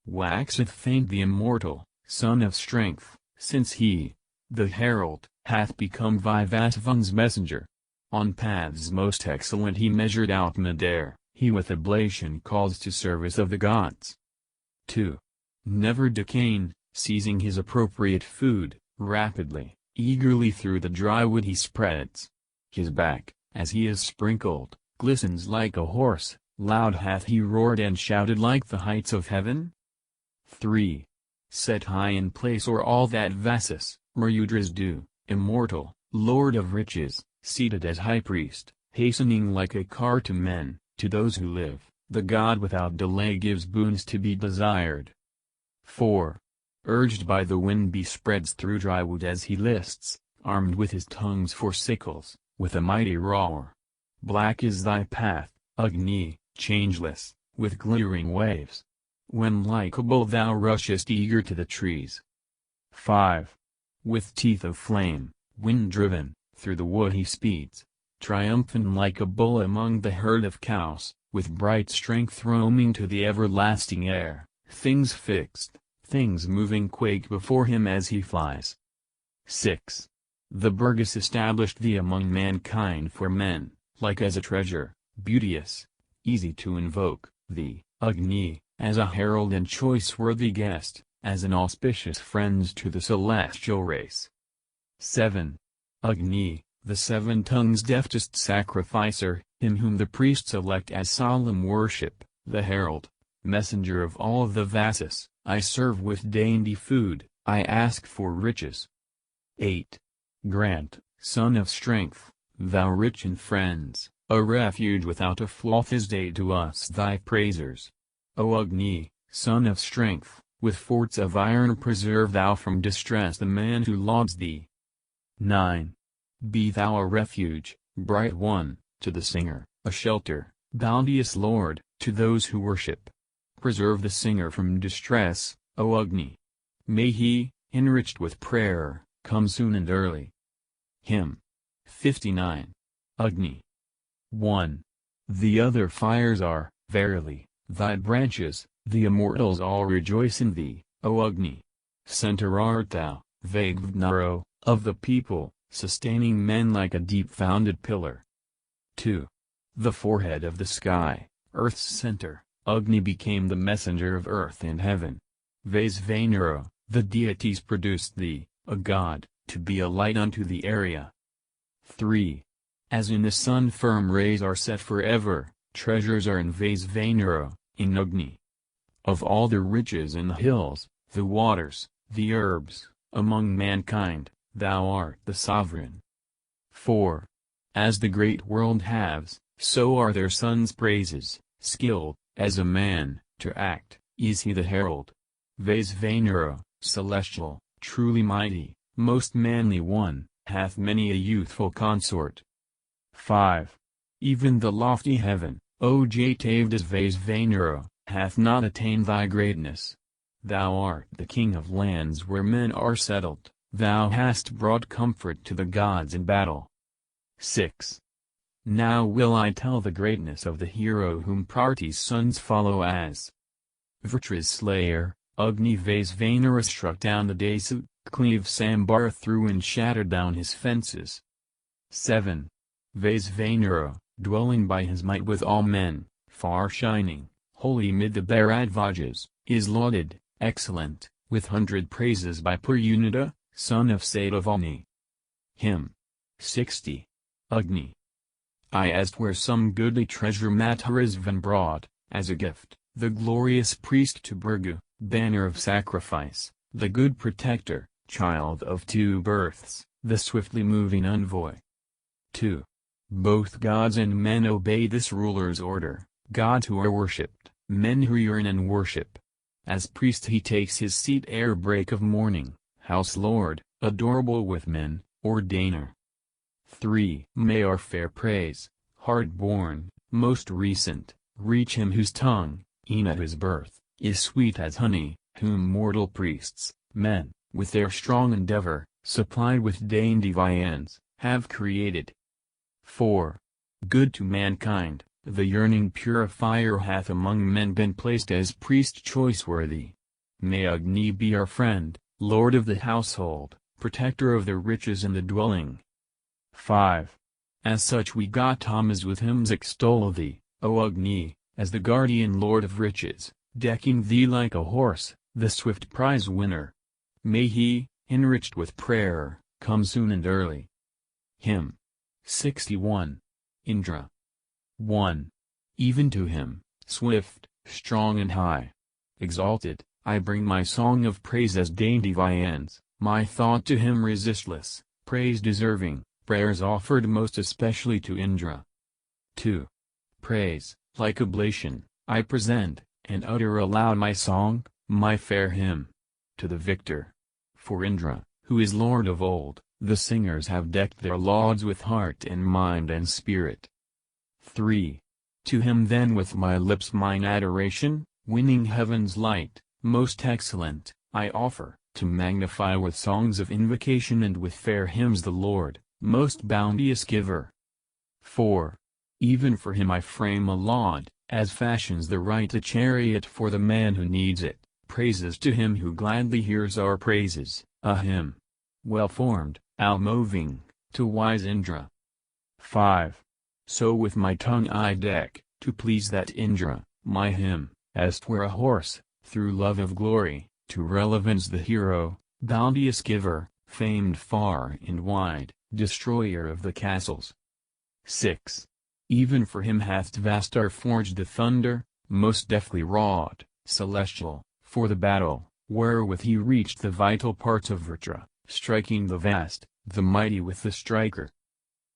Waxeth faint the immortal, son of strength, since he, the herald, hath become Vivasvan's messenger. On paths most excellent he measured out mid-air, he with oblation calls to service of the gods. 2. Never decaying, seizing his appropriate food, rapidly, eagerly through the dry wood he spreads. His back, as he is sprinkled, glistens like a horse, loud hath he roared and shouted like the heights of heaven. 3. Set high in place o'er all that Vasas, Mayudras do, immortal, lord of riches, seated as high priest, hastening like a car to men, to those who live, the god without delay gives boons to be desired. 4. Urged by the wind bespreads through dry wood as he lists, armed with his tongues for sickles, with a mighty roar. Black is thy path, Agni, changeless, with glittering waves. When like a bull thou rushest eager to the trees. 5. With teeth of flame, wind-driven, through the wood he speeds, triumphant like a bull among the herd of cows, with bright strength roaming to the everlasting air, things fixed, things moving quake before him as he flies. 6. The Burgas established thee among mankind for men, like as a treasure, beauteous, easy to invoke, thee, Agni, as a herald and choice-worthy guest, as an auspicious friend to the celestial race. 7. Agni, the seven tongues deftest sacrificer, him whom the priests elect as solemn worship, the herald, messenger of all the Vasas, I serve with dainty food, I ask for riches. 8. Grant, son of strength, thou rich in friends, a refuge without a flaw this day to us thy praisers. O Agni, son of strength, with forts of iron preserve thou from distress the man who lauds thee. 9. Be thou a refuge, bright one, to the singer, a shelter, bounteous Lord, to those who worship. Preserve the singer from distress, O Agni. May he, enriched with prayer, come soon and early. Hymn 59. Agni. 1. The other fires are, verily, thy branches, the immortals all rejoice in thee, O Agni. Center art thou, ṛgveda, of the people, sustaining men like a deep-founded pillar. 2. The forehead of the sky, earth's center, Agni became the messenger of earth and heaven. Vaisvanara, the deities produced thee, a god, to be a light unto the area. 3. As in the sun firm rays are set forever, treasures are in Vaisvanara, in Agni. Of all the riches in the hills, the waters, the herbs, among mankind, thou art the sovereign. 4. As the great world haves, so are their sons' praises, skilled, as a man, to act, is he the herald. Vaisvanara, celestial, truly mighty, most manly one, hath many a youthful consort. 5. Even the lofty heaven, O Jatavdas Vaisvanara, hath not attained thy greatness. Thou art the king of lands where men are settled, thou hast brought comfort to the gods in battle. 6. Now will I tell the greatness of the hero whom Parti's sons follow as Vritra's slayer, Agni Vaisvanara struck down the Dasu, cleave Sambara through and shattered down his fences. 7. Vaisvanura, dwelling by his might with all men, far shining, holy mid the Bharadvajas, is lauded, excellent, with 100 praises by Purunita, son of Satavani. Hymn 60. Agni. I asked where some goodly treasure Mathurasvan brought, as a gift, the glorious priest to Bhrigu, banner of sacrifice, the good protector, child of 2 births, the swiftly moving envoy. 2. Both gods and men obey this ruler's order, gods who are worshipped, men who yearn and worship. As priest he takes his seat ere break of morning, house lord, adorable with men, ordainer. 3. May our fair praise, hard-born, most recent, reach him whose tongue, e'en at his birth, is sweet as honey, whom mortal priests, men, with their strong endeavor, supplied with dainty viands, have created. 4. Good to mankind, the yearning purifier hath among men been placed as priest choice-worthy. May Agni be our friend, lord of the household, protector of the riches in the dwelling. 5. As such we Gautamas with hymns extol thee, O Agni, as the guardian lord of riches, decking thee like a horse, the swift prize winner. May he, enriched with prayer, come soon and early. Hymn 61. Indra. 1. Even to him, swift, strong and high, exalted, I bring my song of praise as dainty viands, my thought to him resistless, praise deserving, prayers offered most especially to Indra. 2. Praise, like oblation, I present, and utter aloud my song, my fair hymn, to the victor. For Indra, who is lord of old, the singers have decked their lauds with heart and mind and spirit. 3. To him then with my lips mine adoration, winning heaven's light, most excellent, I offer, to magnify with songs of invocation and with fair hymns the Lord, most bounteous giver. 4. Even for him I frame a laud, as fashions the right a chariot for the man who needs it, praises to him who gladly hears our praises, a hymn, well-formed, all-moving, to wise Indra. 5. So with my tongue I deck, to please that Indra, my hymn, as 'twere a horse, through love of glory, to relevance the hero, bounteous giver, famed far and wide, destroyer of the castles. 6. Even for him hath Tvastar forged the thunder, most deftly wrought, celestial, for the battle, wherewith he reached the vital parts of Vritra, striking the vast, the mighty with the striker.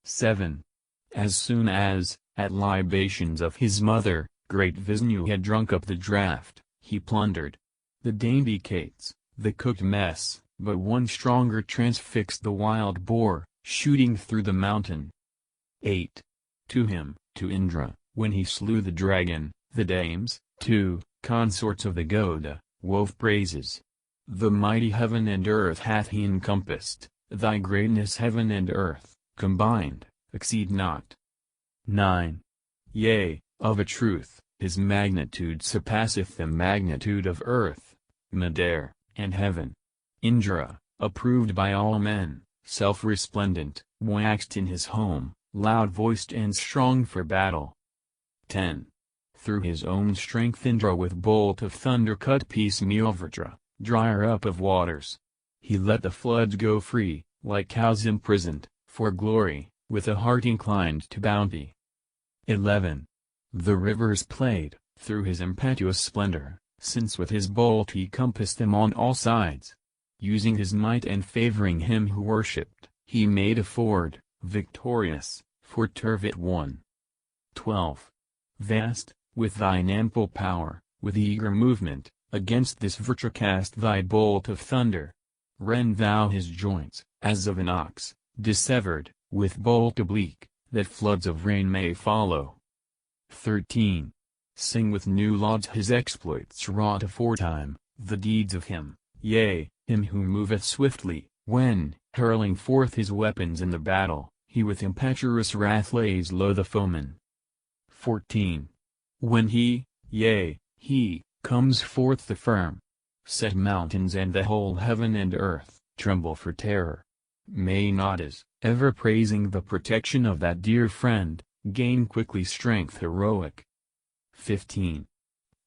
7. As soon as, at libations of his mother, great Vishnu had drunk up the draught, he plundered the dainty cates, the cooked mess, but one stronger transfixed the wild boar, shooting through the mountain. 8. To him, to Indra, when he slew the dragon, the dames, too, consorts of the Goda, wove praises. The mighty heaven and earth hath he encompassed, thy greatness heaven and earth, combined, exceed not. 9. Yea, of a truth, his magnitude surpasseth the magnitude of earth, mid-air, and heaven. Indra, approved by all men, self-resplendent, waxed in his home, loud-voiced and strong for battle. 10. Through his own strength Indra with bolt of thunder cut piecemeal Vritra, dryer up of waters. He let the floods go free, like cows imprisoned, for glory, with a heart inclined to bounty. 11. The rivers played, through his impetuous splendor, since with his bolt he compassed them on all sides. Using his might and favoring him who worshipped, he made a ford, victorious, for Turvit won. 12. Vast, with thine ample power, with eager movement, against this Vritra cast thy bolt of thunder. Rend thou his joints, as of an ox, dissevered, with bolt oblique, that floods of rain may follow. 13. Sing with new lauds his exploits wrought aforetime, the deeds of him, yea, him who moveth swiftly, when, hurling forth his weapons in the battle, he with impetuous wrath lays low the foeman. 14. When he, yea, he, comes forth the firm, set mountains and the whole heaven and earth, tremble for terror. maṇḍalas, ever praising the protection of that dear friend, gain quickly strength heroic. 15.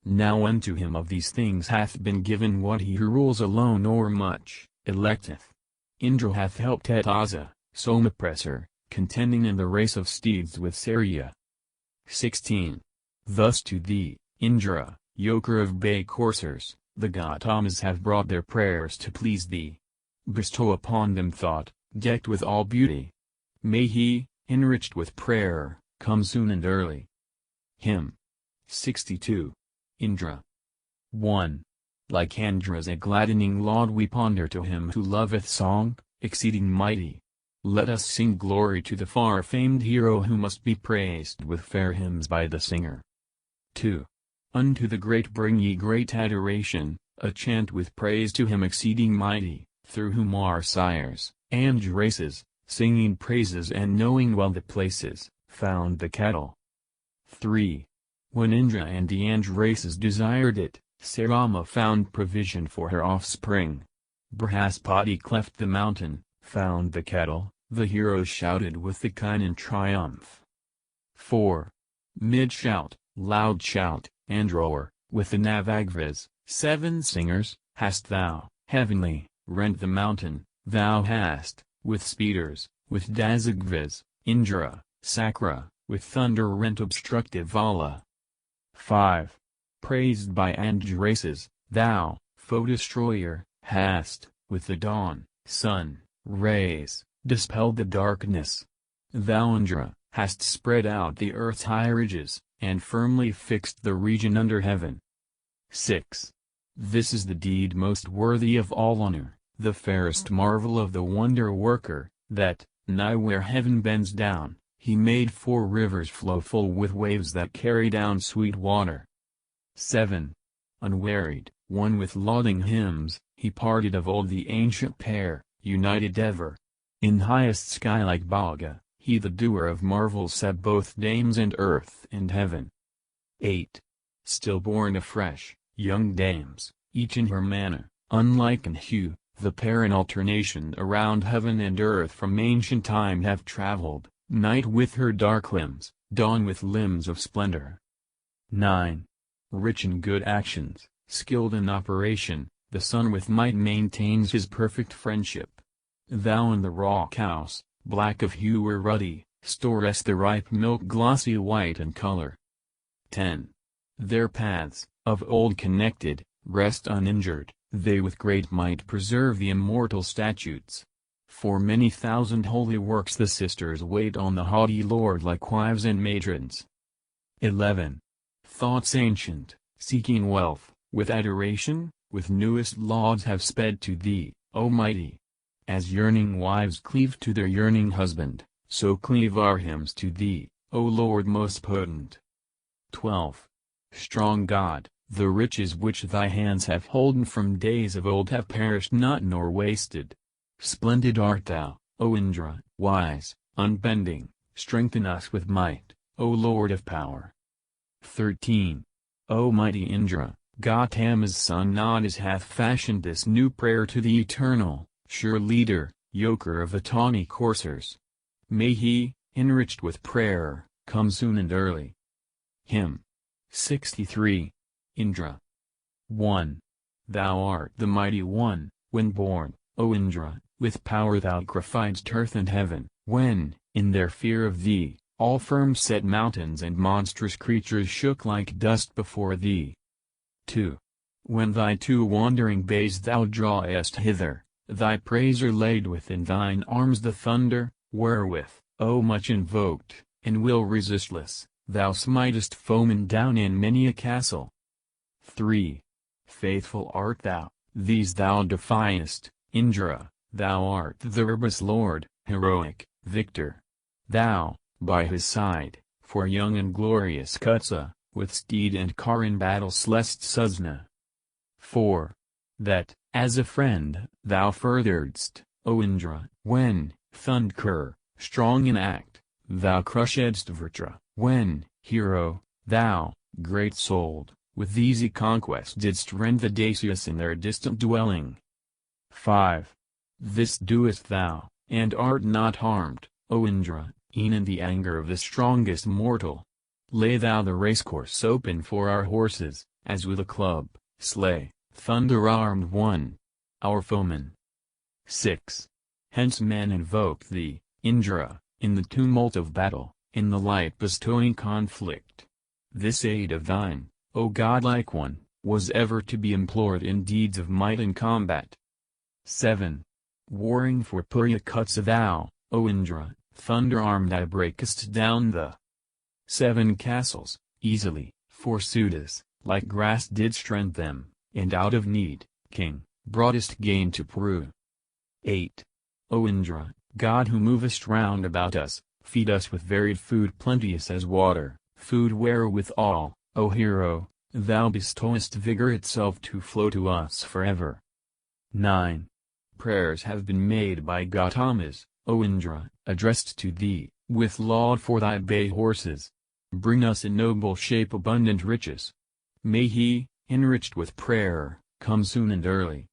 Now unto him of these things hath been given what he who rules alone or much, electeth. Indra hath helped at Asa, Somapressor, contending in the race of steeds with Sarya. 16. Thus to thee, Indra, yoker of bay coursers, the Gautamas have brought their prayers to please thee. Bestow upon them thought, decked with all beauty. May he, enriched with prayer, come soon and early. Hymn 62. Indra. 1. Like Indra's a gladdening laud we ponder to him who loveth song, exceeding mighty. Let us sing glory to the far-famed hero who must be praised with fair hymns by the singer. 2. Unto the great bring ye great adoration, a chant with praise to him exceeding mighty, through whom our sires, and races, singing praises and knowing well the places, found the cattle. 3. When Indra and the races desired it, Sarama found provision for her offspring. Brahaspati cleft the mountain, found the cattle, the heroes shouted with the kine in triumph. 4. Mid-shout, loud shout, and roar, with the Navagras, 7 singers, hast thou, heavenly, rent the mountain, thou hast, with speeders, with Dasagvas, Indra, Sakra, with thunder rent obstructive Vala. 5. Praised by races, thou, foe-destroyer, hast, with the dawn, sun, rays, dispelled the darkness. Thou Indra, hast spread out the earth's high ridges, and firmly fixed the region under heaven. 6. This is the deed most worthy of all honor, the fairest marvel of the wonder-worker, that, nigh where heaven bends down, he made 4 rivers flow full with waves that carry down sweet water. 7. Unwearied, one with lauding hymns, he parted of old the ancient pair, united ever. In highest sky like Bhaga, he the doer of marvels set both dames and earth and heaven. 8. Stillborn afresh, young dames, each in her manner, unlike in hue, the pair in alternation around heaven and earth from ancient time have traveled, night with her dark limbs, dawn with limbs of splendor. 9. Rich in good actions, skilled in operation, the sun with might maintains his perfect friendship. Thou in the raw cows, black of hue or ruddy, storest the ripe milk glossy white in color. 10. Their paths, of old connected, rest uninjured, they with great might preserve the immortal statutes. For many thousand holy works the sisters wait on the haughty Lord like wives and matrons. 11. Thoughts ancient, seeking wealth, with adoration, with newest lauds have sped to thee, O mighty. As yearning wives cleave to their yearning husband, so cleave our hymns to thee, O Lord most potent. 12. Strong God, the riches which thy hands have holden from days of old have perished not nor wasted. Splendid art thou, O Indra, wise, unbending, strengthen us with might, O Lord of power. 13. O mighty Indra, Gautama's son Nadas hath fashioned this new prayer to the eternal, sure leader, yoker of the tawny coursers. May he, enriched with prayer, come soon and early. Hymn 63. Indra. 1. Thou art the mighty one, when born, O Indra, with power thou gratifiedst earth and heaven, when, in their fear of thee, all firm-set mountains and monstrous creatures shook like dust before thee. 2. When thy 2 wandering bays thou drawest hither, thy praiser laid within thine arms the thunder, wherewith, O much invoked, and will resistless, thou smitest foemen down in many a castle. 3. Faithful art thou, these thou defiest, Indra, thou art the Rbus Lord, heroic, victor. Thou, by his side, for young and glorious Kutsa, with steed and car in battle slest Susna. 4. That, as a friend, thou furtheredst, O Indra, when, Thundker, strong in act, thou crushedst Vritra, when, hero, thou, great-souled, with easy conquest didst rend the deities in their distant dwelling. 5. This doest thou, and art not harmed, O Indra, e'en in the anger of the strongest mortal. Lay thou the racecourse open for our horses, as with a club, slay, thunder-armed one, our foeman. 6. Hence men invoke thee, Indra, in the tumult of battle, in the light-bestowing conflict. This aid of thine, O godlike one, was ever to be implored in deeds of might and combat. 7. Warring for Puryakutsa thou, O Indra, thunder-armed I breakest down the 7 castles, easily, for sūktas, like grass didst rend them, and out of need, king, broughtest gain to Puru. 8. O Indra, God who movest round about us, feed us with varied food plenteous as water, food wherewithal, O hero, thou bestowest vigor itself to flow to us forever. 9. Prayers have been made by Gautamas, O Indra, addressed to thee, with laud for thy bay horses. Bring us in noble shape abundant riches. May he, enriched with prayer, come soon and early,